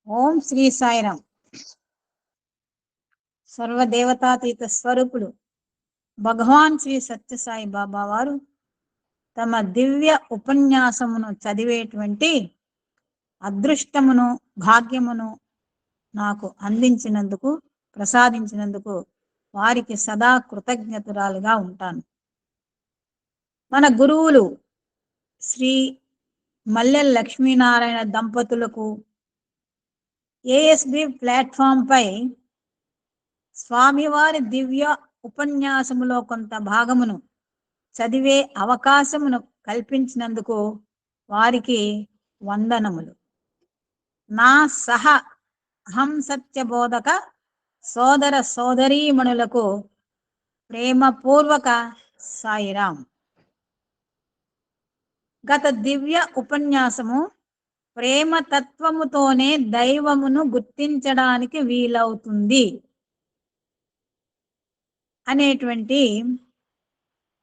ఓం శ్రీ సాయిరామ్. సర్వదేవతాతీత స్వరూపుడు భగవాన్ శ్రీ సత్యసాయి బాబా వారు తమ దివ్య ఉపన్యాసమును చదివేటువంటి అదృష్టమును భాగ్యమును నాకు అందించినందుకు ప్రసాదించినందుకు వారికి సదా కృతజ్ఞతురాలుగా ఉంటాను. మన గురువులు శ్రీ మల్లె లక్ష్మీనారాయణ దంపతులకు ఏఎస్బి ప్లాట్ఫామ్ పై స్వామివారి దివ్య ఉపన్యాసములో కొంత భాగమును చదివే అవకాశమును కల్పించినందుకు వారికి వందనములు. నా సహ హంసత్యబోధక సోదర సోదరీమణులకు ప్రేమపూర్వక సాయిరాం. గత దివ్య ఉపన్యాసము ప్రేమతత్వముతోనే దైవమును గుర్తించడానికి వీలవుతుంది అనేటువంటి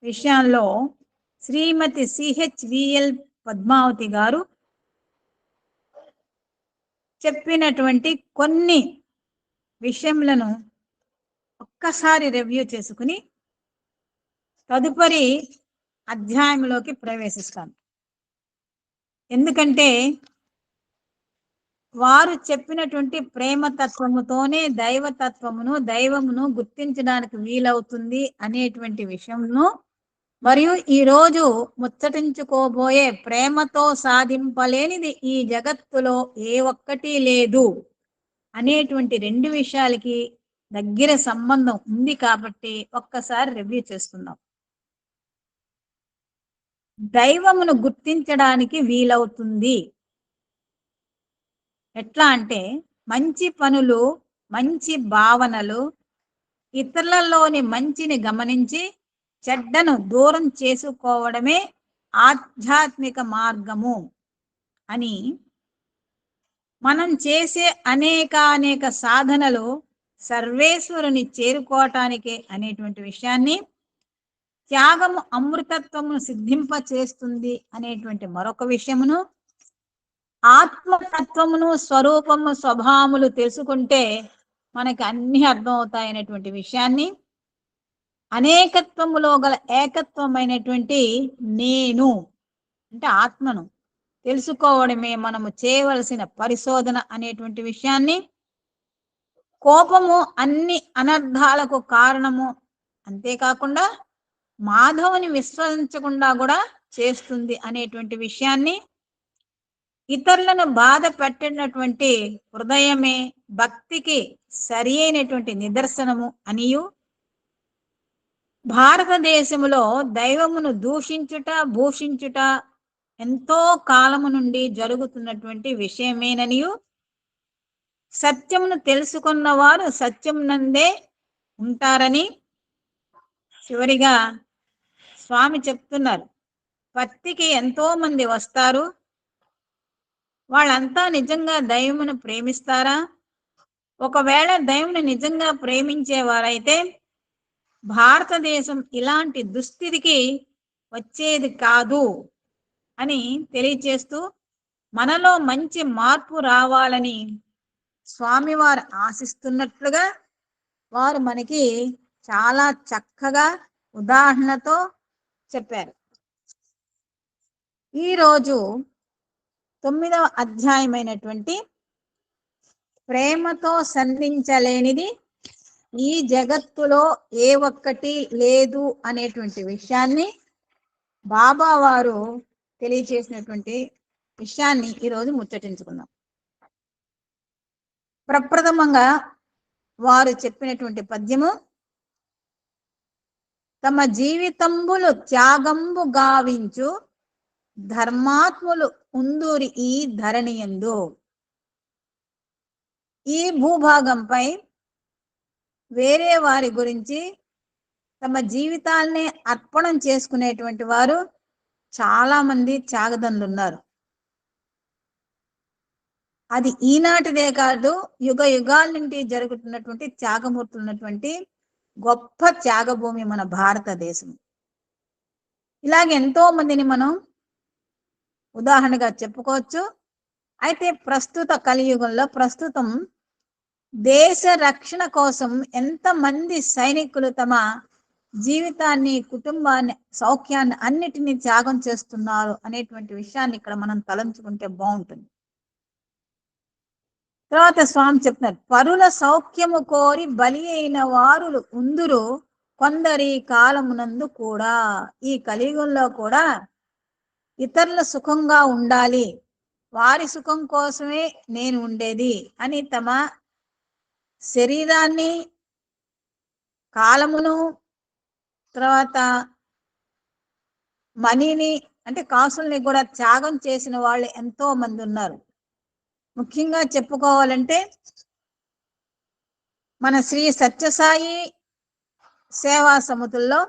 విషయంలో శ్రీమతి సిహెచ్విఎల్ పద్మావతి గారు చెప్పినటువంటి కొన్ని విషయములను ఒక్కసారి రివ్యూ చేసుకుని తదుపరి అధ్యాయంలోకి ప్రవేశిస్తాను. ఎందుకంటే వారు చెప్పినటువంటి ప్రేమతత్వముతోనే దైవమును గుర్తించడానికి వీలవుతుంది అనేటువంటి విషయంను మరియు ఈరోజు ముచ్చటించుకోబోయే ప్రేమతో సాధింపలేనిది ఈ జగత్తులో ఏ ఒక్కటి లేదు అనేటువంటి రెండు విషయాలకి దగ్గర సంబంధం ఉంది కాబట్టి ఒక్కసారి రివ్యూ చేసుకుందాం. దైవమును గుర్తించడానికి వీలవుతుంది ఎట్లా అంటే మంచి పనులు, మంచి భావనలు, ఇతరులలోని మంచిని గమనించి చెడ్డను దూరం చేసుకోవడమే ఆధ్యాత్మిక మార్గము అని, మనం చేసే అనేక సాధనలు సర్వేశ్వరుని చేరుకోవటానికే అనేటువంటి విషయాన్ని, త్యాగము అమృతత్వమును సిద్ధింప చేస్తుంది అనేటువంటి మరొక విషయమును, ఆత్మతత్వమును స్వరూపము స్వభావములు తెలుసుకుంటే మనకి అన్ని అర్థమవుతాయి అనేటువంటి విషయాన్ని, అనేకత్వములో గల ఏకత్వమైనటువంటి నేను అంటే ఆత్మను తెలుసుకోవడమే మనము చేయవలసిన పరిశోధన అనేటువంటి విషయాన్ని, కోపము అన్ని అనర్థాలకు కారణము, అంతేకాకుండా మాధవుని విశ్వసించకుండా కూడా చేస్తుంది అనేటువంటి విషయాన్ని, ఇతరులను బాధ పెట్టినటువంటి హృదయమే భక్తికి సరి అయినటువంటి నిదర్శనము అనియు, భారతదేశములో దైవమును దూషించుట భూషించుట ఎంతో కాలము నుండి జరుగుతున్నటువంటి విషయమేననియు, సత్యమును తెలుసుకున్న వారు సత్యం నందే ఉంటారని చివరిగా స్వామి చెప్తున్నారు. పత్తికి ఎంతో మంది వస్తారు, వాళ్ళంతా నిజంగా దైవమును ప్రేమిస్తారా? ఒకవేళ దైవమును నిజంగా ప్రేమించేవారైతే భారతదేశం ఇలాంటి దుస్థితికి వచ్చేది కాదు అని తెలియచేస్తూ, మనలో మంచి మార్పు రావాలని స్వామివారు ఆశిస్తున్నట్లుగా వారు మనకి చాలా చక్కగా ఉదాహరణతో చెప్పారు. ఈరోజు 9వ అధ్యాయమైనటువంటి ప్రేమతో సంధించలేనిది ఈ జగత్తులో ఏ ఒక్కటి లేదు అనేటువంటి విషయాన్ని బాబా వారు తెలియచేసినటువంటి విషయాన్ని ఈరోజు ముచ్చటించుకుందాం. ప్రప్రథమంగా వారు చెప్పినటువంటి పద్యము, తమ జీవితంబులు త్యాగంబు గావించు ధర్మాత్ములు ఉందూరి ఈ ధరణియందు. ఈ భూభాగంపై వేరే వారి గురించి తమ జీవితాల్ని అర్పణం చేసుకునేటువంటి వారు చాలా మంది త్యాగదనులు ఉన్నారు. అది ఈనాటిదే కాదు, యుగ యుగాల నుండి జరుగుతున్నటువంటి త్యాగమూర్తులు ఉన్నటువంటి గొప్ప త్యాగభూమి మన భారతదేశం. ఇలాగ ఎంతో మందిని మనం ఉదాహరణగా చెప్పుకోవచ్చు. అయితే ప్రస్తుత కలియుగంలో ప్రస్తుతం దేశ రక్షణ కోసం ఎంతమంది సైనికులు తమ జీవితాన్ని, కుటుంబాన్ని, సౌఖ్యాన్ని అన్నిటినీ త్యాగం చేస్తున్నారు అనేటువంటి విషయాన్ని ఇక్కడ మనం తలంచుకుంటే బాగుంటుంది. తర్వాత స్వామి చెప్తున్నారు, పరుల సౌఖ్యము కోరి బలి అయిన వారులు ఉందురు కొందరి కాలమునందు కూడా. ఈ కలియుగంలో కూడా ఇతరుల సుఖంగా ఉండాలి, వారి సుఖం కోసమే నేను ఉండేది అని తమ శరీరాన్ని, కాలమును, తర్వాత మనీని అంటే కాసుల్ని కూడా త్యాగం చేసిన వాళ్ళు ఎంతో మంది ఉన్నారు. ముఖ్యంగా చెప్పుకోవాలంటే మన శ్రీ సత్యసాయి సేవా సమితుల్లో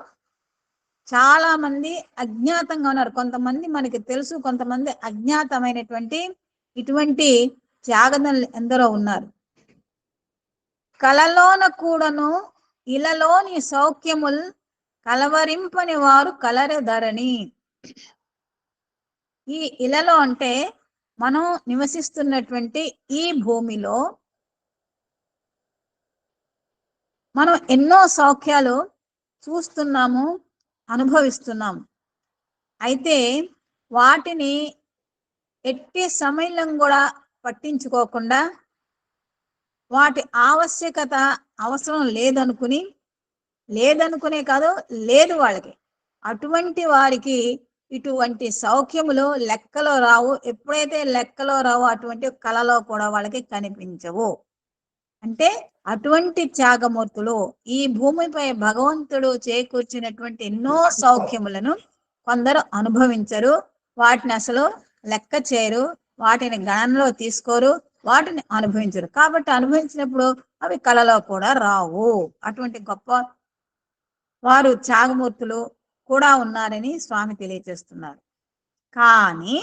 చాలా మంది అజ్ఞాతంగా ఉన్నారు. కొంతమంది మనకి తెలుసు, కొంతమంది అజ్ఞాతమైనటువంటి ఇటువంటి త్యాగదనులు ఎందరో ఉన్నారు. కలలోన కూడాను ఇలలోని సౌఖ్యముల్ కలవరింపని వారు కలరధరణి. ఈ ఇలలో అంటే మనం నివసిస్తున్నటువంటి ఈ భూమిలో మనం ఎన్నో సౌఖ్యాలు చూస్తున్నాము, అనుభవిస్తున్నాము. అయితే వాటిని ఎట్టి సమయంలో కూడా పట్టించుకోకుండా వాటి ఆవశ్యకత అవసరం లేదనుకునే కాదు, లేదు వాళ్ళకి. అటువంటి వారికి ఇటువంటి సౌఖ్యములు లెక్కలో రావు. ఎప్పుడైతే లెక్కలో రావో అటువంటి కళలో కూడా వాళ్ళకి కనిపించవు. అంటే అటువంటి త్యాగమూర్తులు ఈ భూమిపై భగవంతుడు చేకూర్చినటువంటి ఎన్నో సౌఖ్యములను కొందరు అనుభవించరు, వాటిని అసలు లెక్క చేయరు, వాటిని గణనలో తీసుకోరు, వాటిని అనుభవించరు. కాబట్టి అనుభవించినప్పుడు అవి కళలో కూడా రావు. అటువంటి గొప్ప వారు త్యాగమూర్తులు కూడా ఉన్నారని స్వామి తెలియజేస్తున్నారు. కానీ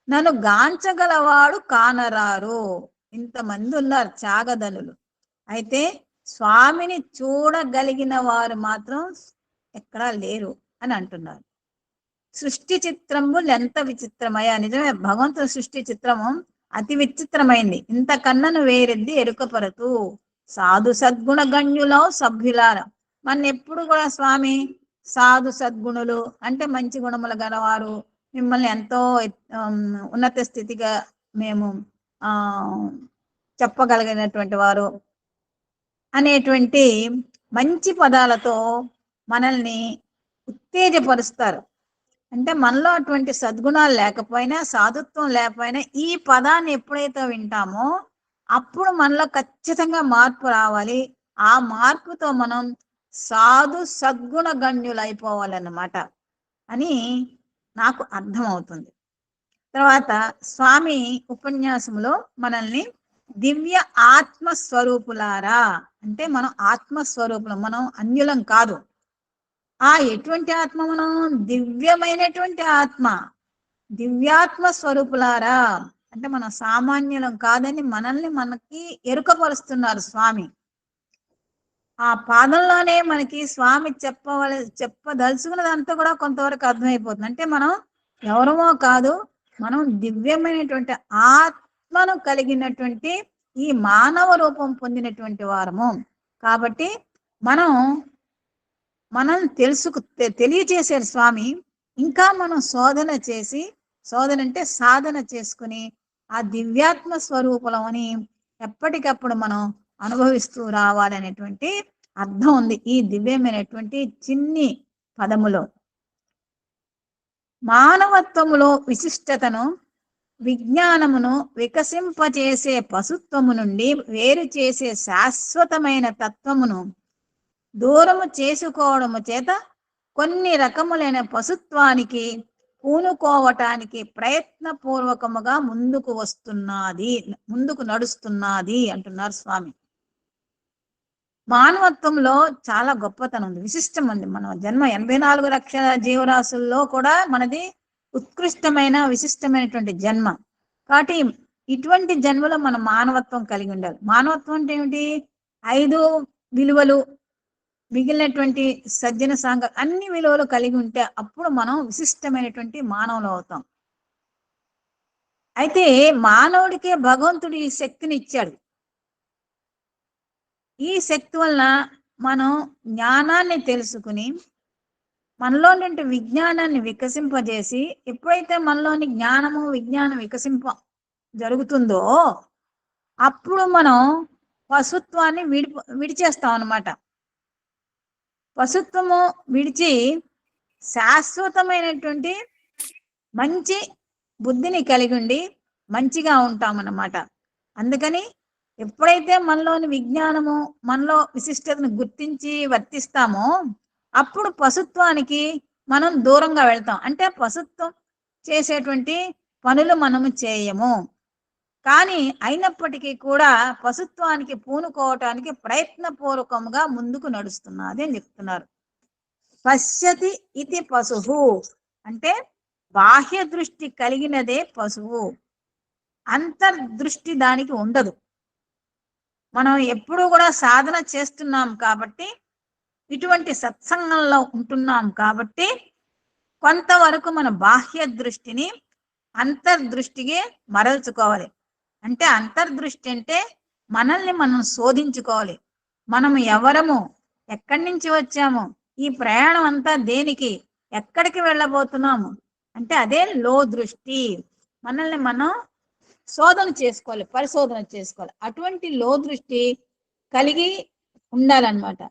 నన్ను గాంచగలవాడు కానరారు. ఇంతమంది ఉన్నారు త్యాగదనులు, అయితే స్వామిని చూడగలిగిన వారు మాత్రం ఎక్కడా లేరు అని అంటున్నారు. సృష్టి చిత్రములు ఎంత విచిత్రమయ్యా. నిజమే, భగవంతుని సృష్టి చిత్రము అతి విచిత్రమైంది. ఇంతకన్నను వేరెద్ది ఎరుకపరతు సాధు సద్గుణ గణ్యులో సభ్యులార. మన ఎప్పుడు కూడా స్వామి సాధు సద్గుణులు అంటే మంచి గుణములు గలవారు, మిమ్మల్ని ఎంతో ఉన్నత స్థితిగా మేము చెప్పగలిగినటువంటి వారు అనేటువంటి మంచి పదాలతో మనల్ని ఉత్తేజపరుస్తారు. అంటే మనలో అటువంటి సద్గుణాలు లేకపోయినా, సాధుత్వం లేకపోయినా ఈ పదాన్ని ఎప్పుడైతే వింటామో అప్పుడు మనలో ఖచ్చితంగా మార్పు రావాలి. ఆ మార్పుతో మనం సాధు సద్గుణ గణ్యులు అయిపోవాలన్నమాట అని నాకు అర్థమవుతుంది. తర్వాత స్వామి ఉపన్యాసంలో మనల్ని దివ్య ఆత్మస్వరూపులారా అంటే మనం ఆత్మస్వరూపులం, మనం అన్యులం కాదు. ఎటువంటి ఆత్మ? మనం దివ్యమైనటువంటి ఆత్మ, దివ్యాత్మ స్వరూపులారా అంటే మనం సామాన్యులం కాదని మనల్ని మనకి ఎరుకపరుస్తున్నారు స్వామి. ఆ పాదంలోనే మనకి స్వామి చెప్పదలుచుకున్నదంతా కూడా కొంతవరకు అర్థమైపోతుంది. అంటే మనం ఎవరమో కాదు, మనం దివ్యమైనటువంటి ఆత్మను కలిగినటువంటి ఈ మానవ రూపం పొందినటువంటి వారము. కాబట్టి మనం తెలియచేశారు స్వామి. ఇంకా మనం శోధన అంటే సాధన చేసుకుని ఆ దివ్యాత్మ స్వరూపం అని ఎప్పటికప్పుడు మనం అనుభవిస్తూ రావాలనేటువంటి అర్థం ఉంది ఈ దివ్యమైనటువంటి చిన్ని పదములో. మానవత్వములో విశిష్టతను, విజ్ఞానమును వికసింపచేసే పశుత్వము నుండి వేరు చేసే శాశ్వతమైన తత్వమును దూరము చేసుకోవడము చేత కొన్ని రకములైన పశుత్వానికి పూనుకోవటానికి ప్రయత్నపూర్వకముగా ముందుకు నడుస్తున్నది అంటున్నారు స్వామి. మానవత్వంలో చాలా గొప్పతనం ఉంది, విశిష్టం ఉంది. మన జన్మ 84 లక్షల జీవరాశుల్లో కూడా మనది ఉత్కృష్టమైన విశిష్టమైనటువంటి జన్మ. కాబట్టి ఇటువంటి జన్మలో మనం మానవత్వం కలిగి ఉండాలి. మానవత్వం అంటే ఏమిటి? 5 విలువలు, మిగిలినటువంటి సజ్జన సాంగ అన్ని విలువలు కలిగి ఉంటే అప్పుడు మనం విశిష్టమైనటువంటి మానవులు అవుతాం. అయితే మానవుడికే భగవంతుడు ఈ శక్తిని ఇచ్చాడు. ఈ శక్తి వలన మనం జ్ఞానాన్ని తెలుసుకుని మనలోని విజ్ఞానాన్ని వికసింపజేసి, ఎప్పుడైతే మనలోని జ్ఞానము విజ్ఞానం జరుగుతుందో అప్పుడు మనం పశుత్వాన్ని విడిచేస్తాం అన్నమాట. పశుత్వము విడిచి శాశ్వతమైనటువంటి మంచి బుద్ధిని కలిగి ఉండి మంచిగా ఉంటామన్నమాట. అందుకని ఎప్పుడైతే మనలోని విజ్ఞానము మనలో విశిష్టతను గుర్తించి వర్తిస్తామో అప్పుడు పశుత్వానికి మనం దూరంగా వెళ్తాం. అంటే పశుత్వం చేసేటువంటి పనులు మనము చేయము. కానీ అయినప్పటికీ కూడా పశుత్వానికి పూనుకోవటానికి ప్రయత్నపూర్వకంగా ముందుకు నడుస్తున్నది అని చెప్తున్నారు. పశ్యతి ఇది పశువు అంటే బాహ్య దృష్టి కలిగినదే పశువు, అంతర్దృష్టి దానికి ఉండదు. మనం ఎప్పుడూ కూడా సాధన చేస్తున్నాం కాబట్టి, ఇటువంటి సత్సంగంలో ఉంటున్నాం కాబట్టి కొంతవరకు మన బాహ్య దృష్టిని అంతర్దృష్టికి మరల్చుకోవాలి. అంటే అంతర్దృష్టి అంటే మనల్ని మనం శోధించుకోవాలి. మనం ఎవరము, ఎక్కడి నుంచి వచ్చాము, ఈ ప్రయాణం అంతా దేనికి, ఎక్కడికి వెళ్ళబోతున్నాము అంటే అదే లో దృష్టి. మనల్ని మనం శోధన చేసుకోవాలి, పరిశోధన చేసుకోవాలి. అటువంటి లో దృష్టి కలిగి ఉండాలన్నమాట.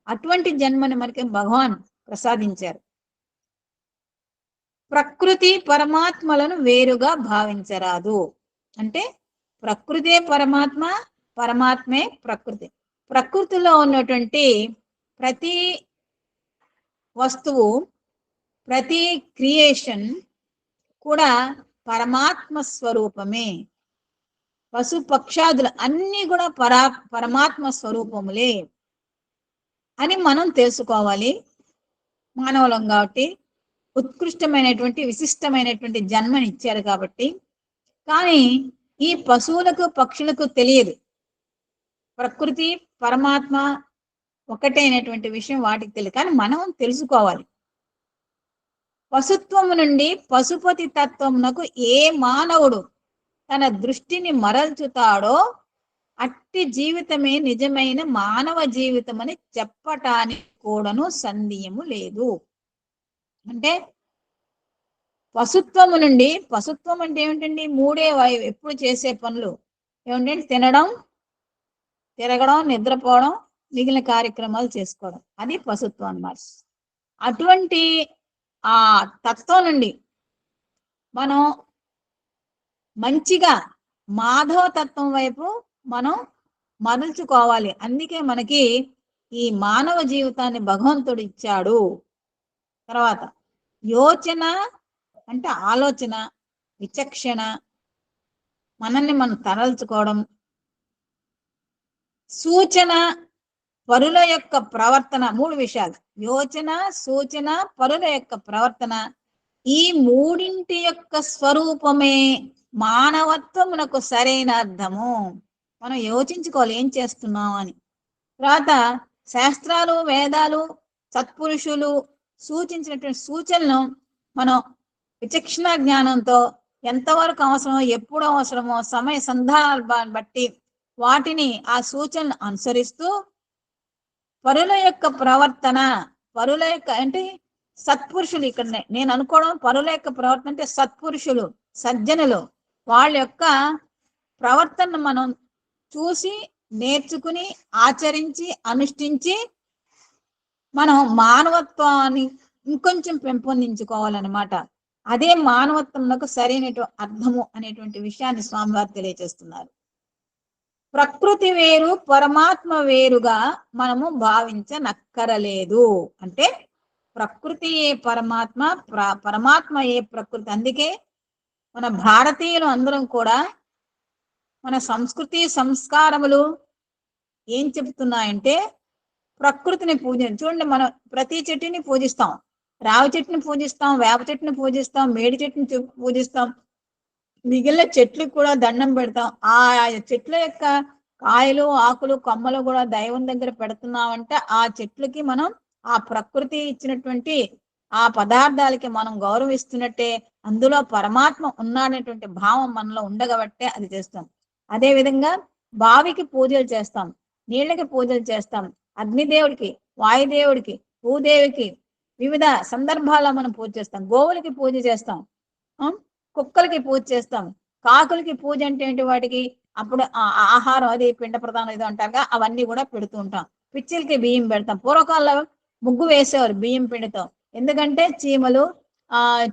అటువంటి జన్మని మనకి భగవాన్ ప్రసాదించారు. ప్రకృతి పరమాత్మలను వేరుగా భావించరాదు. అంటే ప్రకృతే పరమాత్మ, పరమాత్మే ప్రకృతి. ప్రకృతిలో ఉన్నటువంటి ప్రతి వస్తువు, ప్రతి క్రియేషన్ కూడా పరమాత్మ స్వరూపమే. పశు పక్షాదులు అన్నీ కూడా పరమాత్మ స్వరూపములే అని మనం తెలుసుకోవాలి. మానవులం కాబట్టి ఉత్కృష్టమైనటువంటి విశిష్టమైనటువంటి జన్మని ఇచ్చారు కాబట్టి. కానీ ఈ పశువులకు పక్షులకు తెలియదు ప్రకృతి పరమాత్మ ఒకటే అయినటువంటి విషయం వాటికి తెలియదు. కానీ మనం తెలుసుకోవాలి. పశుత్వము నుండి పశుపతి తత్వమునకు ఏ మానవుడు తన దృష్టిని మరల్చుతాడో అట్టి జీవితమే నిజమైన మానవ జీవితం అని చెప్పటానికి కూడాను సందేహము లేదు. అంటే పశుత్వము నుండి, పశుత్వం అంటే ఏమిటండి? మూడే ఎప్పుడు చేసే పనులు ఏమిటంటే తినడం, తిరగడం, నిద్రపోవడం, మిగిలిన కార్యక్రమాలు చేసుకోవడం, అది పశుత్వం అన్నమాట. అటువంటి ఆ తత్వం నుండి మనం మంచిగా మాధవ తత్వం వైపు మనం మరల్చుకోవాలి. అందుకే మనకి ఈ మానవ జీవితాన్ని భగవంతుడు ఇచ్చాడు. తర్వాత యోచన అంటే ఆలోచన, విచక్షణ, మనల్ని మనం తరల్చుకోవడం, సూచన, పరుల యొక్క ప్రవర్తన. మూడు విషయాలు: యోచన, సూచన, పరుల యొక్క ప్రవర్తన. ఈ మూడింటి యొక్క స్వరూపమే మానవత్వమునకు సరైన అర్థము. మనం యోచించుకోవాలి ఏం చేస్తున్నాం అని. తర్వాత శాస్త్రాలు, వేదాలు, సత్పురుషులు సూచించినటువంటి సూచనలను మనం విచక్షణ జ్ఞానంతో ఎంతవరకు అవసరమో, ఎప్పుడు అవసరమో, సమయ సందర్భాన్ని బట్టి వాటిని ఆ సూచనలు అనుసరిస్తూ పరుల యొక్క ప్రవర్తన, పరుల యొక్క అంటే సత్పురుషులు, ఇక్కడ నేను అనుకోవడం పరుల యొక్క ప్రవర్తన అంటే సత్పురుషులు, సజ్జనులు, వాళ్ళ యొక్క ప్రవర్తనను మనం చూసి నేర్చుకుని ఆచరించి అనుష్ఠించి మనం మానవత్వాన్ని ఇంకొంచెం పెంపొందించుకోవాలన్నమాట. అదే మానవత్వంలో సరైనటువంటి అర్థము అనేటువంటి విషయాన్ని స్వామివారు తెలియజేస్తున్నారు. ప్రకృతి వేరు, పరమాత్మ వేరుగా మనము భావించనక్కరలేదు. అంటే ప్రకృతి ఏ పరమాత్మ, పరమాత్మ ఏ ప్రకృతి. అందుకే మన భారతీయులు అందరం కూడా మన సంస్కృతి సంస్కారములు ఏం చెప్తున్నాయంటే ప్రకృతిని చూడండి, మనం ప్రతి చెట్టుని పూజిస్తాం. రావి చెట్టుని పూజిస్తాం, వేప చెట్టుని పూజిస్తాం, మేడి చెట్టుని పూజిస్తాం, మిగిలిన చెట్లకు కూడా దండం పెడతాం. ఆ చెట్ల యొక్క కాయలు, ఆకులు, కొమ్మలు కూడా దైవం దగ్గర పెడుతున్నామంటే ఆ చెట్లకి మనం ఆ ప్రకృతి ఇచ్చినటువంటి ఆ పదార్థాలకి మనం గౌరవిస్తున్నట్టే. అందులో పరమాత్మ ఉన్నాడనేటువంటి భావం మనలో ఉండగబట్టే అది చేస్తాం. అదే విధంగా బావికి పూజలు చేస్తాం, నీళ్ళకి పూజలు చేస్తాం, అగ్నిదేవుడికి, వాయుదేవుడికి, భూదేవికి వివిధ సందర్భాల్లో మనం పూజ చేస్తాం. గోవులకి పూజ చేస్తాం, కుక్కలకి పూజ చేస్తాం. కాకులకి పూజ అంటే ఏంటి? వాటికి అప్పుడు ఆహారం అది పిండ ప్రధానం ఏదో అంటారుగా, అవన్నీ కూడా పెడుతూ ఉంటాం. పిచ్చిలకి బియ్యం పెడతాం. పూర్వకాలంలో ముగ్గు వేసేవారు బియ్యం పిండితో. ఎందుకంటే చీమలు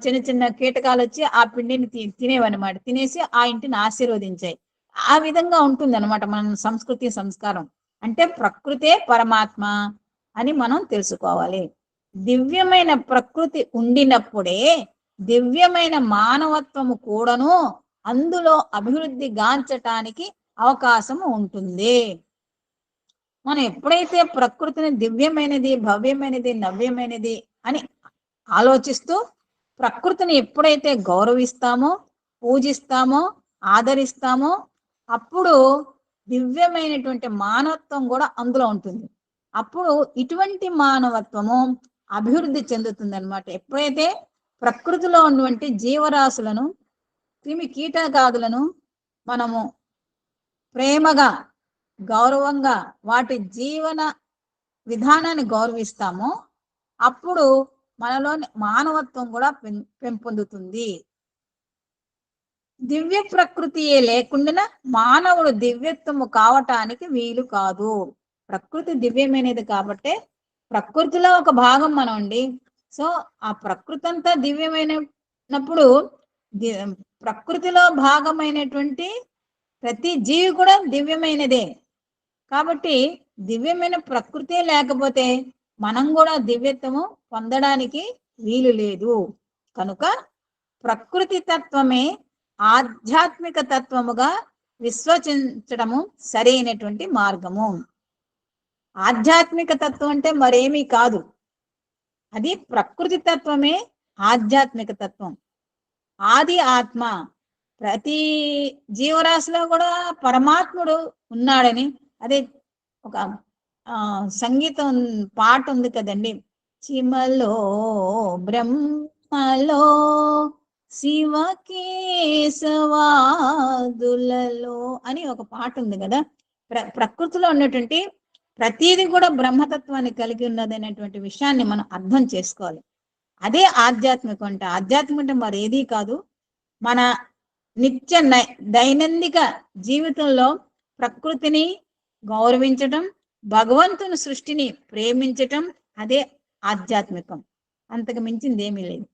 చిన్న చిన్న కీటకాలు వచ్చి ఆ పిండిని తినేవన్నమాట. తినేసి ఆ ఇంటిని ఆశీర్వదించాయి. ఆ విధంగా ఉంటుంది అనమాట మన సంస్కృతి సంస్కారం. అంటే ప్రకృతే పరమాత్మ అని మనం తెలుసుకోవాలి. దివ్యమైన ప్రకృతి ఉండినప్పుడే దివ్యమైన మానవత్వము కూడాను అందులో అభివృద్ధి గాంచటానికి అవకాశము ఉంటుంది. మనం ఎప్పుడైతే ప్రకృతిని దివ్యమైనది, భవ్యమైనది, నవ్యమైనది అని ఆలోచిస్తూ ప్రకృతిని ఎప్పుడైతే గౌరవిస్తామో, పూజిస్తామో, ఆదరిస్తామో అప్పుడు దివ్యమైనటువంటి మానవత్వం కూడా అందులో ఉంటుంది. అప్పుడు ఇటువంటి మానవత్వము అభివృద్ధి చెందుతుంది అనమాట. ఎప్పుడైతే ప్రకృతిలో ఉన్నటువంటి జీవరాశులను, క్రిమి కీటకాదులను మనము ప్రేమగా, గౌరవంగా వాటి జీవన విధానాన్ని గౌరవిస్తామో అప్పుడు మనలోని మానవత్వం కూడా పెంపొందుతుంది. దివ్య ప్రకృతియే లేకుండా మానవుడు దివ్యత్వము కావటానికి వీలు కాదు. ప్రకృతి దివ్యమైనది కాబట్టే ప్రకృతిలో ఒక భాగం మనం అండి. సో ఆ ప్రకృతి అంతా దివ్యమైనప్పుడు ప్రకృతిలో భాగమైనటువంటి ప్రతి జీవి కూడా దివ్యమైనదే. కాబట్టి దివ్యమైన ప్రకృతే లేకపోతే మనం కూడా దివ్యత్వము పొందడానికి వీలు లేదు. కనుక ప్రకృతి తత్వమే ఆధ్యాత్మిక తత్వముగా విశ్వసించడము సరైనటువంటి మార్గము. ఆధ్యాత్మిక తత్వం అంటే మరేమీ కాదు, అది ప్రకృతి తత్వమే ఆధ్యాత్మిక తత్వం. ఆది ఆత్మ ప్రతి జీవరాశిలో కూడా పరమాత్ముడు ఉన్నాడని, అదే ఒక సంగీతం పాట ఉంది కదండి, చిమలో బ్రహ్మలో శివ కేశవాదులలో అని ఒక పాట ఉంది కదా. ప్రకృతిలో ఉన్నటువంటి ప్రతిదీ కూడా బ్రహ్మతత్వాన్ని కలిగి ఉన్నది అనేటువంటి విషయాన్ని మనం అర్థం చేసుకోవాలి. అదే ఆధ్యాత్మికం అంటే. ఆధ్యాత్మికం అంటే మరేదీ కాదు, మన నిత్య దైనందిక జీవితంలో ప్రకృతిని గౌరవించటం, భగవంతుని సృష్టిని ప్రేమించటం, అదే ఆధ్యాత్మికం. అంతకు మించింది ఏమీ లేదు.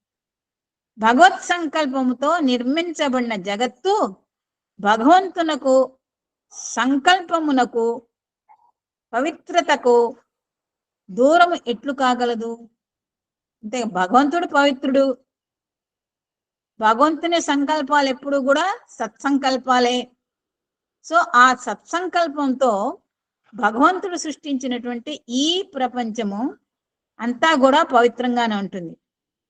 భగవత్ సంకల్పముతో నిర్మించబడిన జగత్తు భగవంతునకు సంకల్పమునకు పవిత్రతకు దూరం ఎట్లు కాగలదు? అంటే భగవంతుడు పవిత్రుడు, భగవంతుని సంకల్పాలు ఎప్పుడు కూడా సత్సంకల్పాలే. సో ఆ సత్సంకల్పంతో భగవంతుడు సృష్టించినటువంటి ఈ ప్రపంచము అంతా కూడా పవిత్రంగానే ఉంటుంది.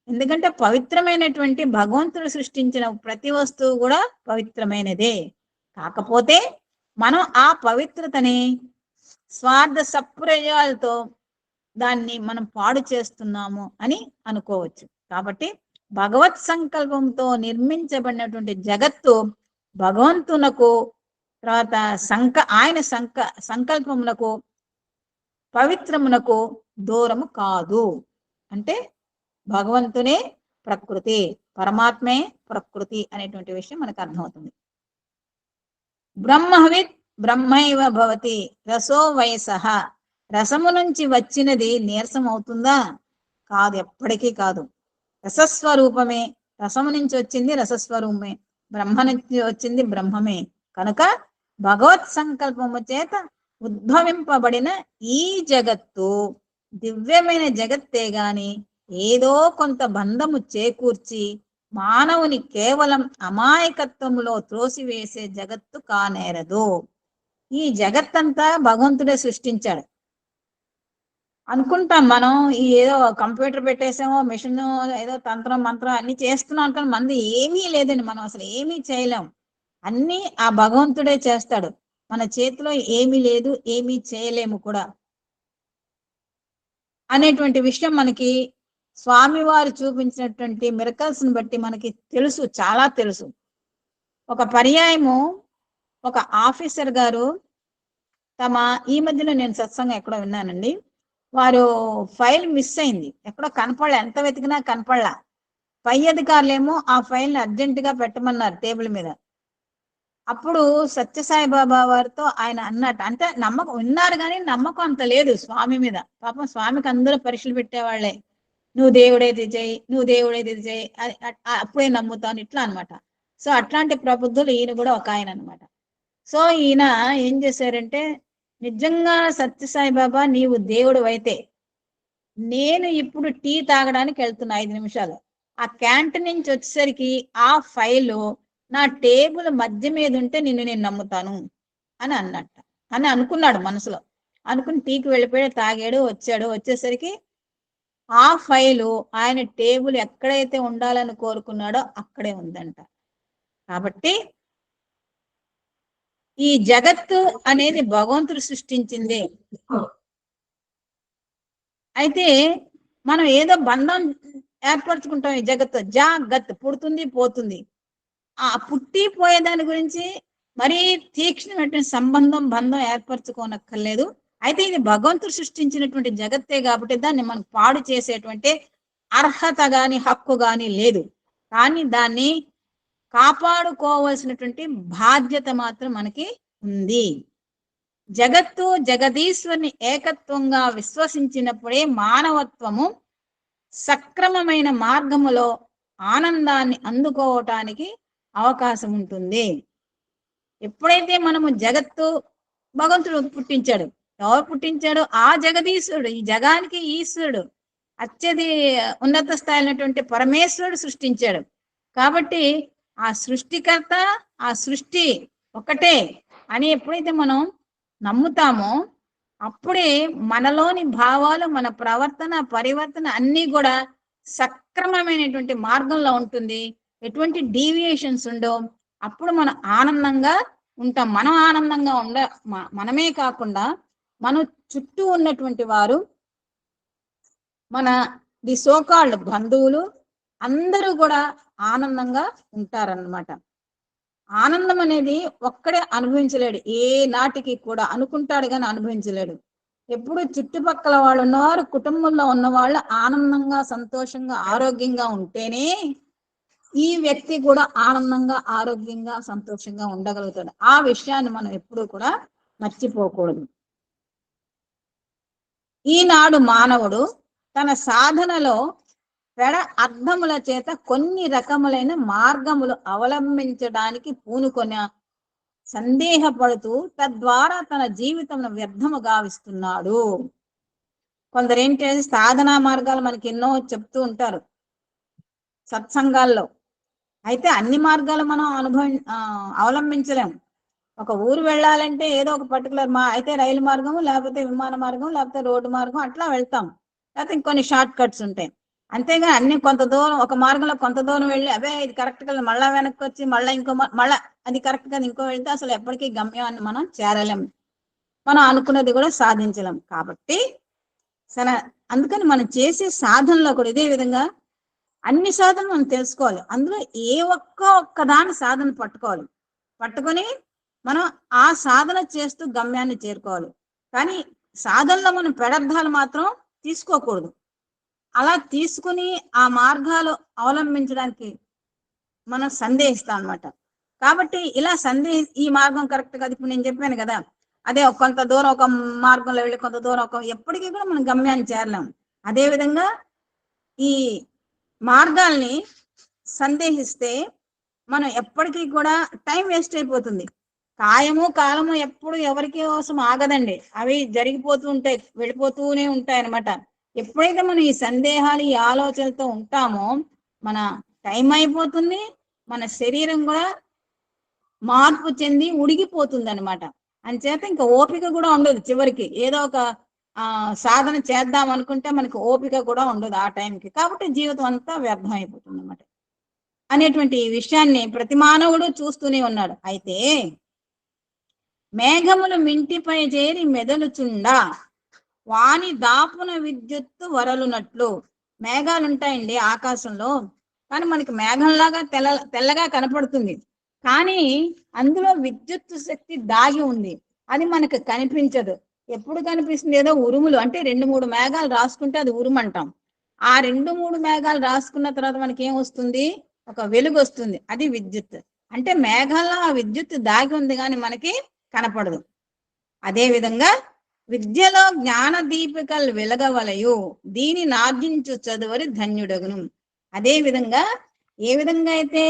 ఎందుకంటే పవిత్రమైనటువంటి భగవంతుడు సృష్టించిన ప్రతి వస్తువు కూడా పవిత్రమైనదే. కాకపోతే మనం ఆ పవిత్రతని స్వార్థ సప్రయాలతో దాన్ని మనం పాడు చేస్తున్నాము అని అనుకోవచ్చు. కాబట్టి భగవత్ సంకల్పంతో నిర్మించబడినటువంటి జగత్తు భగవంతునకు తర్వాత ఆయన సంకల్పమునకు పవిత్రమునకు దూరము కాదు. అంటే భగవంతునే ప్రకృతి, పరమాత్మే ప్రకృతి అనేటువంటి విషయం మనకు అర్థమవుతుంది. బ్రహ్మవిత్ బ్రహ్మైవ భవతి రసో వయసః. రసము నుంచి వచ్చినది నీరసం అవుతుందా? కాదు, ఎప్పటికీ కాదు. రసస్వరూపమే, రసము నుంచి వచ్చింది రసస్వరూపమే, బ్రహ్మ నుంచి వచ్చింది బ్రహ్మమే. కనుక భగవత్ సంకల్పము చేత ఉద్భవింపబడిన ఈ జగత్తు దివ్యమైన జగత్తే గాని ఏదో కొంత బంధము చేకూర్చి మానవుని కేవలం అమాయకత్వములో త్రోసివేసే జగత్తు కానేరదు. ఈ జగత్తంతా భగవంతుడే సృష్టించాడు అనుకుంటాం మనం. ఈ ఏదో కంప్యూటర్ పెట్టేసామో, మిషన్ ఏదో తంత్రం మంత్రం అన్ని చేస్తున్నాం అనుకోని మనది ఏమీ లేదండి. మనం అసలు ఏమీ చేయలేం, అన్నీ ఆ భగవంతుడే చేస్తాడు. మన చేతిలో ఏమీ లేదు, ఏమీ చేయలేము కూడా అనేటువంటి విషయం మనకి స్వామివారు చూపించినటువంటి మిరకల్స్ ని బట్టి మనకి తెలుసు, చాలా తెలుసు. ఒక పర్యాయము ఒక ఆఫీసర్ గారు ఈ మధ్యలో నేను సత్సంగం ఎక్కడో విన్నానండి, వారు ఫైల్ మిస్ అయింది, ఎక్కడో కనపడలే, ఎంత వెతికినా కనపడలా. పై అధికారులేమో ఆ ఫైల్ ని అర్జెంట్ గా పెట్టమన్నారు టేబుల్ మీద. అప్పుడు సత్యసాయి బాబా వారితో ఆయన అన్నట్టు, అంటే నమ్మకం ఉన్నారు కానీ నమ్మకం అంత లేదు స్వామి మీద. పాపం స్వామికి అందరూ పరీక్షలు పెట్టేవాళ్లే, నువ్వు దేవుడైతే చేయి, నువ్వు దేవుడైతే చేయి, అప్పుడే నమ్ముతాను, ఇట్లా అనమాట. సో అట్లాంటి ప్రబుద్ధులు ఈయన కూడా ఒక ఆయన అనమాట. సో ఈయన ఏం చేశారంటే, నిజంగా సత్యసాయి బాబా నీవు దేవుడు అయితే నేను ఇప్పుడు టీ తాగడానికి వెళ్తున్నా 5 నిమిషాలు, ఆ క్యాంటీన్ నుంచి వచ్చేసరికి ఆ ఫైలు నా టేబుల్ మధ్య మీద ఉంటే నేను నమ్ముతాను అని అన్నట్ట అని అనుకున్నాడు మనసులో. అనుకుని టీకి వెళ్ళిపోయాడు, తాగాడు, వచ్చాడు. వచ్చేసరికి ఆ ఫైలు ఆయన టేబుల్ ఎక్కడైతే ఉండాలని కోరుకున్నాడో అక్కడే ఉందంట. కాబట్టి ఈ జగత్తు అనేది భగవంతుడు సృష్టించింది. అయితే మనం ఏదో బంధం ఏర్పరచుకుంటాం ఈ జగత్తు. జాగత్ పుడుతుంది పోతుంది, ఆ పుట్టి పోయే దాని గురించి మరీ తీక్షణమైనటువంటి బంధం ఏర్పరచుకోనక్కర్లేదు. అయితే ఇది భగవంతుడు సృష్టించినటువంటి జగత్తే కాబట్టి దాన్ని మనం పాడు చేసేటువంటి అర్హత గాని హక్కు గాని లేదు. కానీ దాన్ని కాపాడుకోవాల్సినటువంటి బాధ్యత మాత్రం మనకి ఉంది. జగత్తు జగదీశ్వరుని ఏకత్వంగా విశ్వసించినప్పుడే మానవత్వము సక్రమమైన మార్గములో ఆనందాన్ని అందుకోవటానికి అవకాశం ఉంటుంది. ఎప్పుడైతే మనము జగత్తు భగవంతుడు పుట్టించాడు, ఎవరు పుట్టించాడు? ఆ జగదీశ్వరుడు, ఈ జగానికి ఈశ్వరుడు, అత్యధి ఉన్నత స్థాయినటువంటి పరమేశ్వరుడు సృష్టించాడు. కాబట్టి ఆ సృష్టికర్త, ఆ సృష్టి ఒకటే అని ఎప్పుడైతే మనం నమ్ముతామో అప్పుడే మనలోని భావాలు, మన ప్రవర్తన, పరివర్తన అన్నీ కూడా సక్రమమైనటువంటి మార్గంలో ఉంటుంది. ఎటువంటి డీవియేషన్స్ ఉండవు. అప్పుడు మనం ఆనందంగా ఉంటాం. మనం ఆనందంగా మనమే కాకుండా మన చుట్టూ ఉన్నటువంటి వారు, మన ది సోకాల్డ్ బంధువులు అందరూ కూడా ఆనందంగా ఉంటారన్నమాట. ఆనందం అనేది ఒక్కడే అనుభవించలేడు, ఏ నాటికి కూడా అనుకుంటాడు కానీ అనుభవించలేడు. ఎప్పుడు చుట్టుపక్కల వాళ్ళు ఉన్నవారు, కుటుంబంలో ఉన్న వాళ్ళు ఆనందంగా, సంతోషంగా, ఆరోగ్యంగా ఉంటేనే ఈ వ్యక్తి కూడా ఆనందంగా, ఆరోగ్యంగా, సంతోషంగా ఉండగలుగుతాడు. ఆ విషయాన్ని మనం ఎప్పుడూ కూడా మర్చిపోకూడదు. ఈనాడు మానవుడు తన సాధనలో పెడ అర్థముల చేత కొన్ని రకములైన మార్గములు అవలంబించడానికి పూనుకొని సందేహపడుతూ తద్వారా తన జీవితం వ్యర్థము గావిస్తున్నాడు. కొందరు ఏంటంటే సాధనా మార్గాలు మనకి ఎన్నో చెప్తూ ఉంటారు సత్సంగాల్లో. అయితే అన్ని మార్గాలు మనం అవలంబించలేము. ఒక ఊరు వెళ్ళాలంటే ఏదో ఒక పర్టికులర్ అయితే రైలు మార్గం, లేకపోతే విమాన మార్గం, లేకపోతే రోడ్డు మార్గం, అట్లా వెళ్తాం. లేకపోతే ఇంకొన్ని షార్ట్ కట్స్ ఉంటాయి. అంతేగా అన్ని కొంత దూరం, ఒక మార్గంలో కొంత దూరం వెళ్ళి అవే ఇది కరెక్ట్ కదా, మళ్ళా వెనక్కి వచ్చి మళ్ళీ మళ్ళా అది కరెక్ట్ కదా ఇంకో వెళ్తే అసలు ఎప్పటికీ గమ్యాన్ని మనం చేరలేం, మనం అనుకున్నది కూడా సాధించలేం. కాబట్టి అందుకని మనం చేసే సాధనలో కూడా ఇదే విధంగా అన్ని సాధనలు మనం తెలుసుకోవాలి. అందులో ఏ ఒక్క దాని సాధన పట్టుకొని మనం ఆ సాధన చేస్తూ గమ్యాన్ని చేరుకోవాలి. కానీ సాధనలో మనం పెడర్థాలు మాత్రం తీసుకోకూడదు. అలా తీసుకుని ఆ మార్గాలు అవలంబించడానికి మనం సందేహిస్తాం అనమాట. కాబట్టి ఇలా ఈ మార్గం కరెక్ట్ కాదు, ఇప్పుడు నేను చెప్పాను కదా, అదే కొంత దూరం ఒక మార్గంలో వెళ్ళి కొంత దూరం ఎప్పటికీ కూడా మనం గమ్యాన్ని చేరలేము. అదేవిధంగా ఈ మార్గాల్ని సందేహిస్తే మనం ఎప్పటికీ కూడా టైం వేస్ట్ అయిపోతుంది. కాయము కాలము ఎప్పుడు ఎవరికి కోసం ఆగదండి, అవి జరిగిపోతూ ఉంటాయి, వెళ్ళిపోతూనే ఉంటాయి అనమాట. ఎప్పుడైతే మనం ఈ సందేహాలు, ఈ ఆలోచనలతో ఉంటామో మన టైం అయిపోతుంది, మన శరీరం కూడా మార్పు చెంది ఉడిగిపోతుంది అనమాట. అంచేత ఇంకా ఓపిక కూడా ఉండదు. చివరికి ఏదో ఒక సాధన చేద్దాం అనుకుంటే మనకి ఓపిక కూడా ఉండదు ఆ టైంకి. కాబట్టి జీవితం అంతా వ్యర్థం అయిపోతుంది అనమాట అనేటువంటి విషయాన్ని ప్రతి మానవుడు చూస్తూనే ఉన్నాడు. అయితే మేఘములు మింటిపై చేరి మెదలుచుండా వాని దాపున విద్యుత్తు వరలునట్లు, మేఘాలు ఉంటాయండి ఆకాశంలో, కానీ మనకి మేఘంలాగా తెల్లగా కనపడుతుంది. కానీ అందులో విద్యుత్ శక్తి దాగి ఉంది. అది మనకు కనిపించదు. ఎప్పుడు కనిపిస్తుంది? ఏదో ఉరుములు అంటే 2-3 మేఘాలు రాసుకుంటే అది ఉరుము అంటాం. ఆ 2-3 మేఘాలు రాసుకున్న తర్వాత మనకి ఏం వస్తుంది? ఒక వెలుగు వస్తుంది. అది విద్యుత్. అంటే మేఘాల్లో ఆ విద్యుత్ దాగి ఉంది కానీ మనకి కనపడదు. అదే విధంగా విద్యలో జ్ఞాన దీపికలు వెలగవలయు, దీని నార్జించు చదువరి ధన్యుడగును. అదే విధంగా ఏ విధంగా అయితే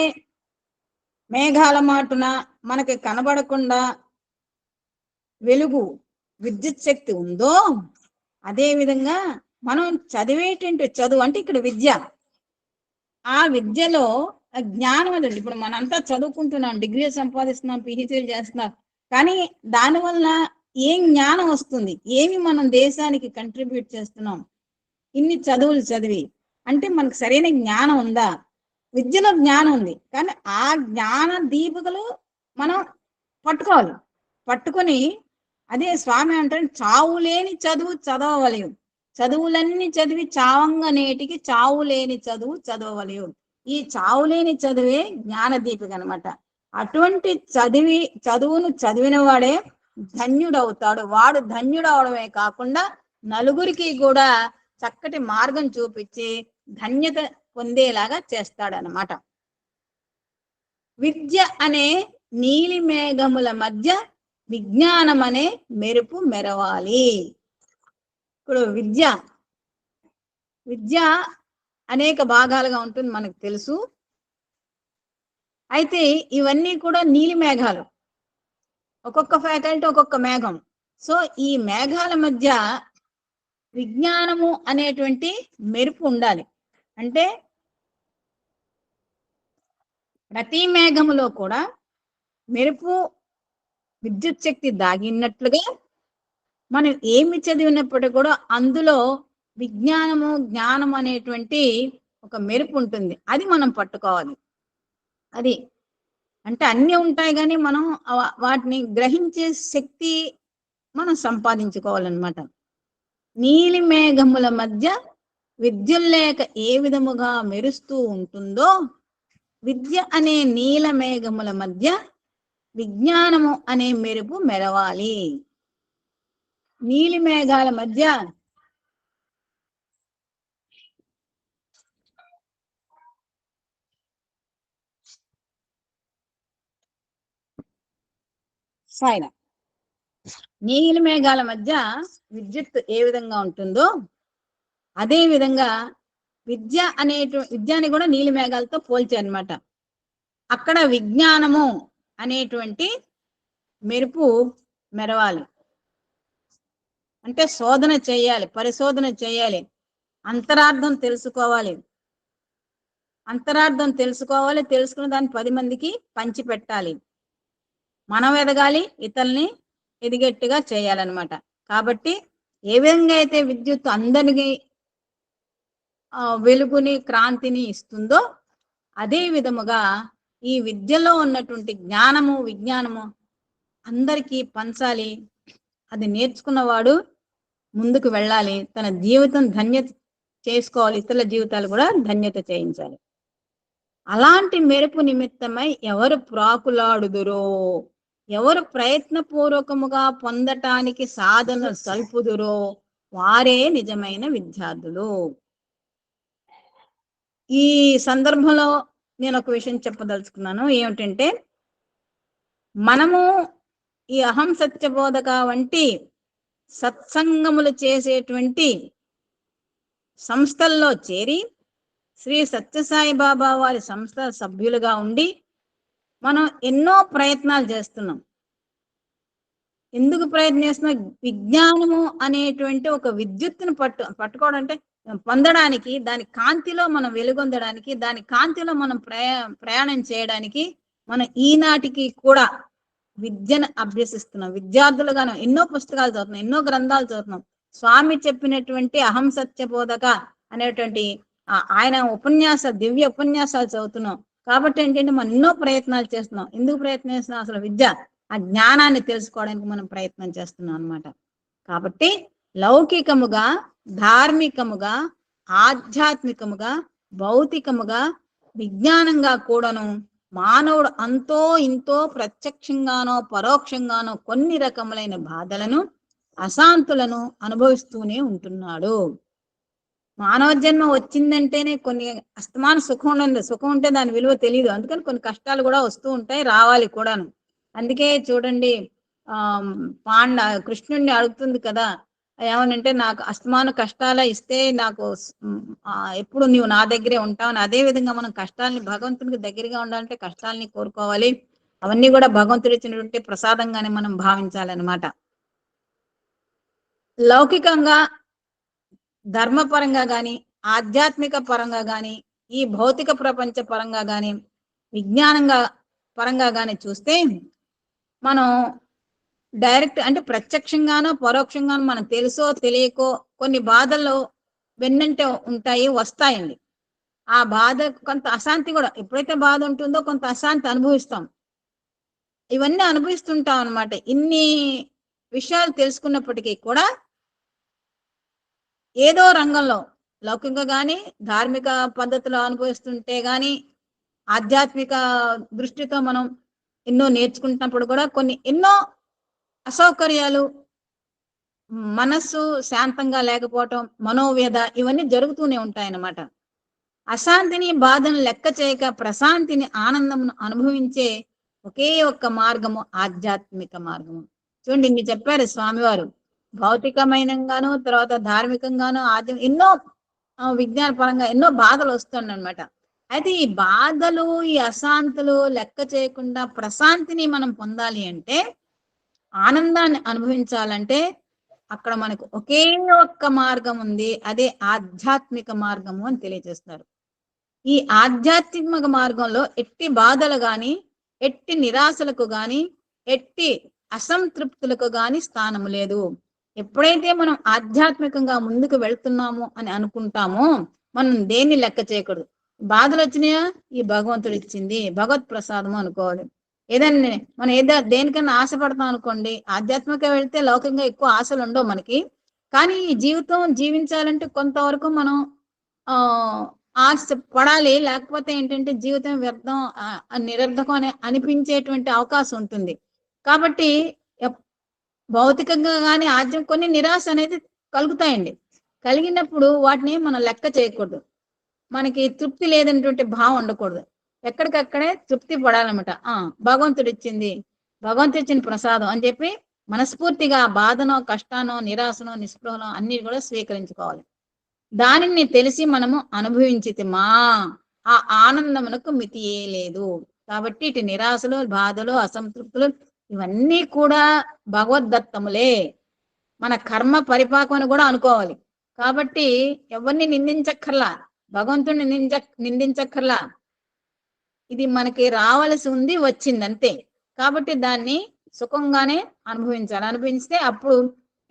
మేఘాల మాటున మనకి కనబడకుండా వెలుగు విద్యుత్ శక్తి ఉందో, అదే విధంగా మనం చదివేటువంటి చదువు అంటే ఇక్కడ విద్య, ఆ విద్యలో జ్ఞానం అదండి. ఇప్పుడు మనంతా చదువుకుంటున్నాం, డిగ్రీ సంపాదిస్తున్నాం, పిహెచ్డీలు చేస్తున్నాం, కానీ దానివల్ల ఏం జ్ఞానం వస్తుంది? ఏమి మనం దేశానికి కంట్రిబ్యూట్ చేస్తున్నాం? ఇన్ని చదువులు చదివి అంటే మనకు సరైన జ్ఞానం ఉందా? విద్యలో జ్ఞానం ఉంది, కానీ ఆ జ్ఞాన దీపికలు మనం పట్టుకోవాలి. పట్టుకొని అదే స్వామి అంటారు, చావులేని చదువు చదవవలయు, చదువులన్నీ చదివి చావంగా నేటికి చావులేని చదువు చదవవలయు. ఈ చావులేని చదువే జ్ఞాన దీపిక అనమాట. అటువంటి చదువును చదివిన వాడే ధన్యుడవుతాడు. వాడు ధన్యుడు అవడమే కాకుండా నలుగురికి కూడా చక్కటి మార్గం చూపించి ధన్యత పొందేలాగా చేస్తాడనమాట. విద్య అనే నీలి మేఘముల మధ్య విజ్ఞానం అనే మెరుపు మెరవాలి. ఇప్పుడు విద్య అనేక భాగాలుగా ఉంటుంది, మనకు తెలుసు. అయితే ఇవన్నీ కూడా నీలి మేఘాలు, ఒక్కొక్క ఫ్యాకల్టీ ఒక్కొక్క మేఘం. సో ఈ మేఘాల మధ్య విజ్ఞానము అనేటువంటి మెరుపు ఉండాలి. అంటే ప్రతి మేఘములో కూడా మెరుపు విద్యుత్ శక్తి దాగినట్లుగా మనం ఏమి చదివినప్పుడు కూడా అందులో విజ్ఞానము జ్ఞానం అనేటువంటి ఒక మెరుపు ఉంటుంది. అది మనం పట్టుకోవాలి. అది అంటే అన్నీ ఉంటాయి, కానీ మనం వాటిని గ్రహించే శక్తి మనం సంపాదించుకోవాలన్నమాట. నీలి మేఘముల మధ్య విద్యుల్లేక ఏ విధముగా మెరుస్తూ ఉంటుందో, విద్య అనే నీల మేఘముల మధ్య విజ్ఞానము అనే మెరుపు మెరవాలి. నీలి మేఘాల మధ్య నీలి మేఘాల మధ్య విద్యుత్ ఏ విధంగా ఉంటుందో, అదే విధంగా విద్యని కూడా నీలి మేఘాలతో పోల్చారనమాట. అక్కడ విజ్ఞానము అనేటువంటి మెరుపు మెరవాలి. అంటే శోధన చేయాలి, పరిశోధన చేయాలి, అంతరార్థం తెలుసుకోవాలి. తెలుసుకున్న దాన్ని 10 మందికి పంచి పెట్టాలి. మనం ఎదగాలి, ఇతరుల్ని ఎదిగేట్టుగా చేయాలన్నమాట. కాబట్టి ఏ విధంగా అయితే విద్యుత్ అందరికి వెలుగుని క్రాంతిని ఇస్తుందో, అదే విధముగా ఈ విద్యలో ఉన్నటువంటి జ్ఞానము విజ్ఞానము అందరికీ పంచాలి. అది నేర్చుకున్నవాడు ముందుకు వెళ్ళాలి, తన జీవితం ధన్యత చేసుకోవాలి, ఇతరుల జీవితాలు కూడా ధన్యత చేయించాలి. అలాంటి మెరుపు నిమిత్తమై ఎవరు ప్రాకులాడుదురో, ఎవరు ప్రయత్నపూర్వకముగా పొందటానికి సాధన సల్పుదురో వారే నిజమైన విద్యార్థులు. ఈ సందర్భంలో నేను ఒక విషయం చెప్పదలుచుకున్నాను. ఏమిటంటే, మనము ఈ అహం సత్యబోధక వంటి సత్సంగములు చేసేటువంటి సంస్థల్లో చేరి శ్రీ సత్యసాయి బాబా వారి సంస్థ సభ్యులుగా ఉండి మనం ఎన్నో ప్రయత్నాలు చేస్తున్నాం. ఎందుకు ప్రయత్నిస్తున్నాం? విజ్ఞానము అనేటువంటి ఒక విద్యుత్తును పట్టుకోవడం అంటే పొందడానికి, దాని కాంతిలో మనం వెలుగొందడానికి, దాని కాంతిలో మనం ప్రయాణం చేయడానికి మనం ఈనాటికి కూడా విద్యను అభ్యసిస్తున్నాం. విద్యార్థులుగాను ఎన్నో పుస్తకాలు చదువుతున్నాం, ఎన్నో గ్రంథాలు చదువుతున్నాం. స్వామి చెప్పినటువంటి అహం సత్యబోధక అనేటువంటి ఆయన దివ్య ఉపన్యాసాలు చదువుతున్నాం. కాబట్టి ఏంటంటే మనం ఎన్నో ప్రయత్నాలు చేస్తున్నాం. ఎందుకు ప్రయత్నిస్తున్నాం? అసలు విద్య, ఆ జ్ఞానాన్ని తెలుసుకోవడానికి మనం ప్రయత్నం చేస్తున్నాం అన్నమాట. కాబట్టి లౌకికముగా, ధార్మికముగా, ఆధ్యాత్మికముగా, భౌతికముగా, విజ్ఞానంగా కూడాను మానవుడు అంతో ఇంతో ప్రత్యక్షంగానో పరోక్షంగానో కొన్ని రకములైన బాధలను, అశాంతులను అనుభవిస్తూనే ఉంటున్నాడు. మానవ జన్మ వచ్చిందంటేనే కొన్ని అస్తమాన సుఖం ఉండదు. సుఖం ఉంటే దాని విలువ తెలియదు. అందుకని కొన్ని కష్టాలు కూడా వస్తూ ఉంటాయి, రావాలి కూడాను. అందుకే చూడండి, కృష్ణుడిని అడుగుతుంది కదా, ఏమనంటే నాకు అస్తమాన కష్టాల ఇస్తే నాకు ఎప్పుడు నీవు నా దగ్గరే ఉంటావని. అదే విధంగా మనం కష్టాలని, భగవంతునికి దగ్గరగా ఉండాలంటే కష్టాలని కోరుకోవాలి. అవన్నీ కూడా భగవంతుడు ఇచ్చినటువంటి ప్రసాదంగానే మనం భావించాలన్నమాట. లౌకికంగా, ధర్మపరంగా గాని, ఆధ్యాత్మిక పరంగా గాని, ఈ భౌతిక ప్రపంచ పరంగా గాని, విజ్ఞానంగా పరంగా గాని చూస్తే మనం డైరెక్ట్ అంటే ప్రత్యక్షంగానో పరోక్షంగానో మనం తెలుసో తెలియకో కొన్ని బాధలు వెన్నంటే ఉంటాయి, వస్తాయండి. ఆ బాధ కొంత అశాంతి కూడా, ఎప్పుడైతే బాధ ఉంటుందో కొంత అశాంతి అనుభవిస్తాం. ఇవన్నీ అనుభవిస్తుంటాం అనమాట. ఇన్ని విషయాలు తెలుసుకున్నప్పటికీ కూడా ఏదో రంగంలో లౌకికంగా గాని, ధార్మిక పద్ధతిలో అనుభవిస్తుంటే గాని, ఆధ్యాత్మిక దృష్టితో మనం ఎన్నో నేర్చుకుంటున్నప్పుడు కూడా ఎన్నో అసౌకర్యాలు, మనస్సు శాంతంగా లేకపోవటం, మనోవ్యధ ఇవన్నీ జరుగుతూనే ఉంటాయన్నమాట. అశాంతిని, బాధను లెక్క చేయక ప్రశాంతిని, ఆనందమును అనుభవించే ఒకే ఒక్క మార్గము ఆధ్యాత్మిక మార్గము. చూడండి, ఇన్ని చెప్పారు స్వామివారు. భౌతికమైనంగాను, తర్వాత ధార్మికంగాను, ఎన్నో విజ్ఞాన పరంగా ఎన్నో బాధలు వస్తుండనమాట. అయితే ఈ బాధలు, ఈ అశాంతులు లెక్క చేయకుండా ప్రశాంతిని మనం పొందాలి అంటే, ఆనందాన్ని అనుభవించాలంటే అక్కడ మనకు ఒకే ఒక్క మార్గం ఉంది. అదే ఆధ్యాత్మిక మార్గము అని తెలియజేస్తున్నారు. ఈ ఆధ్యాత్మిక మార్గంలో ఎట్టి బాధలు గాని, ఎట్టి నిరాశలకు గాని, ఎట్టి అసంతృప్తులకు గాని స్థానము లేదు. ఎప్పుడైతే మనం ఆధ్యాత్మికంగా ముందుకు వెళ్తున్నాము అని అనుకుంటామో, మనం దేన్ని లెక్క చేయకూడదు. బాధలు వచ్చినాయా, ఈ భగవంతుడు ఇచ్చింది, భగవత్ ప్రసాదము అనుకోవాలి. ఏదైనా మనం దేనికన్నా ఆశపడతాం అనుకోండి, ఆధ్యాత్మికంగా వెళ్తే లౌకికంగా ఎక్కువ ఆశలు ఉండవు మనకి. కానీ ఈ జీవితం జీవించాలంటే కొంతవరకు మనం ఆశ పడాలి. లేకపోతే ఏంటంటే జీవితం వ్యర్థం, నిరర్ధకం అని అనిపించేటువంటి అవకాశం ఉంటుంది. కాబట్టి భౌతికంగా కానీ ఆధ్యం కొన్ని నిరాశ అనేది కలుగుతాయండి. కలిగినప్పుడు వాటిని మనం లెక్క చేయకూడదు. మనకి తృప్తి లేదనేటువంటి భావం ఉండకూడదు. ఎక్కడికక్కడే తృప్తి పడాలన్నమాట. భగవంతుడు ఇచ్చింది, భగవంతుడు ఇచ్చిన ప్రసాదం అని చెప్పి మనస్ఫూర్తిగా బాధనో, కష్టానో, నిరాశనో, నిస్పృహనో అన్ని కూడా స్వీకరించుకోవాలి. దానిని తెలిసి మనము అనుభవించితిమా ఆ ఆనందమునకు మితియే లేదు. కాబట్టి ఇటు నిరాశలు, బాధలు, అసంతృప్తులు ఇవన్నీ కూడా భగవద్దత్తములే, మన కర్మ పరిపాకం అని కూడా అనుకోవాలి. కాబట్టి ఎవరిని నిందించక్కర్లా, భగవంతుడిని నిందించక్కర్లా. ఇది మనకి రావలసి ఉంది, వచ్చింది అంతే. కాబట్టి దాన్ని సుఖంగానే అనుభవించాలి. అనుభవిస్తే అప్పుడు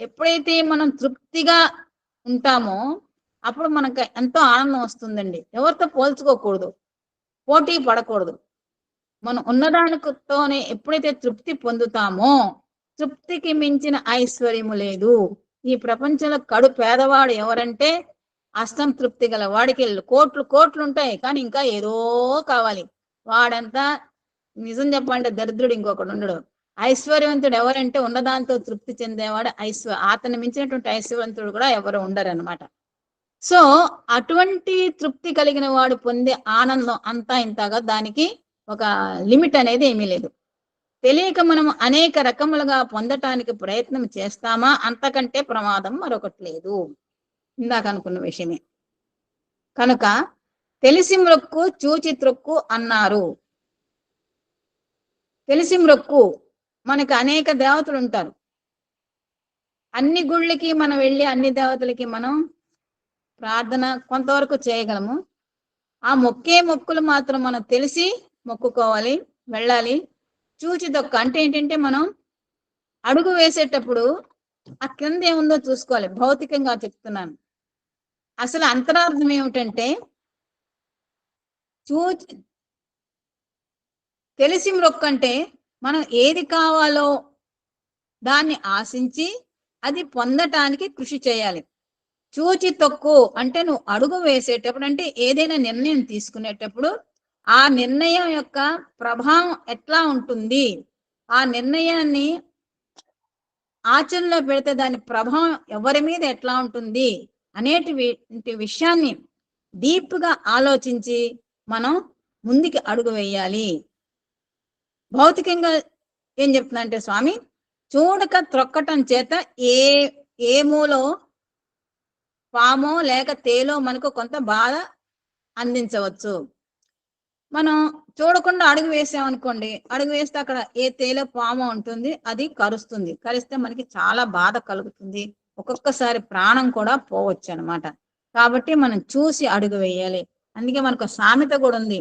ఎప్పుడైతే మనం తృప్తిగా ఉంటామో అప్పుడు మనకు ఎంతో ఆనందం వస్తుందండి. ఎవరితో పోల్చుకోకూడదు, పోటీ పడకూడదు. మనం ఉన్నదానితోనే ఎప్పుడైతే తృప్తి పొందుతామో, తృప్తికి మించిన ఐశ్వర్యము లేదు. ఈ ప్రపంచంలో కడు పేదవాడు ఎవరంటే అసంతృప్తి గల వాడికి కోట్లు కోట్లు ఉంటాయి, కానీ ఇంకా ఏదో కావాలి. వాడంతా నిజం చెప్పాలంటే దరిద్రుడు ఇంకొకడు ఉండడు. ఐశ్వర్యవంతుడు ఎవరంటే ఉన్నదాంతో తృప్తి చెందేవాడు అతన్ని మించినటువంటి ఐశ్వర్యవంతుడు కూడా ఎవరు ఉండరు అనమాట. సో అటువంటి తృప్తి కలిగిన వాడు పొందే ఆనందం అంతా ఇంతగా, దానికి ఒక లిమిట్ అనేది ఏమీ లేదు. తెలియక మనం అనేక రకములుగా పొందటానికి ప్రయత్నం చేస్తామా, అంతకంటే ప్రమాదం మరొకటి లేదు. ఇందాక అనుకున్న విషయమే. కనుక తెలిసి మ్రొక్కు చూచి త్రొక్కు అన్నారు. తెలిసి మ్రొక్కు, మనకు అనేక దేవతలు ఉంటారు. అన్ని గుళ్ళకి మనం వెళ్ళి అన్ని దేవతలకి మనం ప్రార్థన కొంతవరకు చేయగలము. ఆ మొక్కులు మాత్రం మనం తెలిసి మొక్కుకోవాలి, వెళ్ళాలి. చూచి తొక్క అంటే ఏంటంటే మనం అడుగు వేసేటప్పుడు ఆ కింద ఏముందో చూసుకోవాలి. భౌతికంగా చెప్తున్నాను. అసలు అంతరార్థం ఏమిటంటే, తెలిసి మొక్కంటే మనం ఏది కావాలో దాన్ని ఆశించి అది పొందటానికి కృషి చేయాలి. చూచి తొక్కు అంటే నువ్వు అడుగు వేసేటప్పుడు, అంటే ఏదైనా నిర్ణయం తీసుకునేటప్పుడు ఆ నిర్ణయం యొక్క ప్రభావం ఎట్లా ఉంటుంది, ఆ నిర్ణయాన్ని ఆచరణలో పెడితే దాని ప్రభావం ఎవరి మీద ఎట్లా ఉంటుంది అనేటి విషయాన్ని డీప్గా ఆలోచించి మనం ముందుకి అడుగు వేయాలి. భౌతికంగా ఏం చెప్తుందంటే స్వామి, చూడక త్రొక్కటం చేత ఏ ఏ మూలో పామో లేక తేలో మనకు కొంత బాధ అందించవచ్చు. మనం చూడకుండా అడుగు వేసామనుకోండి, అడుగు వేస్తే అక్కడ ఏ తేలో పామో ఉంటుంది, అది కరుస్తుంది. కరిస్తే మనకి చాలా బాధ కలుగుతుంది, ఒక్కొక్కసారి ప్రాణం కూడా పోవచ్చు అనమాట. కాబట్టి మనం చూసి అడుగు వేయాలి. అందుకే మనకు సామెత కూడా ఉంది,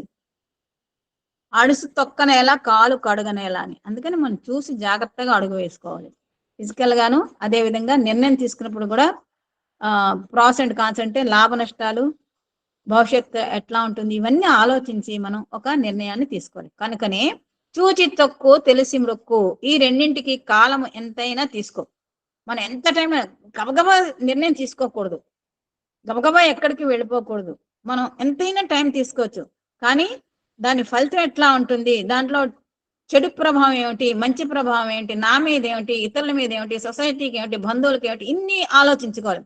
అడుసు తొక్కనేలా కాలు కడుగనేలా అని. అందుకని మనం చూసి జాగ్రత్తగా అడుగు వేసుకోవాలి. ఫిజికల్ గాను అదే విధంగా నిర్ణయం తీసుకున్నప్పుడు కూడా ప్రాస్ అండ్ కాన్స్ అంటే లాభ నష్టాలు, భవిష్యత్తు ఎట్లా ఉంటుంది, ఇవన్నీ ఆలోచించి మనం ఒక నిర్ణయాన్ని తీసుకోవాలి. కనుకనే చూచి తొక్కు తెలిసి మృక్కు, ఈ రెండింటికి కాలం ఎంతైనా తీసుకో. మనం ఎంత టైం గబగబా నిర్ణయం తీసుకోకూడదు, గబగబా ఎక్కడికి వెళ్ళిపోకూడదు. మనం ఎంతైనా టైం తీసుకోవచ్చు, కానీ దాని ఫలితం ఎట్లా ఉంటుంది, దాంట్లో చెడు ప్రభావం ఏమిటి, మంచి ప్రభావం ఏంటి, నా మీద ఏమిటి, ఇతరుల మీద ఏమిటి, సొసైటీకి ఏమిటి, బంధువులకి ఏమిటి, ఇన్ని ఆలోచించుకోవాలి.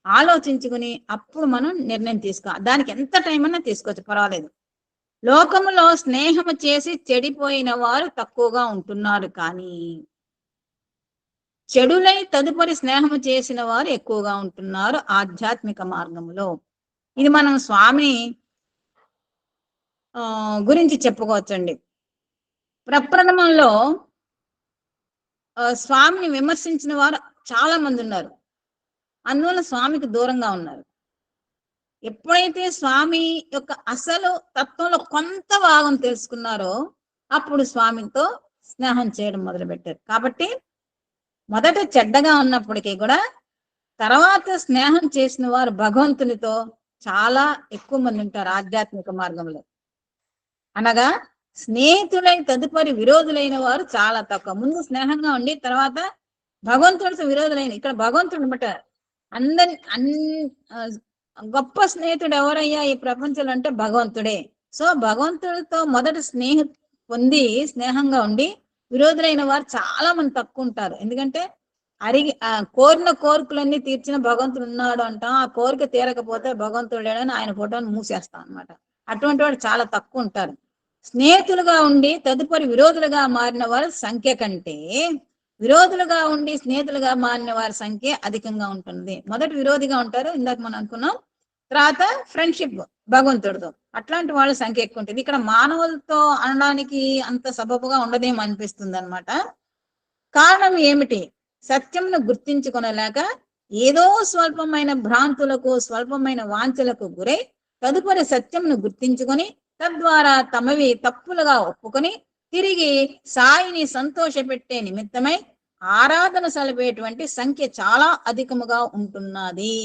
ఆలోచించుకుని అప్పుడు మనం నిర్ణయం తీసుకోవాలి. దానికి ఎంత టైం అన్నా తీసుకోవచ్చు, పర్వాలేదు. లోకములో స్నేహము చేసి చెడిపోయిన వారు తక్కువగా ఉంటున్నారు, కానీ చెడులై తదుపరి స్నేహము చేసిన వారు ఎక్కువగా ఉంటున్నారు ఆధ్యాత్మిక మార్గములో. ఇది మనం స్వామి గురించి చెప్పుకోవచ్చండి. ప్రప్రథమంలో స్వామిని విమర్శించిన వారు చాలా మంది ఉన్నారు, అందువల్ల స్వామికి దూరంగా ఉన్నారు. ఎప్పుడైతే స్వామి యొక్క అసలు తత్వంలో కొంత భాగం తెలుసుకున్నారో అప్పుడు స్వామితో స్నేహం చేయడం మొదలుపెట్టారు. కాబట్టి మొదట చెడ్డగా ఉన్నప్పటికీ కూడా తర్వాత స్నేహం చేసిన వారు భగవంతునితో చాలా ఎక్కువ మంది ఉంటారు ఆధ్యాత్మిక మార్గంలో. అనగా స్నేహితులై తదుపరి విరోధులైన వారు చాలా తక్కువ. ముందు స్నేహంగా ఉండి తర్వాత భగవంతుడితో విరోధులైన, ఇక్కడ భగవంతుడు అనమాట. గొప్ప స్నేహితుడు ఎవరయ్యా ఈ ప్రపంచంలో అంటే భగవంతుడే. సో భగవంతుడితో మొదటి పొంది స్నేహంగా ఉండి విరోధులైన వారు చాలా మంది తక్కువ ఉంటారు. ఎందుకంటే కోరిన కోరికలన్నీ తీర్చిన భగవంతుడు ఉన్నాడు అంటాం, ఆ కోరిక తీరకపోతే భగవంతుడు లేడని ఆయన ఫోటోని మూసేస్తాం అనమాట. అటువంటి వాడు చాలా తక్కువ ఉంటారు. స్నేహితులుగా ఉండి తదుపరి విరోధులుగా మారిన వారి సంఖ్య కంటే విరోధులుగా ఉండి స్నేహితులుగా మారిన వారి సంఖ్య అధికంగా ఉంటుంది. మొదటి విరోధిగా ఉంటారు, ఇందాక మనం అనుకున్నాం, తర్వాత ఫ్రెండ్షిప్ భగవంతుడితో, అట్లాంటి వాళ్ళ సంఖ్య ఎక్కువ ఉంటుంది. ఇక్కడ మానవులతో అనడానికి అంత సబబుగా ఉండదేమో అనిపిస్తుంది అనమాట. కారణం ఏమిటి? సత్యంను గుర్తించుకొనలేక ఏదో స్వల్పమైన భ్రాంతులకు స్వల్పమైన వాంఛలకు గురై తదుపరి సత్యంను గుర్తించుకొని తద్వారా తమవి తప్పులుగా ఒప్పుకొని తిరిగి సాయిని సంతోషపెట్టే నిమిత్తమై ఆరాధన సలిపేటువంటి సంఖ్య చాలా అధికముగా ఉంటున్నది.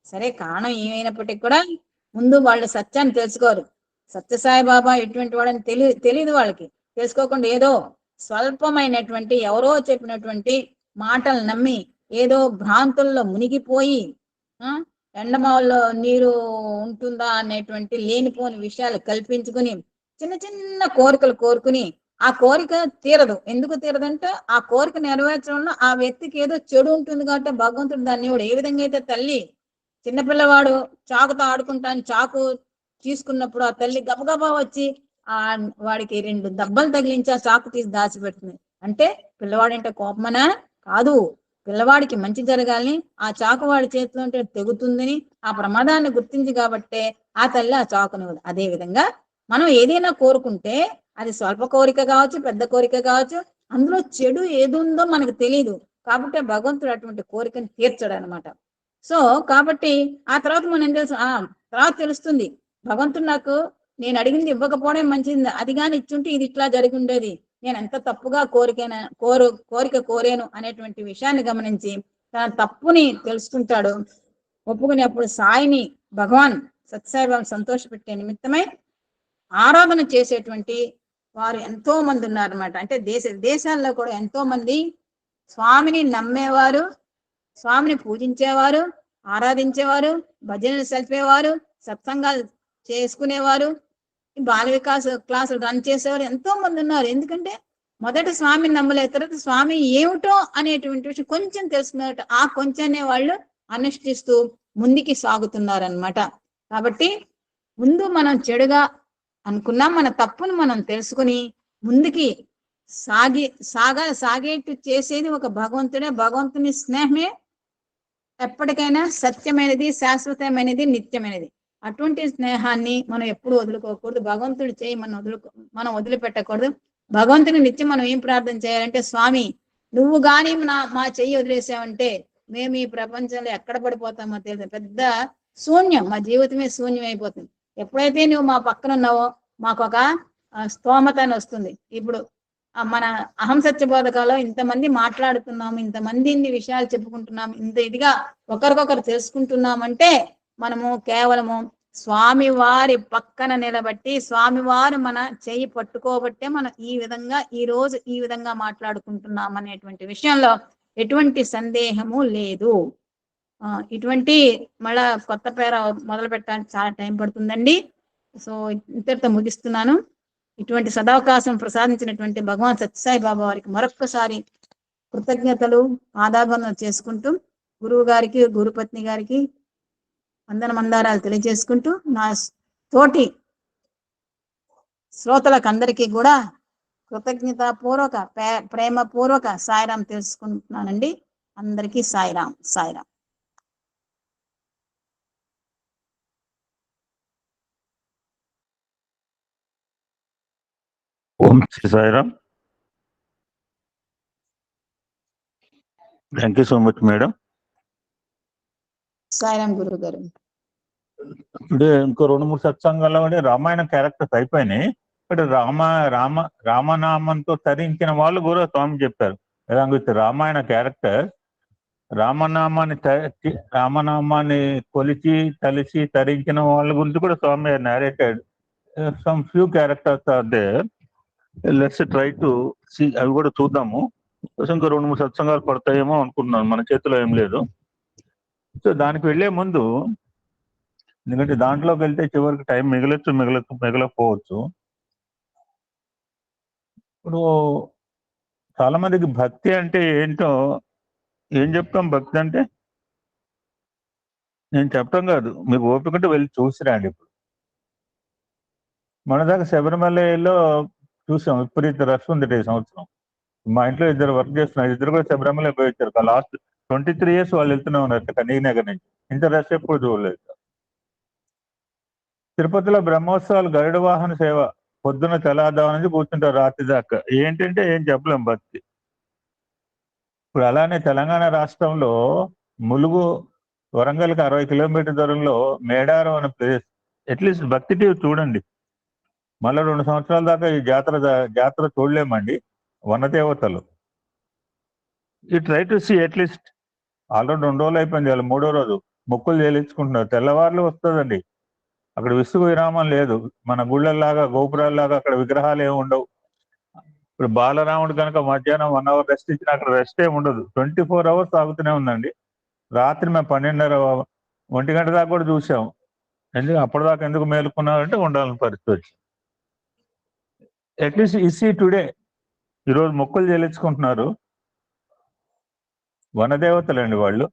సరే, కారణం ఏమైనప్పటికీ కూడా ముందు వాళ్ళు సత్యాన్ని తెలుసుకోరు. సత్యసాయిబాబా ఎటువంటి వాడని తెలియదు వాళ్ళకి. తెలుసుకోకుండా ఏదో స్వల్పమైనటువంటి ఎవరో చెప్పినటువంటి మాటలు నమ్మి ఏదో భ్రాంతుల్లో మునిగిపోయి ఎండమావుల్లో నీరు ఉంటుందా అనేటువంటి లేనిపోని విషయాలు కల్పించుకుని చిన్న చిన్న కోరికలు కోరుకుని ఆ కోరిక తీరదు. ఎందుకు తీరదంటే ఆ కోరిక నెరవేర్చడంలో ఆ వ్యక్తికి ఏదో చెడు ఉంటుంది కాబట్టి భగవంతుడు దాన్ని ఏ విధంగా అయితే తల్లి చిన్నపిల్లవాడు చాకుతో ఆడుకుంటాను చాకు తీసుకున్నప్పుడు ఆ తల్లి గబగబా వచ్చి వాడికి 2 దెబ్బలు తగిలించి ఆ చాకు తీసి దాచిపెడుతుంది. అంటే పిల్లవాడంటే కోపమనా? కాదు, పిల్లవాడికి మంచి జరగాలని ఆ చాకు వాడి చేతిలో ఉంటే తెగుతుందని ఆ ప్రమాదాన్ని గుర్తించి కాబట్టే ఆ తల్లి ఆ చాకునివ్వదు. అదే విధంగా మనం ఏదైనా కోరుకుంటే అది స్వల్ప కోరిక కావచ్చు, పెద్ద కోరిక కావచ్చు, అందులో చెడు ఏదుందో మనకు తెలియదు. కాబట్టి భగవంతుడు అటువంటి కోరికను తీర్చడు అనమాట. సో కాబట్టి ఆ తర్వాత మనం ఏం తెలుసు, తర్వాత తెలుస్తుంది భగవంతుడు నాకు నేను అడిగింది ఇవ్వకపోవడం మంచిది, అది కానీ ఇచ్చుంటే ఇది ఇట్లా జరిగి ఉండేది, నేను ఎంత తప్పుగా కోరిక కోరాను అనేటువంటి విషయాన్ని గమనించి తన తప్పుని తెలుసుకుంటాడు, ఒప్పుకుని అప్పుడు సాయిని భగవాన్ సత్యసాయిబాబు సంతోషపెట్టే నిమిత్తమై ఆరాధన చేసేటువంటి వారు ఎంతో మంది ఉన్నారన్నమాట. అంటే దేశాల్లో కూడా ఎంతో మంది స్వామిని నమ్మేవారు, స్వామిని పూజించేవారు, ఆరాధించేవారు, భజనలు సలిపేవారు, సత్సంగాలు చేసుకునేవారు, బాల వికాస్ క్లాసులు రన్ చేసేవారు, ఎంతో మంది ఉన్నారు. ఎందుకంటే మొదట స్వామిని నమ్మలేదు, తర్వాత స్వామి ఏమిటో అనేటువంటి విషయం కొంచెం తెలుసుకున్నట్టు ఆ కొంచెమే వాళ్ళు అనుష్ఠిస్తూ ముందుకి సాగుతున్నారనమాట. కాబట్టి ముందు మనం చెడుగా అనుకున్నాం, మన తప్పును మనం తెలుసుకుని ముందుకి సాగేట్టు చేసేది ఒక భగవంతుడే. భగవంతుని స్నేహమే ఎప్పటికైనా సత్యమైనది, శాశ్వతమైనది, నిత్యమైనది. అటువంటి స్నేహాన్ని మనం ఎప్పుడు వదులుకోకూడదు. భగవంతుడి చేయి మనం వదిలిపెట్టకూడదు. భగవంతుని నిత్యం మనం ఏం ప్రార్థన చేయాలంటే, స్వామి నువ్వు గాని మా చెయ్యి వదిలేసావంటే మేము ఈ ప్రపంచంలో ఎక్కడ పడిపోతామో తెలియదు, పెద్ద శూన్యం, మా జీవితమే శూన్యం అయిపోతుంది. ఎప్పుడైతే నువ్వు మా పక్కన ఉన్నావో మాకు ఒక స్తోమత అని వస్తుంది. ఇప్పుడు మన అహం సత్యబోధకాలో ఇంతమంది మాట్లాడుతున్నాము, ఇంతమంది ఇన్ని విషయాలు చెప్పుకుంటున్నాము, ఇంత ఇదిగా ఒకరికొకరు తెలుసుకుంటున్నామంటే మనము కేవలము స్వామివారి పక్కన నిలబట్టి స్వామివారు మన చెయ్యి పట్టుకోబట్టే మనం ఈ రోజు ఈ విధంగా మాట్లాడుకుంటున్నాం అనేటువంటి విషయంలో ఎటువంటి సందేహము లేదు. ఇటువంటి మళ్ళా కొత్త పేర మొదలు పెట్టడానికి చాలా టైం పడుతుందండి. సో ఇంతటితో ముగిస్తున్నాను. ఇటువంటి సదవకాశం ప్రసాదించినటువంటి భగవాన్ సత్యసాయి బాబా వారికి మరొక్కసారి కృతజ్ఞతలు, ఆదాబంధనలు చేసుకుంటూ గురువు గారికి, గురుపత్ని గారికి మందారాలు తెలియజేసుకుంటూ నా తోటి శ్రోతలకు అందరికీ కూడా కృతజ్ఞతాపూర్వక ప్రేమపూర్వక సాయిరాం తెలుసుకుంటున్నానండి. అందరికీ Sairam. Sairam. Om Shri Sairam. Thank you so much madam. Sairam గురువు గారు. ఇప్పుడు ఇంకో 2-3 సత్సంగాల్లో రామాయణ క్యారెక్టర్స్ అయిపోయినాయి. బట్ రామనామంతో తరించిన వాళ్ళు కూడా స్వామి చెప్పారు. రామాయణ క్యారెక్టర్ రామనామాన్ని కొలిచి తలిచి తరించిన వాళ్ళ గురించి కూడా Swami narrated some few characters are there. Let's try to see, అవి కూడా చూద్దాము. ఇంకా 2-3 సత్సంగాలు పడతాయేమో అనుకుంటున్నాను, మన చేతిలో ఏం లేదు. సో దానికి వెళ్లే ముందు, ఎందుకంటే దాంట్లోకి వెళ్తే చివరికి టైం మిగలకపోవచ్చు. ఇప్పుడు చాలా మందికి భక్తి అంటే ఏంటో ఏం చెప్తాం. భక్తి అంటే నేను చెప్పడం కాదు, మీకు ఓపికంటే వెళ్ళి చూసిరండి. ఇప్పుడు మన దాకా శబరిమలలో చూసాం, విపరీత రష్ ఉంది ఈ సంవత్సరం. మా ఇంట్లో 2 వర్క్ చేస్తున్నారు, 2 కూడా శబరిమల పోయి వచ్చారు. లాస్ట్ 23 years వాళ్ళు వెళ్తూనే ఉన్నారు కనీనగర్ నుంచి. ఇంత రష్ ఎప్పుడు చూడలేదు. తిరుపతిలో బ్రహ్మోత్సవాలు, గరుడ వాహన సేవ పొద్దున్న తెల్లారుదాం నుంచి కూర్చుంటారు రాత్రి దాకా. ఏంటంటే ఏం చెప్పలేం భక్తి. ఇప్పుడు అలానే తెలంగాణ రాష్ట్రంలో ములుగు, వరంగల్కి 60 కిలోమీటర్ దూరంలో మేడారం అనే ప్లేస్, అట్లీస్ట్ భక్తి టీవీ చూడండి. మళ్ళీ 2 సంవత్సరాల దాకా ఈ జాతర చూడలేమండి. వనదేవతలు ఈ try to see at least. Already 2 రోజులు అయిపోయింది, వాళ్ళు 3వ రోజు మొక్కులు చెల్లించుకుంటున్నారు. తెల్లవారులు వస్తుందండి. అక్కడ విసుగు విరామం లేదు. మన గుళ్ళల్లాగా గోపురాల్లాగా అక్కడ విగ్రహాలు ఏమి ఉండవు. ఇప్పుడు బాలరాముడు కనుక మధ్యాహ్నం 1 hour రెస్ట్ ఇచ్చినా అక్కడ రెస్ట్ ఏమి ఉండదు. 24 hours సాగుతూనే ఉందండి. రాత్రి మేము 12:30, 1 గంట దాకా కూడా చూసాం. అప్పటిదాకా ఎందుకు మేలుకున్నారంటే ఉండాలని పరిస్థితి వచ్చి. అట్లీస్ట్ ఇసి టుడే ఈరోజు మొక్కులు చెల్లించుకుంటున్నారు. వనదేవతలండి వాళ్ళు.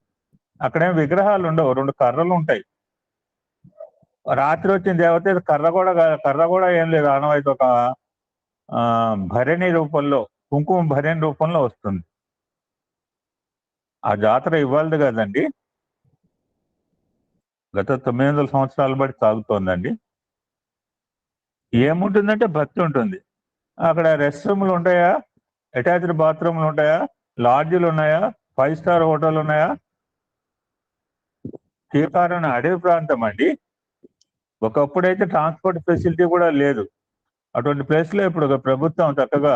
అక్కడేం విగ్రహాలు ఉండవు, 2 కర్రలు ఉంటాయి. రాత్రి వచ్చిన దేవత కర్ర కూడా ఏం లేదు, ఆనవాయితీ ఒక భరణి రూపంలో, కుంకుమ భరణి రూపంలో వస్తుంది. ఆ జాతర ఇవ్వాలది కదండి, గత 900 సంవత్సరాల బట్టి సాగుతోందండి. ఏముంటుందంటే భక్తి ఉంటుంది. అక్కడ రెస్ట్ రూమ్లు ఉంటాయా, అటాచ్డ్ బాత్రూమ్లు ఉంటాయా, లాడ్జీలు ఉన్నాయా, 5 star హోటల్ ఉన్నాయా? కీకారణ అడవి ప్రాంతం అండి. ఒకప్పుడైతే ట్రాన్స్పోర్ట్ ఫెసిలిటీ కూడా లేదు. అటువంటి ప్లేస్ లో ఇప్పుడు ఒక ప్రభుత్వం చక్కగా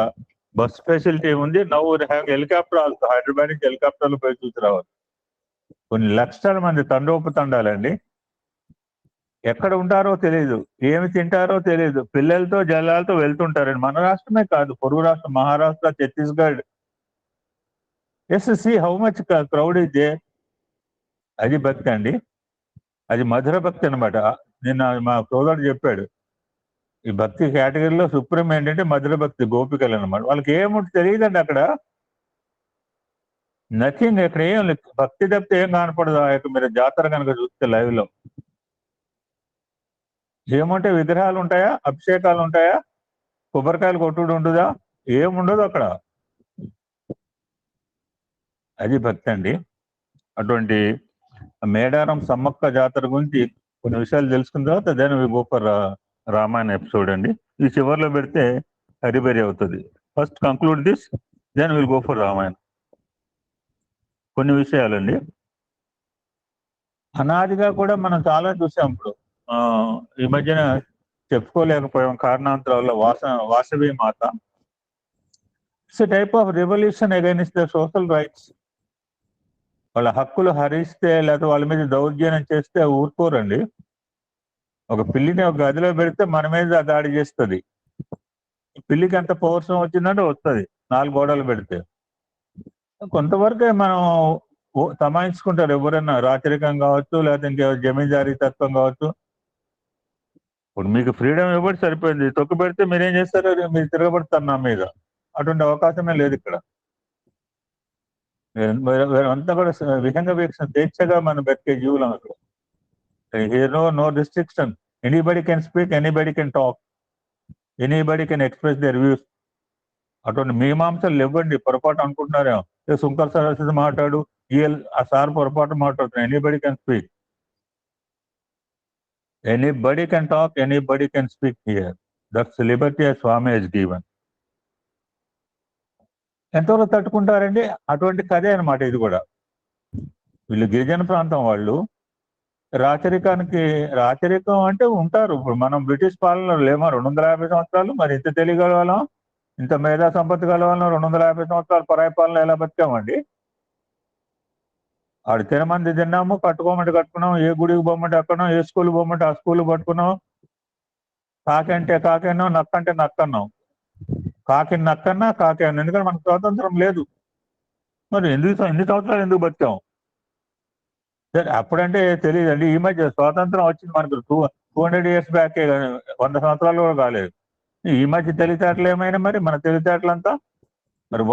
బస్ ఫెసిలిటీ ఉంది. నవ్వు హెలికాప్టర్ ఆల్సో, హైదరాబాద్ నుంచి హెలికాప్టర్లు పోయి చూసి రావాలి. కొన్ని లక్షల మంది తండోపతండాలండి. ఎక్కడ ఉంటారో తెలియదు, ఏమి తింటారో తెలియదు, పిల్లలతో జలాలతో వెళ్తుంటారండి. మన రాష్ట్రమే కాదు, పొరుగు రాష్ట్రం Maharashtra, Chhattisgarh. Yes, see how much crowd is there. అది భక్తి అండి. అది మధుర భక్తి అనమాట. నిన్న మా సోదరుడు చెప్పాడు, ఈ భక్తి కేటగిరీలో సుప్రీం ఏంటంటే మధుర భక్తి, గోపికలు అనమాట. వాళ్ళకి ఏముంటుంది తెలియదండి అక్కడ, నథింగ్. ఇక్కడ ఏం లేదు, భక్తి తప్పితే ఏం కనపడదు. ఆ యొక్క మీరు జాతర కనుక చూస్తే లైవ్ లో ఏముంటే విగ్రహాలు ఉంటాయా, అభిషేకాలు ఉంటాయా, కొబ్బరికాయలు కొట్టుడు ఉంటుందా, ఏముండదు అక్కడ. అది భక్తి అండి. అటువంటి మేడారం సమ్మక్క జాతర గురించి కొన్ని విషయాలు తెలుసుకున్న తర్వాత then we go for Ramayana episode అండి. ఈ చివరిలో పెడితే హరిబరి అవుతుంది. First conclude this, then will go for Ramayana. కొన్ని విషయాలండి అనాదిగా కూడా మనం చాలా చూసాం. ఇప్పుడు ఈ మధ్యన చెప్పుకోలేకపోయాం కారణాంతరాల వాసవి మాత. It's a type of revolution against the social rights. వాళ్ళ హక్కులు హరిస్తే లేకపోతే వాళ్ళ మీద దౌర్జన్యం చేస్తే ఊరుకోరండి. ఒక పిల్లిని ఒక గదిలో పెడితే మన మీద దాడి చేస్తుంది. పిల్లికి ఎంత పౌరుషం వచ్చిందంటే వస్తుంది 4 గోడలు పెడితే. కొంతవరకే మనం తమాయించుకుంటారు ఎవరైనా, రాచరికం కావచ్చు లేకపోతే ఇంకే జమీందారీ తత్వం కావచ్చు. ఇప్పుడు మీకు ఫ్రీడమ్ ఇవ్వబడి సరిపోయింది, తొక్కు పెడితే మీరేం చేస్తారు, మీరు తిరగబడతారు నా మీద. అటువంటి అవకాశమే లేదు ఇక్కడ. అంతా కూడా విహంగ వీక్షణ స్వేచ్ఛగా మనం బతికే జీవులం అక్కడ. No restriction. Anybody can speak, anybody can talk, anybody can express their views. అటువంటి మీమాంసలు ఇవ్వండి. పొరపాటు అనుకుంటున్నారేమో, శంకర్ సరస్వతి మాట్లాడు, ఆ సార్ పొరపాటు మాట్లాడుతున్నారు. Anybody can speak, anybody can talk, anybody can speak here. That's liberty Swami he's given. ఎంతవరకు తట్టుకుంటారండి? అటువంటి కథే అనమాట ఇది కూడా. వీళ్ళు గిరిజన ప్రాంతం వాళ్ళు రాచరికం అంటే ఉంటారు. ఇప్పుడు మనం బ్రిటిష్ పాలనలో లేమో 250 సంవత్సరాలు. మరి ఇంత తెలియగలవాళ్ళం, ఇంత మేధా సంపత్తి గలవాళ్ళం 250 సంవత్సరాలు పరాయి పాలన ఎలా బతికామండి? ఆడు తినమంది తిన్నాము, కట్టుకోమంటే కట్టుకున్నాం, ఏ గుడికి పోమంటే అక్కన్నాం, ఏ స్కూల్ పోమంటే ఆ స్కూల్ పట్టుకున్నాం, కాకంటే కాకన్నాం, నక్కంటే నక్కన్నాం. కాకి నక్కన్నా కాకే అన్నాం. ఎందుకంటే మనకు స్వాతంత్రం లేదు. మరి ఎన్ని సంవత్సరాలు ఎందుకు బతికాం? సరే, అప్పుడంటే తెలియదండి. ఈ మధ్య స్వాతంత్రం వచ్చింది మనకు 200 years బ్యాకే, 100 సంవత్సరాలు కూడా కాలేదు. ఈ మధ్య తెలివితేటలు ఏమైనా మరి మన తెలివితేటలంతా? మరి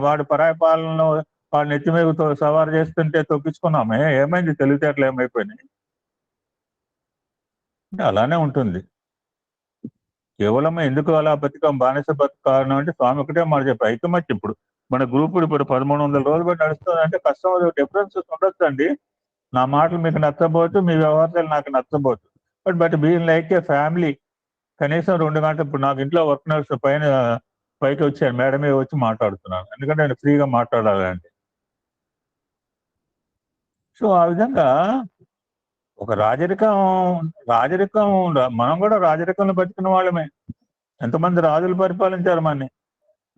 వాడు పరాయి పాలనలో వాడిని ఎత్తిమీగతో సవారు చేస్తుంటే తొక్కించుకున్నామే, ఏమైంది? తెలివితేటలు ఏమైపోయినాయి? అలానే ఉంటుంది. కేవలం ఎందుకు అలా బతికాం, బానిస బతుకు కారణం అంటే స్వామి ఒకటే మాట చెప్పారు, ఐకమత్యం. ఇప్పుడు మన గ్రూప్ ఇప్పుడు 1300 రోజులు బట్టి నడుస్తుంది అంటే కష్టం, డిఫరెన్సెస్ ఉండొచ్చండి. నా మాటలు మీకు నచ్చబోతు, మీ వ్యవహారాలు నాకు నచ్చబోతు. But being like a family, కనీసం 2 గంటలు. ఇప్పుడు నాకు ఇంట్లో వర్క్ నర్స్ పైకి వచ్చాను, మేడం మీద వచ్చి మాట్లాడుతున్నాను, ఎందుకంటే నేను ఫ్రీగా మాట్లాడాలంటే. సో ఆ విధంగా ఒక రాజరికం మనం కూడా రాజరికంలో బతికిన వాళ్ళమే. ఎంతమంది రాజులు పరిపాలించారు మనని,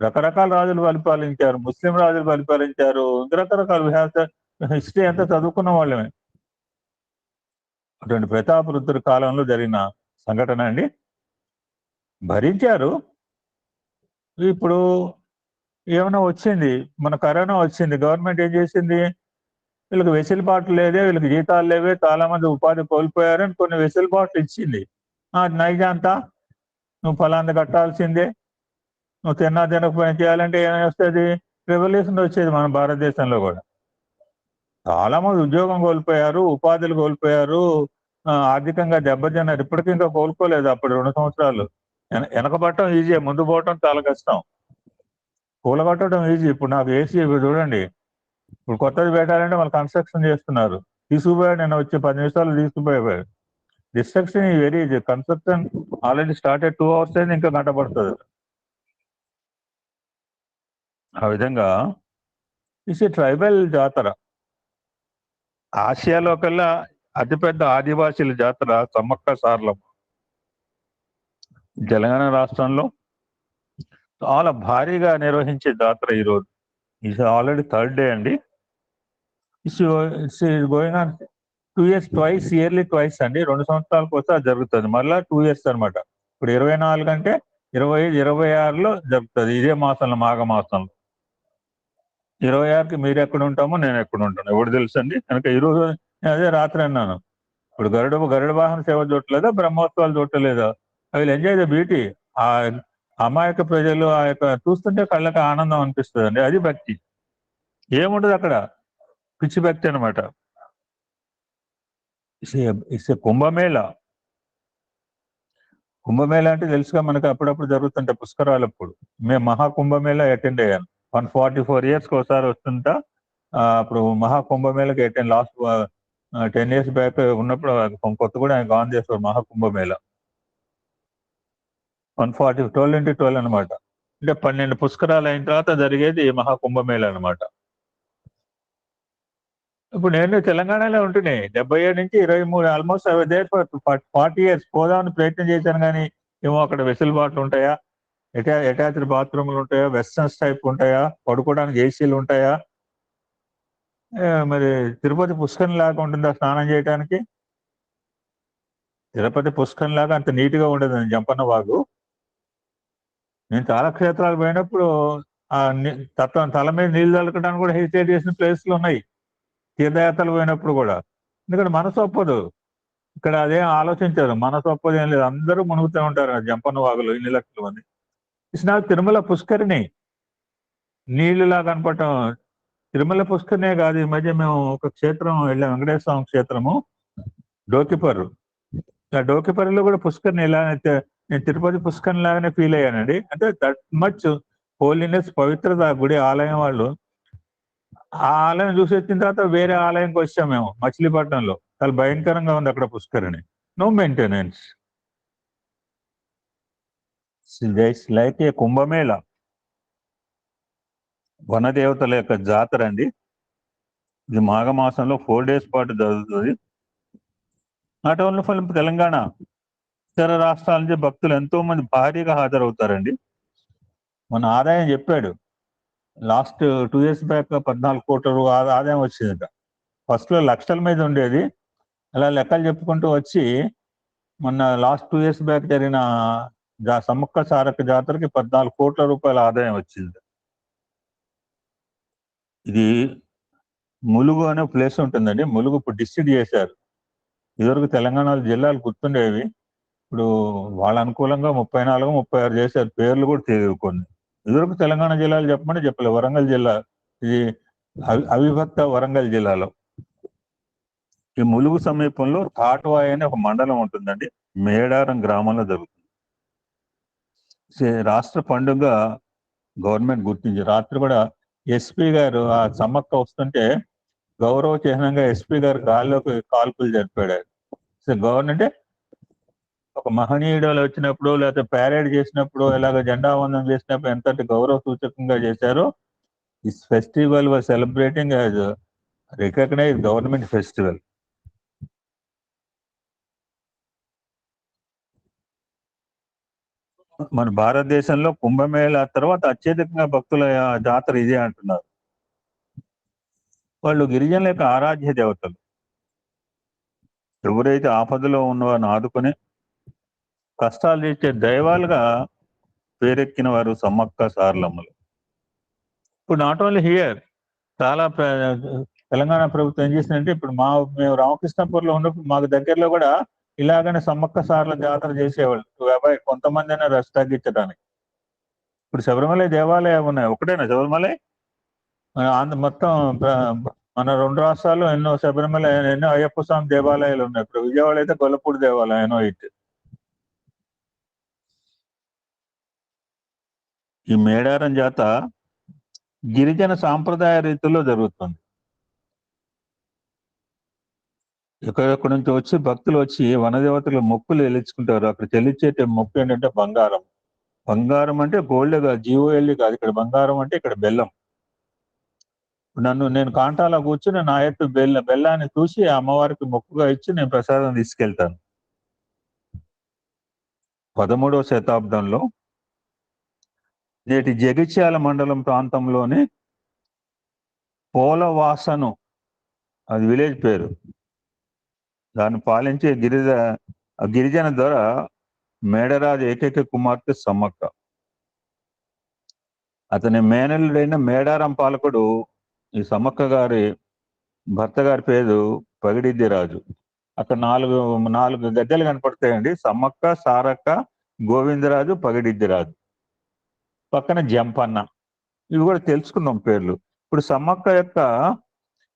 రకరకాల రాజులు పరిపాలించారు, ముస్లిం రాజులు పరిపాలించారు, రకరకాల హిస్టరీ అంతా చదువుకున్న వాళ్ళమే. అటువంటి ప్రతాపరుద్రుడి కాలంలో జరిగిన సంఘటన అండి. భరించారు. ఇప్పుడు ఏమైనా వచ్చింది, మన కరోనా వచ్చింది, గవర్నమెంట్ ఏం చేసింది? వీళ్ళకి వెసులుబాటు లేదే, వీళ్ళకి జీతాలు లేవే, చాలా మంది ఉపాధి కోల్పోయారని కొన్ని వెసులుబాట్లు ఇచ్చింది. నైజాంతా నువ్వు ఫలాంది కట్టాల్సిందే, నువ్వు తినకపోయినా చేయాలంటే ఏమైనా వస్తుంది? రెవల్యూషన్ వచ్చేది మన భారతదేశంలో కూడా. చాలా మంది ఉద్యోగం కోల్పోయారు, ఉపాధులు కోల్పోయారు, ఆర్థికంగా దెబ్బతిన్నారు. ఇప్పటికీ ఇంకా కోలుకోలేదు. అప్పుడు 2 సంవత్సరాలు వెనకబట్టడం ఈజీ, ముందు పోవటం చాలా కష్టం. కూలగొట్టడం ఈజీ. ఇప్పుడు నాకు ఏసీ చూడండి, ఇప్పుడు కొత్తది పెట్టాలంటే వాళ్ళు కన్స్ట్రక్షన్ చేస్తున్నారు. తీసుకుపోయాడు, నేను వచ్చి 10 నిమిషాలు తీసుకుపోయాడు. డిస్ట్రక్షన్ ఈ very easy. Construction already started 2 hours అయింది, ఇంకా గంట పడుతుంది. ఆ విధంగా ఇది ట్రైబల్ జాతర. ఆసియాలో కల్లా అతిపెద్ద ఆదివాసీల జాతర సమ్మక్క సారలమ్మ. తెలంగాణ రాష్ట్రంలో చాలా భారీగా నిర్వహించే జాతర ఈరోజు. ఇది ఆల్రెడీ 3rd day అండి. It's going on 2 years twice, yearly twice అండి. 2 సంవత్సరాలకు ఒకసారి జరుగుతుంది. మళ్ళా 2 years అనమాట. ఇప్పుడు 24 అంటే 25, 26లో జరుగుతుంది. ఇదే మాసంలో, మాఘ మాసంలో. 26కి మీరు ఎక్కడ ఉంటామో నేను ఎక్కడ ఉంటాను ఎవరు తెలుసు అండి. కనుక ఈరోజు నేను అదే రాత్రి అన్నాను, ఇప్పుడు గరుడ వాహన సేవ చూడలేదా, బ్రహ్మోత్సవాలు చూడలేదా? I will enjoy the beauty. ఆ అమాయక ప్రజలు ఆ యొక్క చూస్తుంటే కళ్ళకి ఆనందం అనిపిస్తుంది, అది భక్తి. ఏముండదు అక్కడ, పిచ్చి భక్తి అనమాట. ఇట్స్ కుంభమేళ. కుంభమేళ అంటే తెలుసుగా మనకు, అప్పుడప్పుడు జరుగుతుంటాయి పుష్కరాలప్పుడు. మేము మహాకుంభమేళ అటెండ్ అయ్యాను. 144 years ఒకసారి వస్తుంటా. అప్పుడు మహాకుంభమేళకి అటెండ్, లాస్ట్ 10 years బ్యాక్ ఉన్నప్పుడు కొత్తగూడ ఆయన ఆన్ చేస్తారు మహాకుంభమేళ. 12 అనమాట. అంటే 12 పుష్కరాలు అయిన తర్వాత జరిగేది మహాకుంభమేళ అనమాట. ఇప్పుడు నేను తెలంగాణలో ఉంటున్నాయి 77 నుంచి 23, almost I was there for 40 years. పోదామని ప్రయత్నం చేశాను కానీ ఏమో అక్కడ వెసులుబాట్లు ఉంటాయా, అటాచ్డ్ బాత్రూమ్లు ఉంటాయా, వెస్టర్న్స్ టైప్ ఉంటాయా, పడుకోవడానికి ఏసీలు ఉంటాయా, మరి తిరుపతి పుష్కరం లాగా ఉంటుందా స్నానం చేయడానికి? తిరుపతి పుష్కరం లాగా అంత నీట్గా ఉండదు జంపన్న వాగు. నేను చాలా క్షేత్రాలు పోయినప్పుడు ఆ తల మీద నీళ్లు చల్లకడానికి కూడా హెసిటేట్ చేసిన ప్లేస్లు ఉన్నాయి, తీర్థయాత్రలు పోయినప్పుడు కూడా. ఎందుకంటే మనసు ఒప్పదు, ఇక్కడ అదేం ఆలోచించారు, మనసు ఒప్పదు, ఏం లేదు, అందరూ మునుగుతూ ఉంటారు ఆ జంపన్న వాగులో ఇన్ని లక్షల మంది. ఇట్స్ నాకు తిరుమల పుష్కరిణి నీళ్లులా కనపడటం. తిరుమల పుష్కరినే కాదు, ఈ మధ్య మేము ఒక క్షేత్రం వెళ్ళాం, వెంకటేశ్వర స్వామి క్షేత్రము డోకిపర్రు. ఆ డోకిపర్రులో కూడా పుష్కరిని ఎలా అయితే నేను తిరుపతి పుష్కరిని లాగానే ఫీల్ అయ్యానండి. అంటే దట్ మచ్ హోలీనెస్, పవిత్రత ఆ గుడి ఆలయం వాళ్ళు. ఆ ఆలయం చూసి వచ్చిన తర్వాత వేరే ఆలయంకి వచ్చాం మేము మచిలీపట్నంలో. చాలా భయంకరంగా ఉంది అక్కడ పుష్కరిని, no maintenance. Like a Kumbh Mela, వనదేవతల యొక్క జాతర అండి. ఇది మాఘమాసంలో 4 days పాటు జరుగుతుంది. నాట్ ఓన్లీ ఫర్ తెలంగాణ, ఇతర రాష్ట్రాల నుంచి భక్తులు ఎంతో మంది భారీగా హాజరవుతారండి. మన ఆదాయం చెప్పాడు, లాస్ట్ 2 years బ్యాక్ 14 కోట్ల ఆదాయం వచ్చిందట. ఫస్ట్ లో లక్షల మీద ఉండేది, అలా లెక్కలు చెప్పుకుంటూ వచ్చి మొన్న లాస్ట్ 2 years బ్యాక్ జరిగిన సమ్మక్క సారక్క జాతరకి 14 కోట్ల రూపాయల ఆదాయం వచ్చింది. ఇది ములుగు అనే ప్లేస్ ఉంటుందండి, ములుగు ఇప్పుడు డిస్ట్రిక్ట్ చేశారు. ఇదివరకు తెలంగాణలో జిల్లాలు గుర్తుండేవి, ఇప్పుడు వాళ్ళ అనుకూలంగా 34, 36 చేశారు. పేర్లు కూడా తెలియదు కొన్ని. ఇదివరకు తెలంగాణ జిల్లాలు చెప్పమని చెప్పలేదు. వరంగల్ జిల్లా ఇది అవిభక్త వరంగల్ జిల్లాలో. ఈ ములుగు సమీపంలో తాటువాయి అనే ఒక మండలం ఉంటుందండి, మేడారం గ్రామంలో జరుగుతుంది. రాష్ట్ర పండుగ గవర్నమెంట్ గుర్తించి రాత్రి కూడా ఎస్పీ గారు ఆ సమ్మక్క వస్తుంటే గౌరవ చిహ్నంగా ఎస్పీ గారు గాల్లోకి కాల్పులు జరిపాడు. గవర్నమెంట్ ఒక మహనీయుడు వచ్చినప్పుడు లేకపోతే ప్యారేడ్ చేసినప్పుడు ఇలాగ జెండా వందనం చేసినప్పుడు ఎంతటి గౌరవ సూచకంగా చేశారో, this festival was celebrating as recognize government festival. మన భారతదేశంలో కుంభమేళ తర్వాత అత్యధికంగా భక్తుల జాతర ఇదే అంటున్నారు. వాళ్ళు గిరిజనుల యొక్క ఆరాధ్య దేవతలు. ఎవరైతే ఆపదలో ఉన్నవారిని ఆదుకుని కష్టాలు తీర్చే దైవాలుగా పేరెక్కిన వారు సమ్మక్క సారలమ్మలు. ఇప్పుడు నాట్ ఓన్లీ హియర్, చాలా తెలంగాణ ప్రభుత్వం ఏం చేసిందంటే, ఇప్పుడు మేము రామకృష్ణపూర్లో ఉన్నప్పుడు మాకు దగ్గరలో కూడా ఇలాగనే సమ్మక్క సారల జాతర చేసేవాళ్ళు. కొంతమంది అయినా రష్ తగ్గించడానికి. ఇప్పుడు శబరిమల దేవాలయాలు ఉన్నాయి, ఒకటేనా శబరిమల? మొత్తం మన 2 రాష్ట్రాల్లో ఎన్నో శబరిమల, ఎన్నో అయ్యప్ప స్వామి దేవాలయాలు ఉన్నాయి. ఇప్పుడు విజయవాడ అయితే గొల్లపూడి దేవాలయం ఇటు. ఈ మేడారం జాత గిరిజన సాంప్రదాయ రీతిలో జరుగుతుంది. ఎక్కడెక్కడి నుంచి వచ్చి భక్తులు వచ్చి వనదేవతలు మొక్కులు చెల్లించుకుంటారు. అక్కడ చెల్లించే మొక్కు ఏంటంటే బంగారం. బంగారం అంటే గోల్డ్ కాదు, GOLD కాదు. ఇక్కడ బంగారం అంటే ఇక్కడ బెల్లం. నేను కాంటాలో కూర్చుని నా ఎత్తు బెల్లాన్ని చూసి అమ్మవారికి మొక్కుగా ఇచ్చి నేను ప్రసాదం తీసుకెళ్తాను. 13వ శతాబ్దంలో నేటి జగిత్యాల మండలం ప్రాంతంలోని పోలవాసను, అది విలేజ్ పేరు, దాన్ని పాలించే గిరిజన దొర మేడరాజు ఏకైక కుమార్తె సమ్మక్క. అతని మేనల్లుడైన మేడారం పాలకుడు ఈ సమ్మక్క గారి భర్త గారి పేరు పగిడిద్ది రాజు. అక్కడ నాలుగు గద్దెలు కనపడతాయండి. సమ్మక్క, సారక్క, గోవిందరాజు, పగిడిద్ది రాజు. పక్కన జంపన్న. ఇవి కూడా తెలుసుకుందాం పేర్లు. ఇప్పుడు సమ్మక్క యొక్క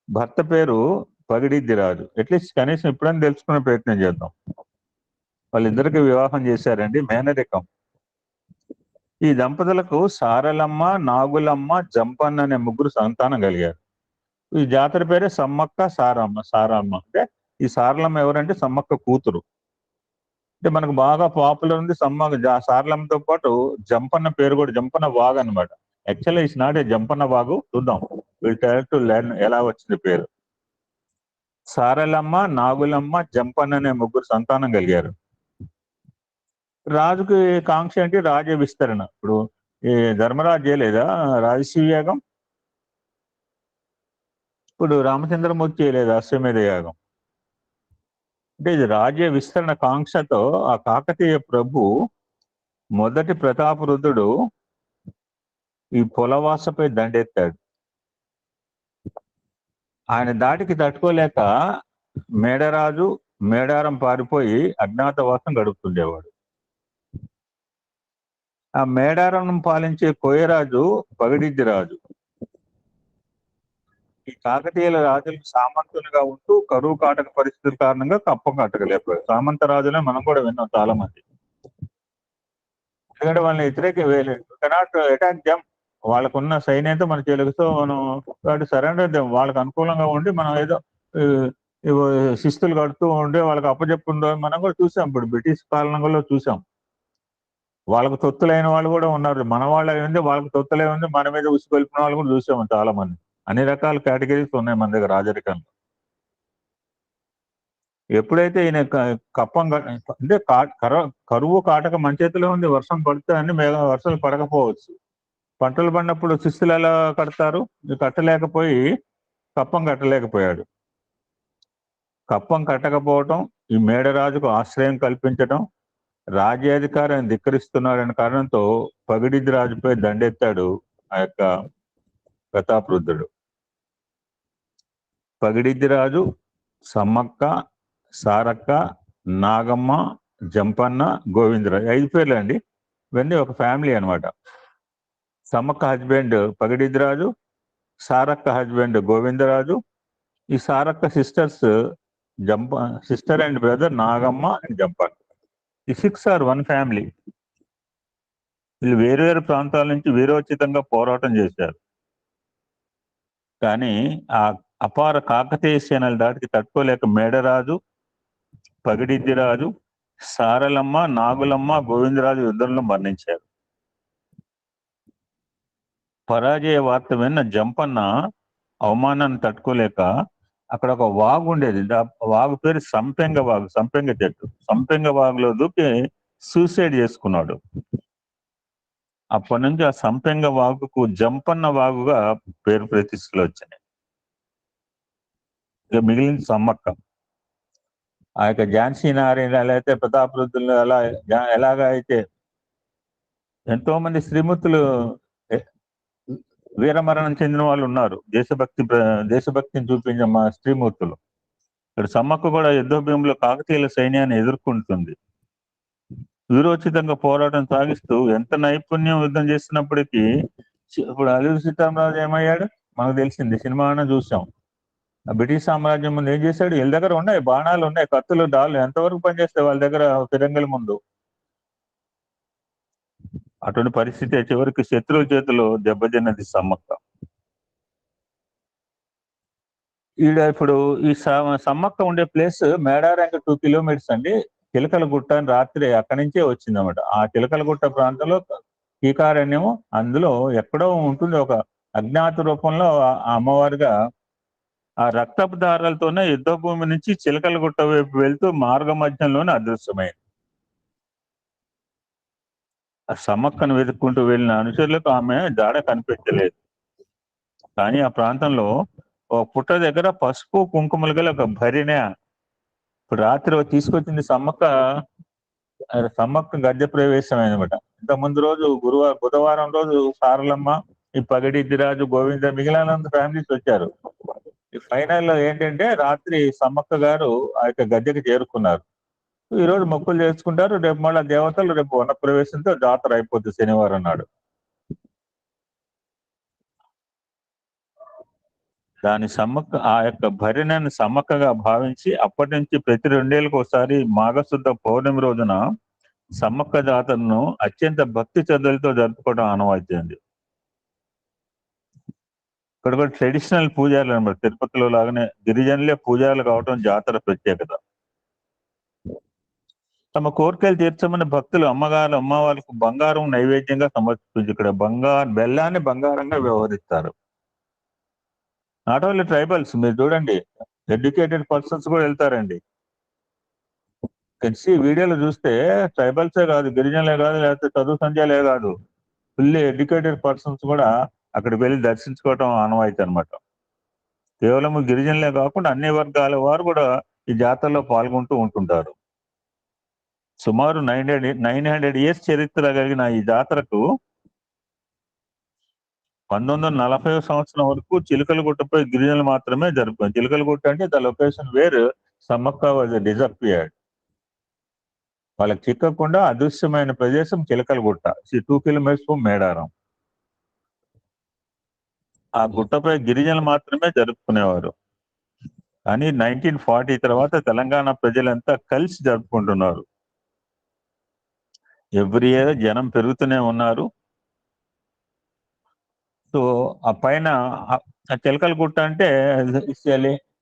భర్త పేరు పగిడిద్ది రాజు. అట్లీస్ట్ కనీసం ఇప్పుడైనా తెలుసుకునే ప్రయత్నం చేద్దాం. వాళ్ళిద్దరికి వివాహం చేశారండి, మేనరికం. ఈ దంపతులకు సారలమ్మ, నాగులమ్మ, జంపన్న అనే ముగ్గురు సంతానం కలిగారు. ఈ జాతర పేరే సమ్మక్క సారమ్మ. అంటే ఈ సారలమ్మ ఎవరంటే సమ్మక్క కూతురు. అంటే మనకు బాగా పాపులర్ ఉంది సారలమ్మతో పాటు జంపన్న పేరు కూడా జంపన్న వాగు అనమాట. Actually it's not a Jampanna వాగు. చూద్దాం, విల్ ట్రై టు లెర్న్ ఎలా వచ్చింది పేరు. సారలమ్మ, నాగులమ్మ, జంపన్న అనే ముగ్గురు సంతానం కలిగారు. రాజుకి కాంక్ష ఏంటి? రాజ్య విస్తరణ. ఇప్పుడు ఈ ధర్మరాజు చేయలేదా రాజసూయ యాగం? ఇప్పుడు రామచంద్రమూర్తి చేయలేదా అశ్వమేధ యాగం? అంటే ఇది రాజ్య విస్తరణ కాంక్షతో ఆ కాకతీయ ప్రభు మొదటి ప్రతాపరుద్రుడు ఈ పొలవాసపై దండెత్తాడు. ఆయన దాటికి తట్టుకోలేక మేడరాజు మేడారం పారిపోయి అజ్ఞాతవాసం గడుపుతుండేవాడు. ఆ మేడారం పాలించే కోయరాజు పగిడిద్ది రాజు. ఈ కాకతీయుల రాజులకు సామంతులుగా ఉంటూ కరువు కాటక పరిస్థితుల కారణంగా కప్పం కట్టగలేకపోయారు. సామంత రాజులే మనం కూడా విన్నాం చాలా మంది. ఎందుకంటే వాళ్ళని వ్యతిరేక వేయలేదు. Cannot attack them. వాళ్ళకున్న సైన్యంతో మన చేయలేదు. సో మనం వాటి సరెండర్ దెమ్. వాళ్ళకి అనుకూలంగా ఉండి మనం ఏదో శిస్తులు కడుతూ ఉండి వాళ్ళకి అప్పచెప్పుండో మనం కూడా చూసాం. ఇప్పుడు బ్రిటిష్ పాలనలో చూసాం. వాళ్ళకు తొత్తులైన వాళ్ళు కూడా ఉన్నారు. మన వాళ్ళు అయింది, వాళ్ళకి తొత్తులై ఉంది, మన మీద ఉసిగొల్పిన వాళ్ళు కూడా చూసాము చాలా మంది. అన్ని రకాల కేటగిరీస్ ఉన్నాయి మన దగ్గర రాజరికంలో. ఎప్పుడైతే ఈయన కప్పం అంటే కరువు కాటక మన చేతిలో ఉంది. వర్షం పడితే అన్ని వర్షాలు పడకపోవచ్చు. పంటలు పడినప్పుడు శిస్తులు ఎలా కడతారు? కట్టలేకపోయి కప్పం కట్టలేకపోయాడు. కప్పం కట్టకపోవటం, ఈ మేడరాజుకు ఆశ్రయం కల్పించటం, రాజ్యాధికారాన్ని ధిక్కరిస్తున్నాడనే కారణంతో పగిడిద్ది రాజుపై దండెత్తాడు ఆ యొక్క ప్రతాపరుద్రుడు. పగిడిద్ది రాజు, సమ్మక్క, సారక్క, నాగమ్మ, జంపన్న, గోవిందరాజు 5 పేర్లు అండి. ఇవన్నీ ఒక ఫ్యామిలీ అనమాట. సమ్మక్క హస్బెండ్ పగిడిద్ది రాజు, సారక్క హస్బెండ్ గోవిందరాజు. ఈ Sarakka sister and brother Nagamma and Jampanna. ఈ 6 are one ఫ్యామిలీ. వీళ్ళు వేరువేరు ప్రాంతాల నుంచి వీరోచితంగా పోరాటం చేశారు. కానీ ఆ అపార కాకతీయ సేనల దాటికి తట్టుకోలేక మేడరాజు, పగిడిద్ది రాజు, సారలమ్మ, నాగులమ్మ, గోవిందరాజు యుద్ధంలో మరణించారు. పరాజయ వార్త విన్న జంపన్న అవమానాన్ని తట్టుకోలేక అక్కడ ఒక వాగు ఉండేది. వాగు పేరు సంపెంగ వాగు, సంపెంగ చెట్టు. సంపెంగ వాగులో దూకి సూసైడ్ చేసుకున్నాడు. అప్పటి నుంచి ఆ సంపెంగ వాగుకు జంపన్న వాగుగా పేరు ప్రతిష్టలు వచ్చినాయి. ఇక మిగిలింది సమ్మక్క. ఆ యొక్క ఝాన్సీ నారాయణ ఎలా అయితే ప్రతాపరుద్రులు ఎలాగా అయితే ఎంతో మంది శ్రీమూర్తులు వీరమరణం చెందిన వాళ్ళు ఉన్నారు. దేశభక్తిని చూపించిన మా శ్రీమూర్తులు. ఇక్కడ సమ్మక్క కూడా యుద్ధభూమిలో కాకతీయుల సైన్యాన్ని ఎదుర్కొంటుంది. వీరోచితంగా పోరాటం సాగిస్తూ ఎంత నైపుణ్యం యుద్ధం చేస్తున్నప్పటికీ ఇప్పుడు అల్లూరి సీతారామరాజు ఏమయ్యాడు మనకు తెలిసింది. సినిమాను చూసాం. బ్రిటిష్ సామ్రాజ్యం ముందు ఏం చేశాడు? వీళ్ళ దగ్గర ఉన్నాయి బాణాలు, ఉన్నాయి కత్తులు, డాళ్ళు. ఎంతవరకు పనిచేస్తాయి వాళ్ళ దగ్గర ఫిరంగుల ముందు? అటువంటి పరిస్థితి చివరికి శత్రువుల చేతిలో దెబ్బతిన్నది సమ్మక్క. ఇప్పుడు ఈ సమ్మక్క ఉండే ప్లేస్ మేడారంకి 2 kilometers అండి. చిలకలగుట్ట అని రాత్రి అక్కడి నుంచే వచ్చింది అనమాట. ఆ చిలకలగుట్ట ప్రాంతంలో కీకారణ్యం, అందులో ఎక్కడో ఉంటుంది ఒక అజ్ఞాత రూపంలో అమ్మవారిగా ఆ రక్తపు దారాలతోనే యుద్ధ భూమి నుంచి చిలకలగుట్ట వైపు వెళ్తూ మార్గ మధ్యంలోనే అదృశ్యమైంది. ఆ సమ్మక్కను వెతుక్కుంటూ వెళ్ళిన అనుచరులకు ఆమె జాడ కనిపించలేదు. కానీ ఆ ప్రాంతంలో ఒక పుట్ట దగ్గర పసుపు కుంకుమలు గల ఒక భరిణ ఇప్పుడు రాత్రి తీసుకొచ్చింది సమ్మక్క గద్దె ప్రవేశం అనమాట. ఇంత ముందు రోజు బుధవారం రోజు సారలమ్మ, ఈ పగిడిద్ది రాజు, గోవింద, మిగిలిన ఫ్యామిలీస్ వచ్చారు. ఫైనల్ లో ఏంటంటే రాత్రి సమ్మక్క గారు ఆ యొక్క గద్దెకి చేరుకున్నారు. ఈ రోజు మొక్కులు చేసుకుంటారు, రేపు మళ్ళీ దేవతలు రేపు వనప్రవేశంతో జాతర అయిపోతుంది శనివారం నాడు. దాని సమ్మక్క ఆ యొక్క భరిణని సమ్మక్కగా భావించి అప్పటి నుంచి ప్రతి 2 ఏళ్ళకి ఒకసారి మాఘశుద్ధ పౌర్ణమి రోజున సమ్మక్క జాతరను అత్యంత భక్తి శ్రద్ధలతో జరుపుకోవడం ఆనవాయితీ అండి. ఇక్కడ కూడా ట్రెడిషనల్ పూజారులు అనమాట. తిరుపతిలో లాగానే గిరిజనులే పూజారులు కావడం జాతర ప్రత్యేకత. తమ కోరికలు తీర్చమని భక్తులు అమ్మ వాళ్ళకు బంగారం నైవేద్యంగా సమర్పించి ఇక్కడ బెల్లాన్ని బంగారంగా వ్యవహరిస్తారు. నాట్ ఓన్లీ ట్రైబల్స్, మీరు చూడండి ఎడ్యుకేటెడ్ పర్సన్స్ కూడా వెళ్తారండి. తెలిసి వీడియోలో చూస్తే ట్రైబల్సే కాదు, గిరిజనులే కాదు, లేకపోతే చదువు సంధ్యాలే కాదు, ఫుల్లీ ఎడ్యుకేటెడ్ పర్సన్స్ కూడా అక్కడికి వెళ్ళి దర్శించుకోవటం ఆనవాయితీ అనమాట. కేవలం గిరిజనులే కాకుండా అన్ని వర్గాల వారు కూడా ఈ జాతరలో పాల్గొంటూ ఉంటుంటారు. సుమారు 900 ఇయర్స్ చరిత్ర కలిగిన ఈ జాతరకు 1940 సంవత్సరం వరకు చిలకలగుట్టపై గిరిజనులు మాత్రమే జరుపుతారు. చిలకలగుట్ట అంటే the location where Sammakka was disappeared. వాళ్ళకి చిక్కకుండా అదృశ్యమైన ప్రదేశం చిలకలగుట్ట, 2 కిలోమీటర్స్ ఫ్రమ్ మేడారం. ఆ గుట్టపై గిరిజనులు మాత్రమే జరుపుకునేవారు. కానీ 1940 తర్వాత తెలంగాణ ప్రజలంతా కలిసి జరుపుకుంటున్నారు. ఎవ్రీ ఇయర్ జనం పెరుగుతూనే ఉన్నారు. సో ఆ పైన చిలకలగుట్ట అంటే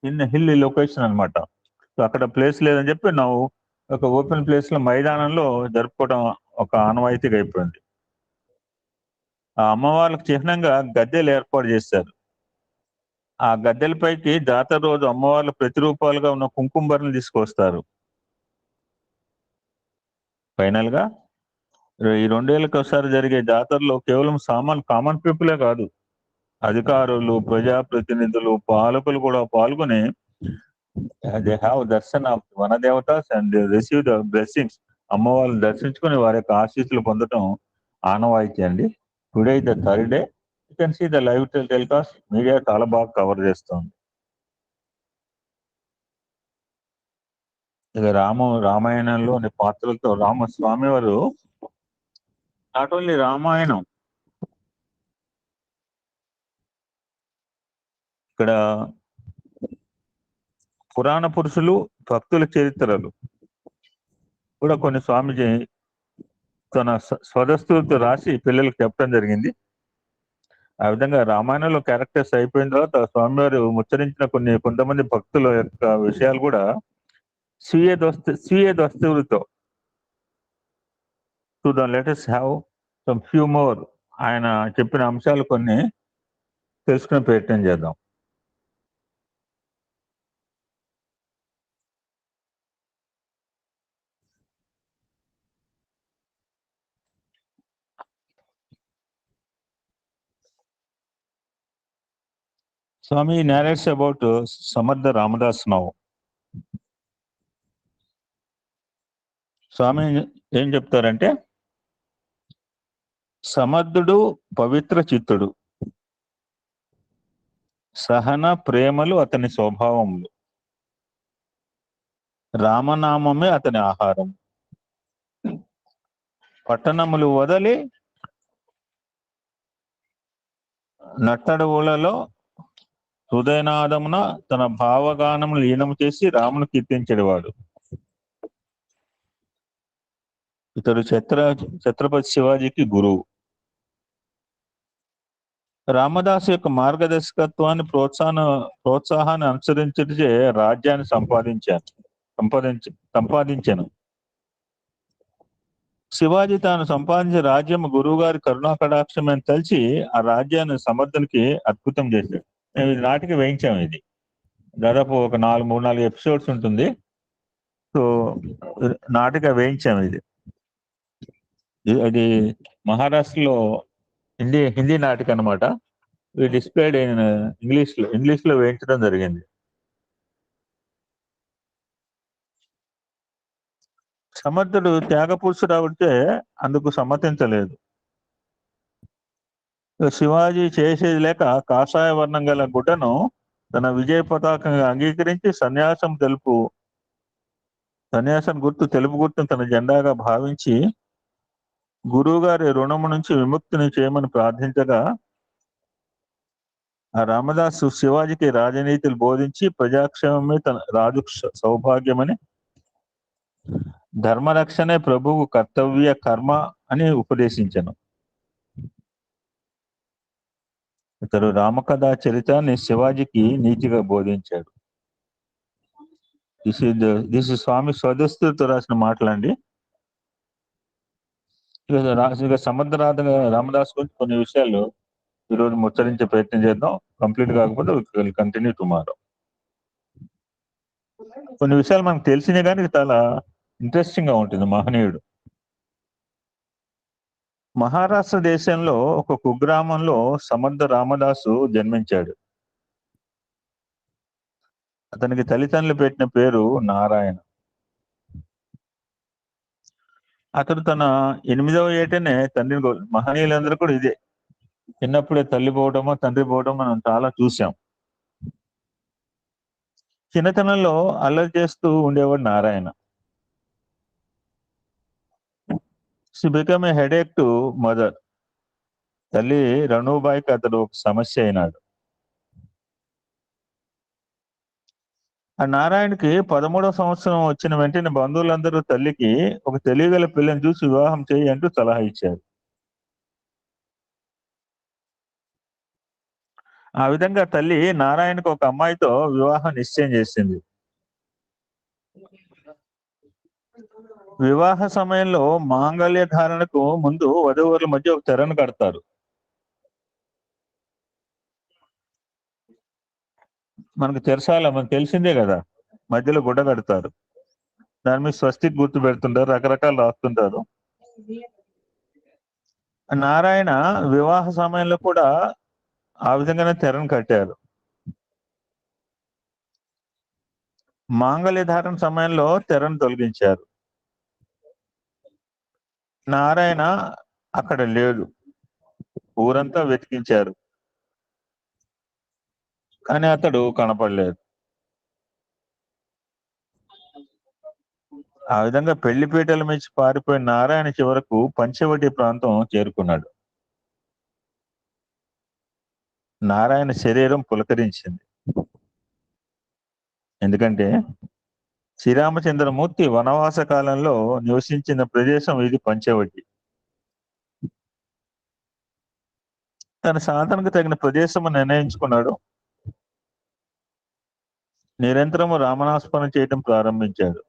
ఇన్ హిల్ లొకేషన్ అనమాట. సో అక్కడ ప్లేస్ లేదని చెప్పి ఒక ఓపెన్ ప్లేస్ లో మైదానంలో జరుపుకోవడం ఒక ఆనవాయితీగా అయిపోయింది. ఆ అమ్మవార్లకు చిహ్నంగా గద్దెలు ఏర్పాటు చేశారు. ఆ గద్దెలపైకి జాతర రోజు అమ్మవార్లు ప్రతిరూపాలుగా ఉన్న కుంకుమబరిని తీసుకొస్తారు. ఫైనల్ గా ఈ 2 ఏళ్ళకి ఒకసారి జరిగే జాతరలో కేవలం కామన్ పీపులే కాదు, అధికారులు, ప్రజాప్రతినిధులు, పాలకులు కూడా పాల్గొని దే హ్యావ్ దర్శన్ ఆఫ్ వన దేవతాస్ అండ్ రిసీవ్ ద బ్లెస్సింగ్స్. అమ్మవారిని దర్శించుకుని వారి యొక్క ఆశీస్సులు పొందడం ఆనవాయితీ అండి. Today the third day, you can see the live telecast. Media చాలా బాగా కవర్ చేస్తుంది. ఇక రామాయణంలోని పాత్రలతో రామస్వామి వారు నాట్ ఓన్లీ రామాయణం, ఇక్కడ పురాణ పురుషులు, భక్తుల చరిత్రలు కూడా కొన్ని స్వామిజీ తన స్వదస్తులతో రాసి పిల్లలకు చెప్పడం జరిగింది. ఆ విధంగా రామాయణంలో క్యారెక్టర్స్ అయిపోయిన తర్వాత స్వామివారు ముచ్చరించిన కొంతమంది భక్తుల యొక్క విషయాలు కూడా స్వీయ దస్తులతో చూద్దాం. Letters have some few more. ఆయన చెప్పిన అంశాలు కొన్ని తెలుసుకునే ప్రయత్నం చేద్దాం. Swami narrates about Samartha Ramadas now. స్వామి ఏం చెప్తారంటే, సమర్థుడు పవిత్ర చిత్తుడు, సహన ప్రేమలు అతని స్వభావములు, రామనామమే అతని ఆహారం, పట్టణములు వదలి నట్టడవులలో హృదయనాదమున తన భావగానములు లీనము చేసి రామును కీర్తించేవాడు. ఇతడు ఛత్రపతి శివాజీకి గురువు. రామదాసు యొక్క మార్గదర్శకత్వాన్ని ప్రోత్సాహాన్ని అనుసరించే రాజ్యాన్ని సంపాదించాను. శివాజీ తాను సంపాదించే రాజ్యం గురువు గారి కరుణా కటాక్షమని తలిచి ఆ రాజ్యాన్ని సమర్థునికి అద్భుతం చేశాడు. మేము ఇది నాటికి వేయించాము. ఇది దాదాపు ఒక 3-4 ఎపిసోడ్స్ ఉంటుంది. సో నాటిక వేయించాము. ఇది మహారాష్ట్రలో హిందీ నాటిక అనమాట. డిస్ప్లేడ్ ఇంగ్లీష్ లో వేయించడం జరిగింది. సమర్థుడు త్యాగ పురుషుడు అవుతే అందుకు సమ్మతించలేదు. శివాజీ చేసేది లేక కాషాయ వర్ణం గల గుడ్డను తన విజయ పతాకంగా అంగీకరించి సన్యాసం తెలుపు గుర్తును తన జెండాగా భావించి గురువు గారి రుణము నుంచి విముక్తిని చేయమని ప్రార్థించగా ఆ రామదాసు శివాజీకి రాజనీతులు బోధించి ప్రజాక్షేమమే తన రాజు సౌభాగ్యమని, ధర్మరక్షణే ప్రభువు కర్తవ్య కర్మ అని ఉపదేశించను. ఇతడు రామకథా చరితాన్ని శివాజీకి నీతిగా బోధించాడు. దిస్ ఇస్ స్వామి స్వదస్తుతో రాసిన మాటలండి. ఇక సముద్ర రామదాస్ గురించి కొన్ని విషయాలు ఈరోజు ముచ్చరించే ప్రయత్నం చేద్దాం. కంప్లీట్ కాకపోతే విల్ కంటిన్యూ టుమారో. కొన్ని విషయాలు మనకు తెలిసినా కానీ చాలా ఇంట్రెస్టింగ్ గా ఉంటుంది. మహనీయుడు. మహారాష్ట్ర దేశంలో ఒక కుగ్రామంలో సమర్థ రామదాసు జన్మించాడు. అతనికి తల్లిదండ్రులు పెట్టిన పేరు నారాయణ. అతడు తన 8వ ఏటనే తండ్రిని మహనీయులందరూ కూడా ఇదే, చిన్నప్పుడే తల్లి పోవడమో తండ్రి పోవడం మనం చాలా చూసాం. చిన్నతనంలో అల్లరి చేస్తూ ఉండేవాడు Narayana. She become a headache to mother. తల్లి రణుబాయికి అతడు ఒక సమస్య అయినాడు. ఆ నారాయణకి 13వ సంవత్సరం వచ్చిన వెంటనే బంధువులందరూ తల్లికి ఒక తెలివిగల పిల్లని చూసి వివాహం చేయి అంటూ సలహా ఇచ్చారు. ఆ విధంగా తల్లి నారాయణకు ఒక అమ్మాయితో వివాహం నిశ్చయం చేసింది. వివాహ సమయంలో మాంగళ్య ధారణకు ముందు వధువుల మధ్య ఒక తెరను కడతారు. మనకు మనకు తెలిసిందే కదా, మధ్యలో గుడ్డ కడతారు. దాని మీద స్వస్తిక్ గుర్తు పెడుతుంటారు, రకరకాలు రాస్తుంటారు. నారాయణ వివాహ సమయంలో కూడా ఆ విధంగానే తెరను కట్టారు. మాంగళ్య ధారణ సమయంలో తెరను తొలగించారు. నారాయణ అక్కడ లేడు. ఊరంతా వెతికించారు, కానీ అతడు కనపడలేదు. ఆ విధంగా పెళ్లిపీటల మించి పారిపోయిన నారాయణ చివరకు పంచవటి ప్రాంతం చేరుకున్నాడు. నారాయణ శరీరం పులకరించింది. ఎందుకంటే శ్రీరామచంద్రమూర్తి వనవాస కాలంలో నివసించిన ప్రదేశం ఇది పంచవటి. తన సాధనకు తగిన ప్రదేశం నిర్ణయించుకున్నాడు. నిరంతరము రామనాస్మరణ చేయటం ప్రారంభించాడు.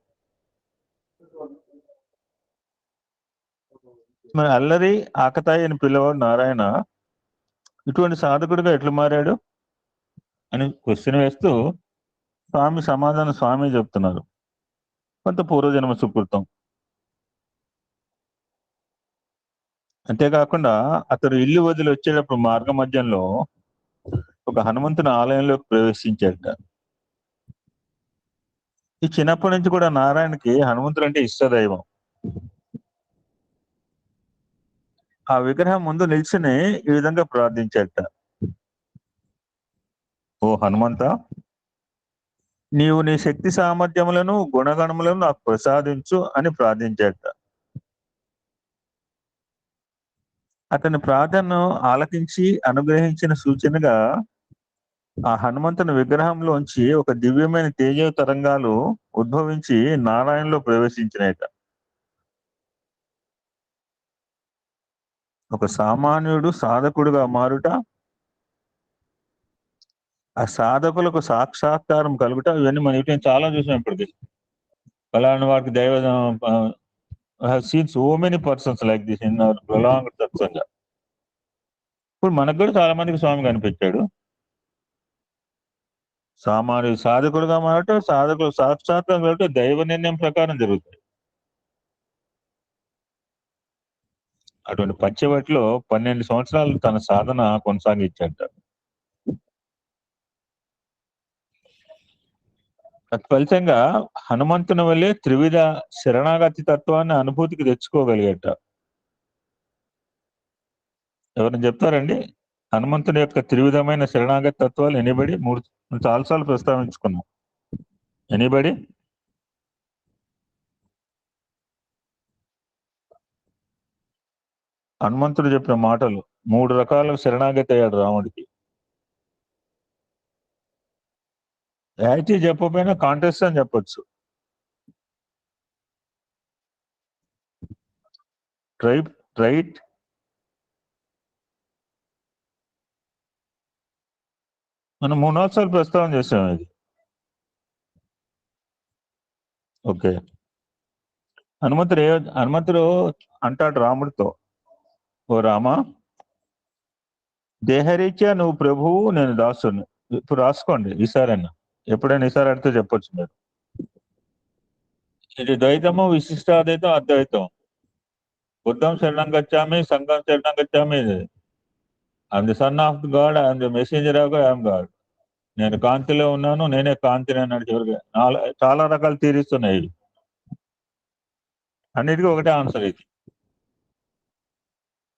మరి అల్లరి ఆకతాయి అని పిల్లవాడు నారాయణ ఇటువంటి సాధకుడిగా ఎట్లు మారాడు అని క్వశ్చన్ వేస్తూ స్వామి చెప్తున్నారు. కొంత పూర్వజన్మ సుకృతం. అంతేకాకుండా అతడు ఇల్లు వదిలి వచ్చేటప్పుడు మార్గ మధ్యంలో ఒక హనుమంతుని ఆలయంలోకి ప్రవేశించాట. ఈ చిన్నప్పటి నుంచి కూడా నారాయణకి హనుమంతుడు అంటే ఇష్టదైవం. ఆ విగ్రహం ముందు నిల్చుని ఈ విధంగా ప్రార్థించాట. ఓ హనుమంత, నీవు నీ శక్తి సామర్థ్యములను గుణగణములను నాకు ప్రసాదించు అని ప్రార్థించాట. అతని ప్రార్థనను ఆలకించి అనుగ్రహించిన సూచనగా ఆ హనుమంతుని విగ్రహంలోంచి ఒక దివ్యమైన తేజ తరంగాలు ఉద్భవించి నారాయణలో ప్రవేశించినాయట. ఒక సామాన్యుడు సాధకుడుగా మారుట, ఆ సాధకులకు సాక్షాత్కారం కలుగుట, ఇవన్నీ మనం ఇటు చాలా చూసాం. ఇప్పటికి అలాంటి వారికి దైవ seen so many persons like this in our prolonged satsang. ఇప్పుడు మనకు కూడా చాలా మందికి స్వామి కనిపించాడు. సామాన్యుడు సాధకుడుగా మారట, సాధకులు సాక్షాత్కారం కలుగుట దైవ నిర్ణయం ప్రకారం జరుగుతాయి. అటువంటి పంచవటిలో 12 సంవత్సరాలు తన సాధన కొనసాగించాట. తత్ఫలితంగా హనుమంతుని వల్లే త్రివిధ శరణాగతి తత్వాన్ని అనుభూతికి తెచ్చుకోగలిగట. ఎవరైనా చెప్తారండి హనుమంతుని యొక్క త్రివిధమైన శరణాగతి తత్వాలు ఎనిబడి చాలాసార్లు ప్రస్తావించుకున్నాం. ఎనిబడి హనుమంతుడు చెప్పిన మాటలు 3 రకాల శరణాగతి అయ్యాడు రాముడికి. యాక్చువల్లీ చెప్పకపోయినా కాంటెస్ట్ అని చెప్పొచ్చు. రైట్. మనం 3-4 సార్లు ప్రస్తావన చేసాం ఇది. ఓకే. హనుమంతుడు అంటాడు రాముడితో, ఓ రామా, దేహరీత్యా నువ్వు ప్రభువు, నేను దాసుని. ఇప్పుడు రాసుకోండి ఈసారైనా, ఎప్పుడైనా ఈసారి అడిగితే చెప్పొచ్చు మీరు. ఇది ద్వైతము, విశిష్టాద్వైతం, అద్వైతం. బుద్ధం శరణం గచ్చామి, సంఘం శరణం గచ్చామి. I'm the son of God, I'm the messenger of God, I'm God. నేను కాంతిలో ఉన్నాను, నేనే కాంతిని అన్నాడు చివరిగా. చాలా రకాల థియరీస్ ఉన్నాయి. అన్నిటికీ ఒకటే ఆన్సర్ ఇది.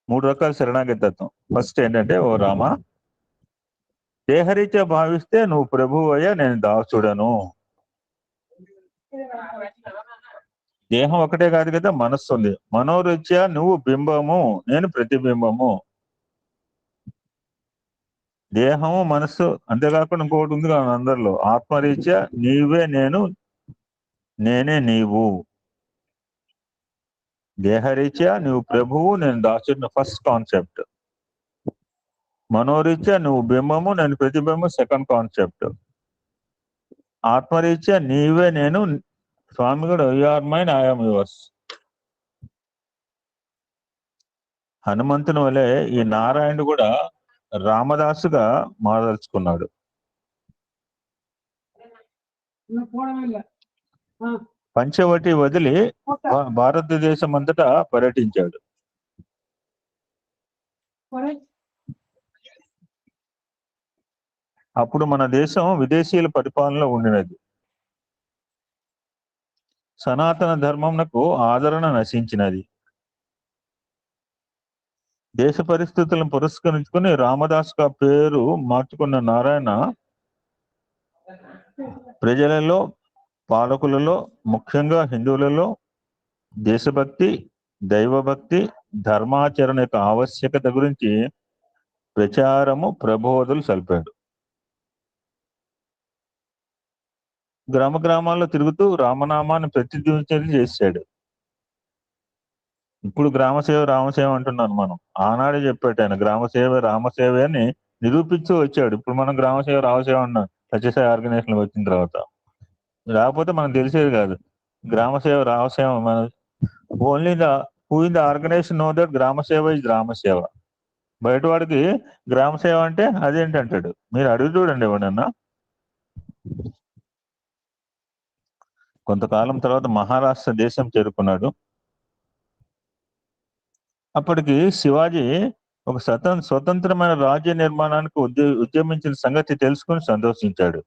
3 రకాల శరణాగతి తత్వం. ఫస్ట్ ఏంటంటే, ఓ రామ, దేహరీత్యా భావిస్తే నువ్వు ప్రభువు అయ్యా, నేను దాసుడను. దేహం ఒకటే కాదు కదా, మనస్సు ఉంది. మనోరీత్యా నువ్వు బింబము, నేను ప్రతిబింబము. దేహము, మనస్సు, అంతేకాకుండా ఇంకొకటి ఉంది కదా అందరిలో, ఆత్మరీత్యా నీవే నేను, నేనే నీవు. దేహరీత్యా నువ్వు ప్రభువు, నేను దాసుడిని, ఫస్ట్ కాన్సెప్ట్. మనోరీత్యా నువ్వు బింబము, నేను ప్రతిబింబం, సెకండ్ కాన్సెప్ట్. ఆత్మరీత్యా నీవే నేను, స్వామి కూడా you are mine, I am yours. హనుమంతుని వలె ఈ నారాయణుడు కూడా రామదాసుగా మారదలుచుకున్నాడు. పంచవటి వదిలి భారతదేశం అంతటా పర్యటించాడు. అప్పుడు మన దేశం విదేశీయుల పరిపాలనలో ఉండినది. సనాతన ధర్మంకు ఆదరణ నశించినది. దేశ పరిస్థితులను పురస్కరించుకుని రామదాసుగా పేరు మార్చుకున్న నారాయణ ప్రజలలో, పాలకులలో, ముఖ్యంగా హిందువులలో దేశభక్తి, దైవభక్తి, ధర్మాచరణ యొక్క ఆవశ్యకత గురించి ప్రచారము, ప్రబోధలు సల్పాడు. గ్రామ గ్రామాల్లో తిరుగుతూ రామనామాన్ని ప్రతిధ్వనించేది చేశాడు. ఇప్పుడు గ్రామసేవ రామసేవ అంటున్నాను మనం. ఆనాడే చెప్పాడు ఆయన, గ్రామసేవ రామసేవ అని నిరూపించు వచ్చాడు. ఇప్పుడు మనం గ్రామసేవ రామసేవ అన్నాం సత్యసాయి ఆర్గనైజేషన్ వచ్చిన తర్వాత. లేకపోతే మనకు తెలిసేది కాదు గ్రామసేవ రామసేవ. మన only who in the organization know that gramaseva is ramaseva. బయట వాడికి గ్రామసేవ అంటే అదేంటంటాడు. మీరు అడుగు చూడండి ఎవడన్నా. కొంతకాలం తర్వాత మహారాష్ట్ర దేశం చేరుకున్నాడు. అప్పటికి శివాజీ ఒక స్వతంత్రమైన రాజ్య నిర్మాణానికి ఉద్యమించిన సంగతి తెలుసుకుని సంతోషించాడు.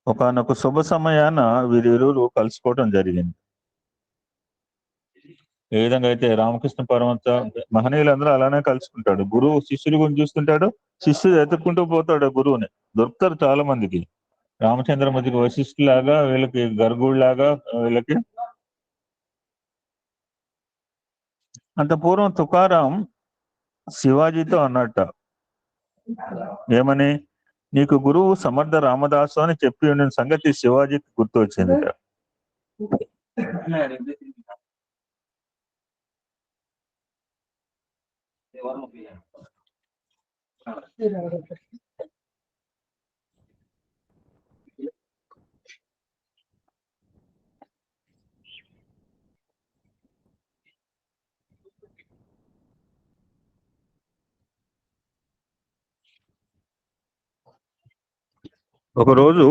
ఒకనొక శుభ సమయాన వీరిరువురు కలుసుకోవడం జరిగింది. ఏ విధంగా అయితే రామకృష్ణ పరమహంస మహనీయులందరూ అలానే కలుసుకుంటాడు. గురువు శిష్యుడి గురించి చూస్తుంటాడు, శిష్యుడు ఎత్తుక్కుంటూ పోతాడు గురువుని. దొరుకుతారు చాలా మందికి. రామచంద్రమూర్తికి వశిష్ఠులాగా, వీళ్ళకి గర్గుడిలాగా, వీళ్ళకి. అంత పూర్వం తుకారాం శివాజీతో అన్నట్ట, ఏమని, నీకు గురువు సమర్థ రామదాసు అని చెప్పి ఉన్న సంగతి శివాజీకి గుర్తు వచ్చిందిట. ఒకరోజు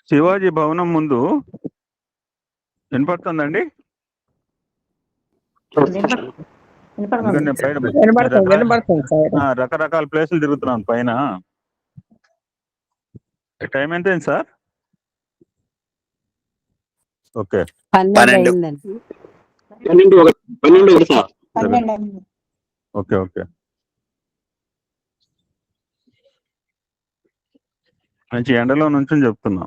శివాజీ భవనం ముందు, వినపడుతుందండి? రకరకాల ప్లేసులు తిరుగుతున్నాను పైన. టైం ఎంత అయింది సార్? Okay, 12 12 sir. 12 అయింది. ఓకే ఓకే, మంచి ఎండలో నుంచి చెప్తున్నా.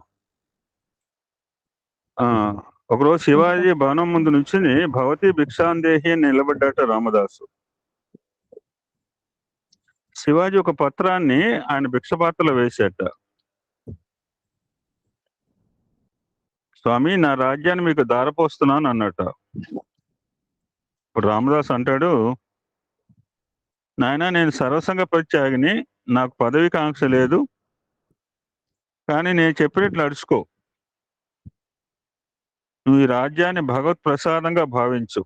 ఒకరోజు శివాజీ భవనం ముందు నుంచి భవతి భిక్షాందేహి అని నిలబడ్డాట రామదాసు. శివాజీ ఒక పత్రాన్ని ఆయన భిక్షపాత్రలో వేసేట. స్వామి, నా రాజ్యాన్ని మీకు దారపోస్తున్నాను అన్నట. ఇప్పుడు రామదాస్ అంటాడు, నాయన నేను సర్వసంగ పరిత్యాగిని, నాకు పదవి కాంక్ష లేదు, కానీ నేను చెప్పినట్లు నడుచుకో. నువ్వు ఈ రాజ్యాన్ని భగవత్ ప్రసాదంగా భావించు.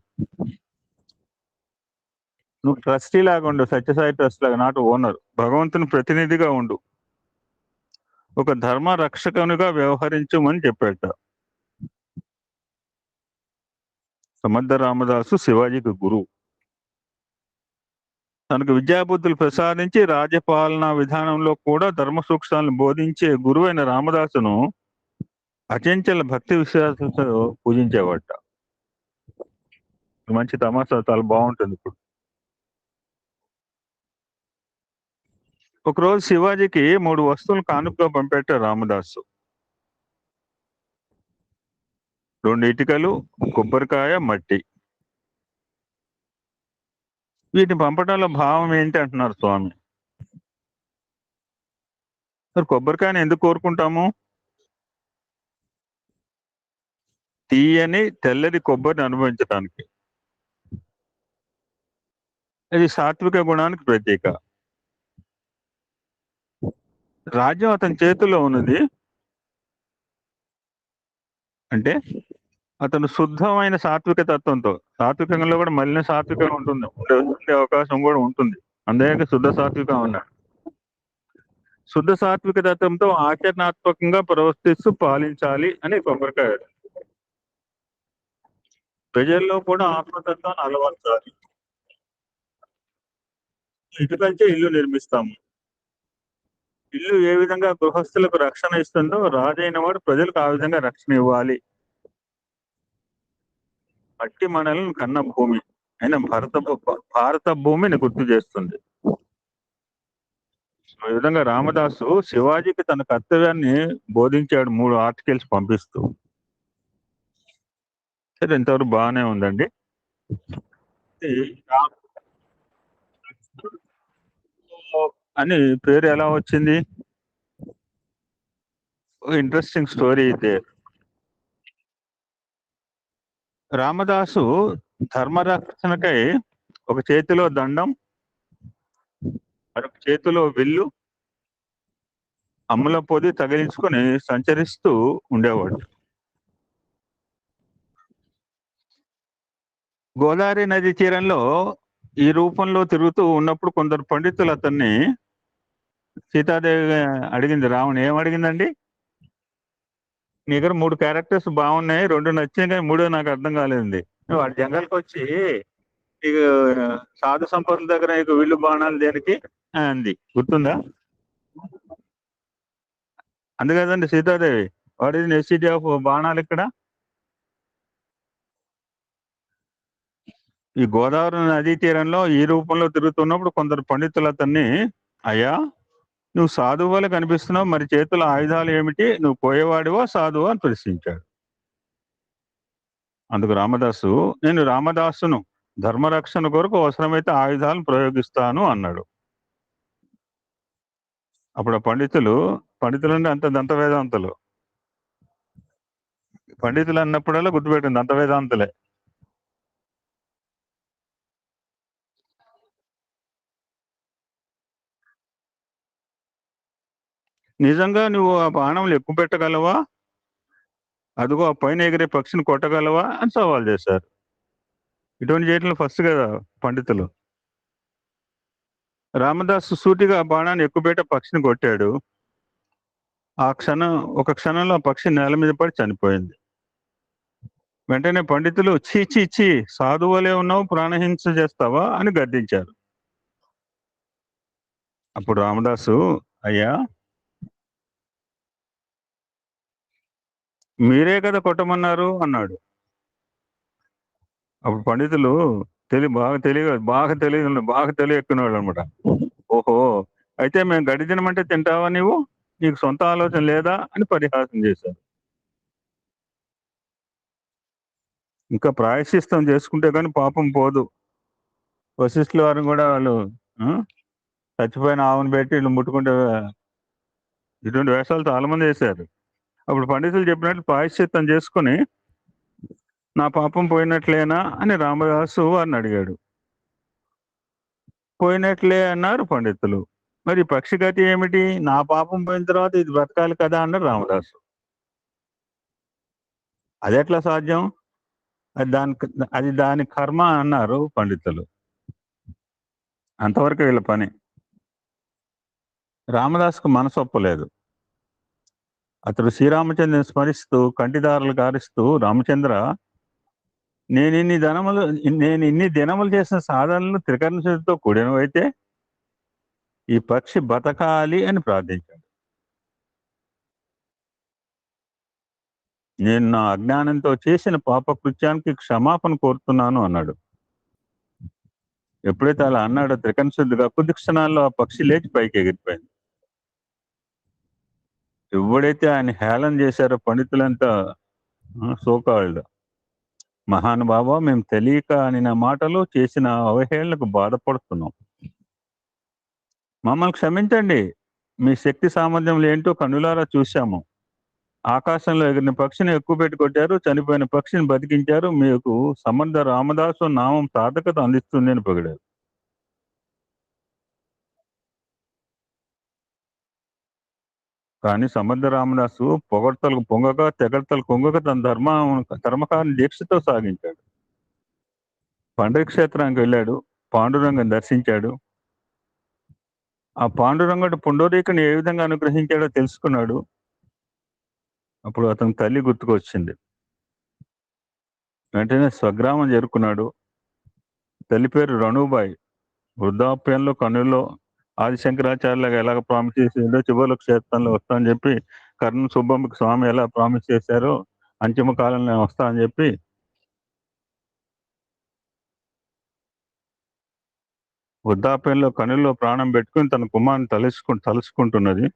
నువ్వు ట్రస్టీ లాగా ఉండు, సత్యసాయి ట్రస్ట్ లాగా, నాట్ ఓనర్. భగవంతుని ప్రతినిధిగా ఉండు, ఒక ధర్మ రక్షకునిగా వ్యవహరించమని చెప్పాట సమర్థ రామదాసు, శివాజీకి గురువు. తనకు విద్యాబుద్ధులు ప్రసాదించి రాజ్యపాలనా విధానంలో కూడా ధర్మ సూక్ష్మాలను బోధించే గురువైన రామదాసును అచంచల భక్తి విశ్వాసంతో పూజించేవాట. మంచి తమాషా, చాలా బాగుంటుంది. ఇప్పుడు ఒకరోజు శివాజీకి 3 వస్తువులు కానుకగా పంపేట రామదాసు. 2 ఇటుకలు, కొబ్బరికాయ, మట్టి. వీటిని పంపడంలో భావం ఏంటి అంటున్నారు స్వామి. మరి కొబ్బరికాయని ఎందుకు కోరుకుంటాము? తీయని తెల్లది కొబ్బరిని అనుభవించడానికి. ఇది సాత్విక గుణానికి ప్రతీక. రాజ్యం అతని చేతుల్లో ఉన్నది అంటే అతను శుద్ధమైన సాత్విక తత్వంతో, సాత్వికంలో కూడా మలిన సాత్వికం ఉంటుంది, ఉండే అవకాశం కూడా ఉంటుంది. అందుకే శుద్ధ సాత్వికం అన్నాడు. శుద్ధ సాత్విక తత్వంతో ఆచరణాత్మకంగా ప్రవర్తిస్తూ పాలించాలి అని కొబ్బరికాయ. ప్రజల్లో కూడా ఆత్మతత్వాన్ని అలవర్చాలి. ఇటుకంటే ఇల్లు నిర్మిస్తాము. ఇల్లు ఏ విధంగా గృహస్థులకు రక్షణ ఇస్తుందో రాజైన వాడు ప్రజలకు ఆ విధంగా రక్షణ ఇవ్వాలి. మట్టి మనల్ని కన్న భూమి అయిన భారత భూమిని గుర్తు చేస్తుంది. ఈ విధంగా రామదాసు శివాజీకి తన కర్తవ్యాన్ని బోధించాడు 3 ఆర్టికల్స్ పంపిస్తూ. సరే, ఇంతవరకు బాగానే ఉందండి. అని పేరు ఎలా వచ్చింది? ఇంట్రెస్టింగ్ స్టోరీ అయితే, రామదాసు ధర్మరక్షణకై ఒక చేతిలో దండం, మరొక చేతిలో విల్లు, అమ్ముల పొది తగిలించుకొని సంచరిస్తూ ఉండేవాడు. గోదావరి నది తీరంలో ఈ రూపంలో తిరుగుతూ ఉన్నప్పుడు కొందరు పండితులు అతన్ని, సీతాదేవి అడిగింది రాముని, ఏమడిగిందండి? నీ దగ్గర 3 క్యారెక్టర్స్ బాగున్నాయి, 2 నచ్చాయి, కానీ 3 నాకు అర్థం కాలేదండి. వాడు జంగల్కి వచ్చి నీకు సాధు సంపత్తుల దగ్గర నీకు విల్లు బాణాలు దేనికి అంది, గుర్తుందా? అందుకదండి Sitadevi, what is necessity of బాణాలు ఇక్కడ? ఈ గోదావరి నదీ తీరంలో ఈ రూపంలో తిరుగుతున్నప్పుడు కొందరు పండితులు అతన్ని, అయ్యా నువ్వు సాధువు వల్ల కనిపిస్తున్నావు, మరి చేతుల ఆయుధాలు ఏమిటి? నువ్వు పోయేవాడివా సాధువా అని ప్రశ్నించాడు. అందుకు రామదాసు, నేను రామదాసును, ధర్మరక్షణ కొరకు అవసరమైతే ఆయుధాలను ప్రయోగిస్తాను అన్నాడు. అప్పుడు పండితులు అంటే అంత దంత వేదాంతులు, పండితులు అన్నప్పుడల్లా గుర్తుపెట్టింది దంత వేదాంతులే. నిజంగా నువ్వు ఆ బాణంలు ఎక్కువ పెట్టగలవా? అదిగో ఆ పైన ఎగిరే పక్షిని కొట్టగలవా అని సవాల్ చేశారు. ఇటువంటి చేయటంలో ఫస్ట్ కదా పండితులు. రామదాసు సూటిగా ఆ బాణాన్ని ఎక్కుపెట్ట పక్షిని కొట్టాడు. ఒక క్షణంలో ఆ పక్షి నేల మీద పడి చనిపోయింది. వెంటనే పండితులు, చీ చీ చీ, సాధువులే ఉన్నావు, ప్రాణహింస చేస్తావా అని గద్దించారు. అప్పుడు రామదాసు, అయ్యా మీరే కదా కొట్టమన్నారు అన్నాడు. అప్పుడు పండితులు బాగా తెలివి ఎక్కువ వాళ్ళు అనమాట. ఓహో, అయితే మేము గడ్డి తినమంటే తింటావా నీవు? నీకు సొంత ఆలోచన లేదా అని పరిహాసం చేశారు. ఇంకా ప్రాయశ్చిత్తం చేసుకుంటే కానీ పాపం పోదు. వశిష్ఠుల వారిని కూడా వాళ్ళు ఆ, చచ్చిపోయిన ఆవును పెట్టి వీళ్ళు ముట్టుకుంటే ఇటువంటి వేషాలు చాలా మంది వేశారు. అప్పుడు పండితులు చెప్పినట్లు ప్రాయశ్చిత్తం చేసుకుని నా పాపం పోయినట్లేనా అని రామదాసు వారిని అడిగాడు. పోయినట్లే అన్నారు పండితులు. మరి పక్షి గతి ఏమిటి? నా పాపం పోయిన తర్వాత ఇది బ్రతకాలి కదా అన్నారు రామదాసు. అది ఎట్లా సాధ్యం? అది దాని కర్మ అన్నారు పండితులు. అంతవరకు వీళ్ళ పని. రామదాసుకు మనసు ఒప్పలేదు. అతడు శ్రీరామచంద్రుని స్మరిస్తూ కంటిదారులు గారిస్తూ, రామచంద్ర, నేను ఇన్ని దినములు చేసిన సాధనలు త్రికరణ శుద్ధితో కూడినవైతే ఈ పక్షి బతకాలి అని ప్రార్థించాడు. నేను నా అజ్ఞానంతో చేసిన పాపకృత్యానికి క్షమాపణ కోరుతున్నాను అన్నాడు. ఎప్పుడైతే అలా అన్నాడో త్రికరణ శుద్ధిగా కొద్ది క్షణాల్లో ఆ పక్షి లేచి పైకి ఎగిరిపోయింది. ఎవడైతే ఆయన హేళన చేశారో పండితులంతా సోకాళ్ళు, మహానుభావ, మేము తెలియక అని నా మాటలు చేసిన అవహేళనకు బాధపడుతున్నాం, మమ్మల్ని క్షమించండి, మీ శక్తి సామర్థ్యం ఏంటో కనులారా చూశాము. ఆకాశంలో ఎగిరిన పక్షిని ఎక్కువ పెట్టి కొట్టారు, చనిపోయిన పక్షిని బతికించారు, మీకు సమర్థ రామదాసు నామం సార్థకత అందిస్తుంది అని పొగిడారు. కానీ సమర్థ రామదాసు పొగడ్తలకు పొంగక తెగడ్తలు కొంగక తన ధర్మకాన్ని దీక్షతో సాగించాడు. పండరి క్షేత్రానికి వెళ్ళాడు, పాండురంగం దర్శించాడు. ఆ పాండురంగుడు పుండరీకుని ఏ విధంగా అనుగ్రహించాడో తెలుసుకున్నాడు. అప్పుడు అతని తల్లి గుర్తుకొచ్చింది. వెంటనే స్వగ్రామం చేరుకున్నాడు. తల్లి పేరు రణుబాయి. వృద్ధాప్యంలో కనుల్లో ఆదిశంకరాచార్యులకు ఎలాగ ప్రామిస్ చేసిందో చివరిలో క్షేత్రంలో వస్తా అని చెప్పి, కర్ణ సుబ్బమ్మకి స్వామి ఎలా ప్రామిస్ చేశారో అంతిమ కాలంలో వస్తా అని చెప్పి వృద్ధాప్యంలో కనుల్లో ప్రాణం పెట్టుకుని తన కుమారుని తలుసుకుంటున్నది.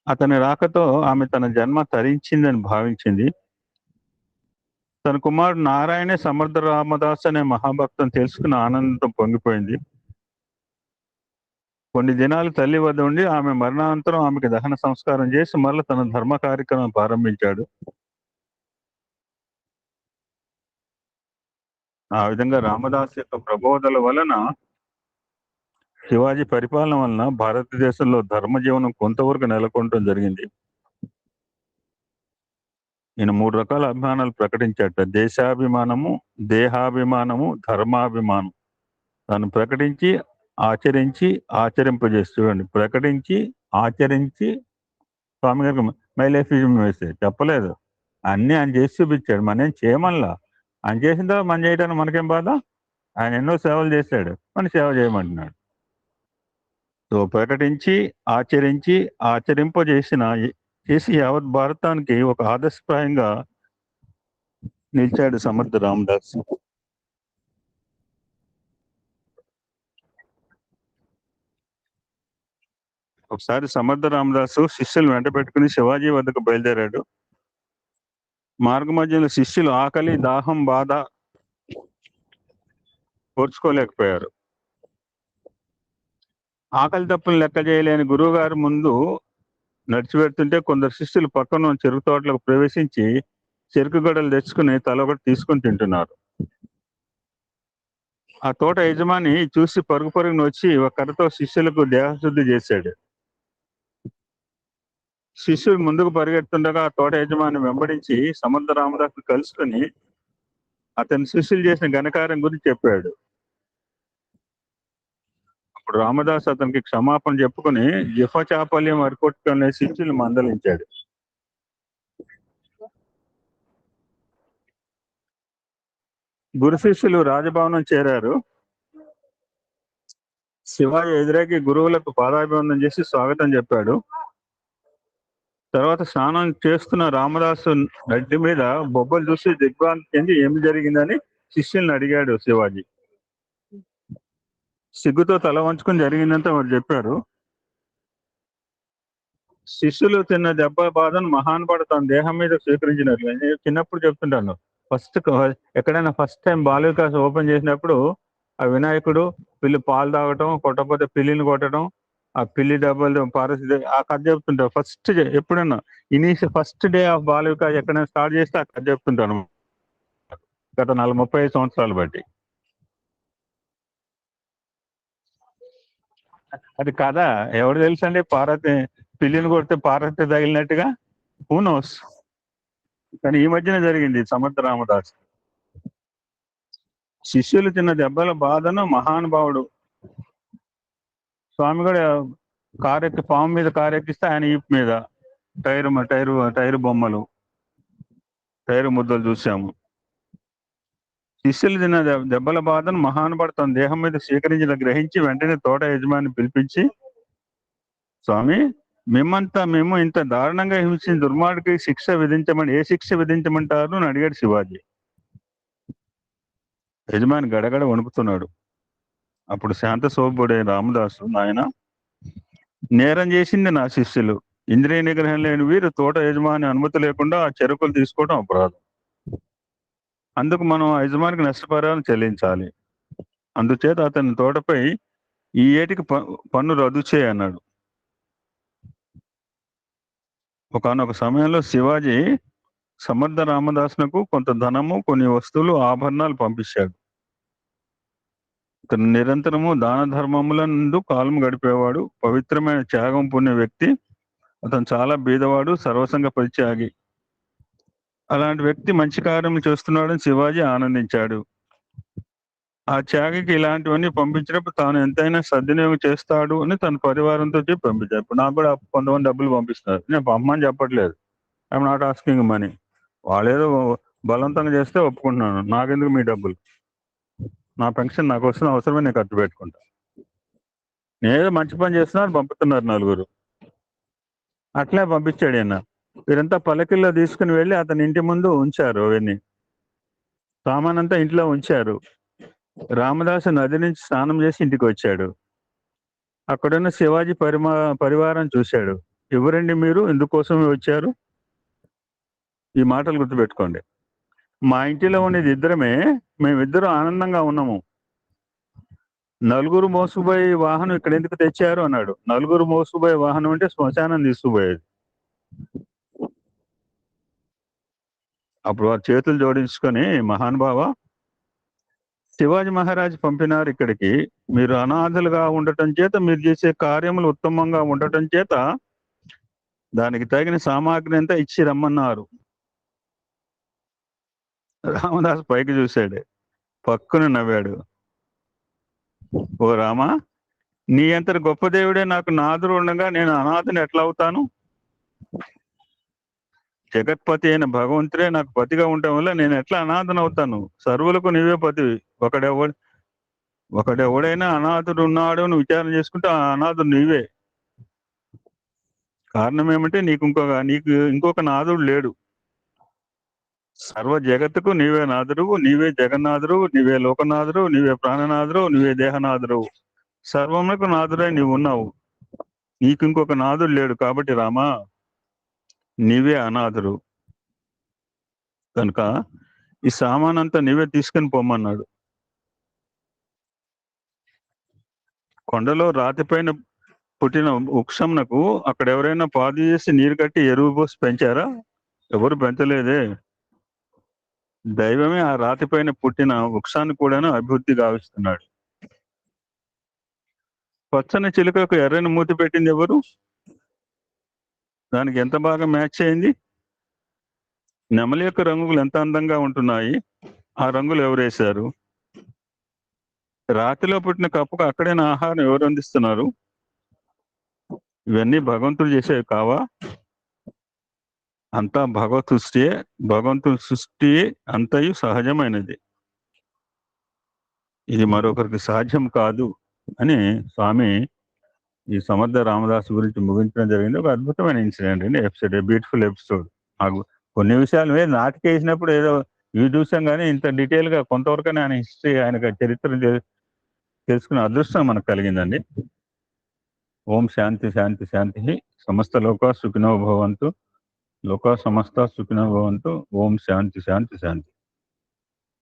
అతని రాకతో ఆమె తన జన్మ తరించిందని భావించింది. తన కుమారుడు నారాయణే సమర్థ రామదాస్ అనే మహాభక్తుని తెలుసుకుని ఆనందంతో పొంగిపోయింది. కొన్ని దినాలు తల్లి వద్ద ఉండి ఆమె మరణానంతరం ఆమెకి దహన సంస్కారం చేసి మరలా తన ధర్మ కార్యక్రమం ప్రారంభించాడు. ఆ విధంగా రామదాస్ యొక్క ప్రబోధల వలన, శివాజీ పరిపాలన వలన భారతదేశంలో ధర్మ జీవనం కొంతవరకు నెలకొనడం జరిగింది. ఈయన 3 రకాల అభిమానాలు ప్రకటించాట: దేశాభిమానము, దేహాభిమానము, ధర్మాభిమానం. తను ప్రకటించి ఆచరించి ఆచరింపజేసి, చూడండి, ప్రకటించి ఆచరించి, స్వామి గారికి మై లైఫ్ ఈజ్ మెసేజ్ చెప్పలేదు, అన్నీ ఆయన చేసి చూపించాడు. మనం ఏం చేయమల్లా, ఆయన చేసిన తర్వాత మనం చేయడానికి మనకేం బాధ? ఆయన ఎన్నో సేవలు చేశాడు, మన సేవ చేయమంటున్నాడు. సో ప్రకటించి ఆచరించి చేసి యావత్ భారతానికి ఒక ఆదర్శప్రాయంగా నిలిచాడు సమర్థ రామదాస్. ఒకసారి సమర్థ రామదాసు శిష్యులు వెంట పెట్టుకుని శివాజీ వద్దకు బయలుదేరాడు. మార్గ మధ్యలో శిష్యులు ఆకలి, దాహం, బాధ కోర్చుకోలేకపోయారు. ఆకలి తప్పులు లెక్క చేయలేని గురువు గారి ముందు నడిచి పెడుతుంటే కొందరు శిష్యులు పక్కన చెరుకు తోటలకు ప్రవేశించి చెరుకు గడలు తెచ్చుకుని తల ఒకటి తీసుకుని తింటున్నారు. ఆ తోట యజమాని చూసి పరుగున వచ్చి ఒక కర్రతో శిష్యులకు దేహశుద్ధి చేశాడు. శిష్యుడు ముందుకు పరిగెడుతుండగా ఆ తోట యజమాని వెంబడించి సమర్థ రామదాసు కలుసుకుని అతని శిష్యులు చేసిన ఘనకార్యం గురించి చెప్పాడు. అప్పుడు రామదాస్ అతనికి క్షమాపణ చెప్పుకుని జిఫచాపల్యం అరికొట్టుకునే శిష్యులు మందలించాడు. గురు శిష్యులు రాజభవనం చేరారు. శివాజీ ఎదురేకి గురువులకు పాదాభివందనం చేసి స్వాగతం చెప్పాడు. తర్వాత స్నానం చేస్తున్న రామదాసు నడ్డి మీద బొబ్బలు చూసి దిగ్భ్రాంతి చెంది ఏమి జరిగిందని శిష్యుల్ని అడిగాడు శివాజీ. సిగ్గుతో తల వంచుకొని జరిగిందంతా వారు చెప్పారు. శిష్యులు తిన్న దెబ్బ బాధను మహానుభావుడు తన దేహం మీద స్వీకరించినట్లు. నేను చిన్నప్పుడు చెప్తుంటాను, ఎక్కడైనా first time Bala Vikas open చేసినప్పుడు ఆ వినాయకుడు పిల్లి పాలు తాగటం, కొట్టకపోతే పిల్లిని కొట్టడం, ఆ పిల్లి డబ్బులు పారసి ఆ కథ చెప్తుంటారు. ఎప్పుడైనా first day of Bala Vikas ఎక్కడైనా స్టార్ట్ చేస్తే ఆ కథ చెప్తుంటాను గత 35 సంవత్సరాలు బట్టి. అది కథ ఎవరు తెలుసండి? పార్వతి పిల్లిని కొడితే పార్వతి తగిలినట్టుగా హూ నోస్. కానీ ఈ మధ్యన జరిగింది సమర్థ రామదాస్. శిష్యులు తిన్న దెబ్బల బాధను మహానుభావుడు స్వామి కూడా పాము మీద కారెక్కిస్తే ఆయన ఈపు మీద టైరు బొమ్మలు, టైరు ముద్దలు చూసాము. శిష్యులు తిన్న దెబ్బల బాధను మహానుభావుడు తన దేహం మీద స్వీకరించిన గ్రహించి వెంటనే తోట యజమాని పిలిపించి, స్వామి మేము ఇంత దారుణంగా హింసించిన దుర్మార్గుడికి ఏ శిక్ష విధించమంటారు అని అడిగాడు శివాజీ. యజమాని గడగడ వణుకుతున్నాడు. అప్పుడు శాంత స్వభావుడే రామదాసు, నాయన, నేరం చేసింది నా శిష్యులు. ఇంద్రియ నిగ్రహం లేని వీరు తోట యజమాని అనుమతి లేకుండా ఆ చెరుకులు తీసుకోవడం అపరాధం. అందుకు మనం ఆ యజమానికి నష్టపరిహారం చెల్లించాలి. అందుచేత అతని తోటపై ఈ ఏటికి పన్ను రద్దు చేయన్నాడు. ఒకానొక సమయంలో శివాజీ సమర్థ రామదాసునకు కొంత ధనము, కొన్ని వస్తువులు, ఆభరణాలు పంపించాడు. ఇతను నిరంతరము దాన ధర్మములందు కాలం గడిపేవాడు, పవిత్రమైన త్యాగం పుణ్య వ్యక్తి. అతను చాలా బీదవాడు, సర్వసంగ పరిత్యాగి. అలాంటి వ్యక్తి మంచి కార్యం చేస్తున్నాడని శివాజీ ఆనందించాడు. ఆ త్యాగికి ఇలాంటివన్నీ పంపించినప్పుడు తాను ఎంతైనా సద్వినియోగం చేస్తాడు అని తన పరివారంతో చెప్పి పంపించాడు. ఇప్పుడు నాకు కూడా కొంతమంది డబ్బులు పంపిస్తున్నారు. నేను పంపమని చెప్పట్లేదు, ఐఎమ్ నాట్ ఆస్కింగ్ మనీ. వాళ్ళేదో బలవంతంగా చేస్తే ఒప్పుకుంటున్నాను. నాకెందుకు మీ డబ్బులు? నా పెన్షన్ నాకు వస్తున్న అవసరమే నేను ఖర్చు పెట్టుకుంటా. నేనేదో మంచి పని చేస్తున్నారు, పంపుతున్నారు నలుగురు. అట్లే పంపించాడు ఆయన. వీరంతా పల్లకిల్లో తీసుకుని వెళ్ళి అతని ఇంటి ముందు ఉంచారు. అవన్నీ సామానంతా ఇంట్లో ఉంచారు. రామదాసు నది నుంచి స్నానం చేసి ఇంటికి వచ్చాడు. అక్కడున్న శివాజీ పరివారం చూశాడు. ఎవరండి మీరు? ఎందుకోసమే వచ్చారు? ఈ మాటలు గుర్తుపెట్టుకోండి. మా ఇంటిలో ఉండేది ఇద్దరమే, మేమిద్దరం ఆనందంగా ఉన్నాము. నలుగురు మోసుకుపోయే వాహనం ఇక్కడ ఎందుకు తెచ్చారు అన్నాడు. నలుగురు మోసుకుపోయే వాహనం అంటే శ్మశానం తీసుకుపోయేది. అప్పుడు వారు చేతులు జోడించుకొని, మహానుభావ, శివాజీ మహారాజ్ పంపినారు ఇక్కడికి. మీరు అనాథలుగా ఉండటం చేత, మీరు చేసే కార్యములు ఉత్తమంగా ఉండటం చేత దానికి తగిన సామాగ్రి అంతా ఇచ్చి రమ్మన్నారు. రామదాస్ పైకి చూశాడు, పక్కున నవ్వాడు. ఓ రామా, నీ అంతటి గొప్ప దేవుడే నాకు నాదుడు ఉండగా నేను అనాథని ఎట్లా అవుతాను? జగత్పతి అయిన భగవంతుడే నాకు పతిగా ఉండటం వల్ల నేను ఎట్లా అనాథన అవుతాను? సర్వులకు నీవే పతివి. ఒకడెవడైనా అనాథుడు ఉన్నాడు అని విచారణ చేసుకుంటే ఆ అనాథుడు నీవే. కారణం ఏమంటే నీకు ఇంకొక నాథుడు లేడు. సర్వ జగత్తుకు నీవే నాథుడు, నీవే జగన్నాథుడు, నీవే లోకనాథుడు, నీవే ప్రాణనాథుడు, నీవే దేహనాథుడు. సర్వములకు నాథుడై నీవు ఉన్నావు. నీకు ఇంకొక నాథుడు లేడు. కాబట్టి రామా, నీవే అనాథుడు. కనుక ఈ సామానంతా నీవే తీసుకుని పొమ్మన్నాడు. కొండలో రాతిపైన పుట్టిన వృక్షంనకు అక్కడ ఎవరైనా పాదు చేసి నీరు కట్టి ఎరువు పోసి పెంచారా? ఎవరు పెంచలేదే. దైవమే ఆ రాతిపైన పుట్టిన వృక్షాన్ని కూడాను అభివృద్ధి గావిస్తున్నాడు. పచ్చని చిలుకకు ఎర్రని మూతి పెట్టింది ఎవరు? దానికి ఎంత బాగా మ్యాచ్ అయింది. నెమలి యొక్క రంగులు ఎంత అందంగా ఉంటున్నాయి. ఆ రంగులు ఎవరు వేశారు? రాతిలో పుట్టిన కప్పుకు అక్కడైన ఆహారం ఎవరు అందిస్తున్నారు? ఇవన్నీ భగవంతుడు చేసేవి కావా? అంతా భగవంతుడి సృష్టి అంతయు సహజమైనది. ఇది మరొకరికి సాధ్యం కాదు అని స్వామి ఈ సమర్థ రామదాస్ గురించి ముగించడం జరిగింది. ఒక అద్భుతమైన ఇన్సిడెంట్ అండి. Episode, beautiful episode. నాకు కొన్ని విషయాల మీద నాటికేసినప్పుడు ఏదో ఇవి చూసాం కానీ ఇంత డీటెయిల్గా కొంతవరకనే ఆయన హిస్టరీ, ఆయన చరిత్ర తెలుసుకునే అదృష్టం మనకు కలిగిందండి. ఓం శాంతి శాంతి శాంతి. సమస్త లోకా సుఖినో భవంతు. లోకా సమస్త సుఖినో భవంతు. ఓం శాంతి శాంతి శాంతి.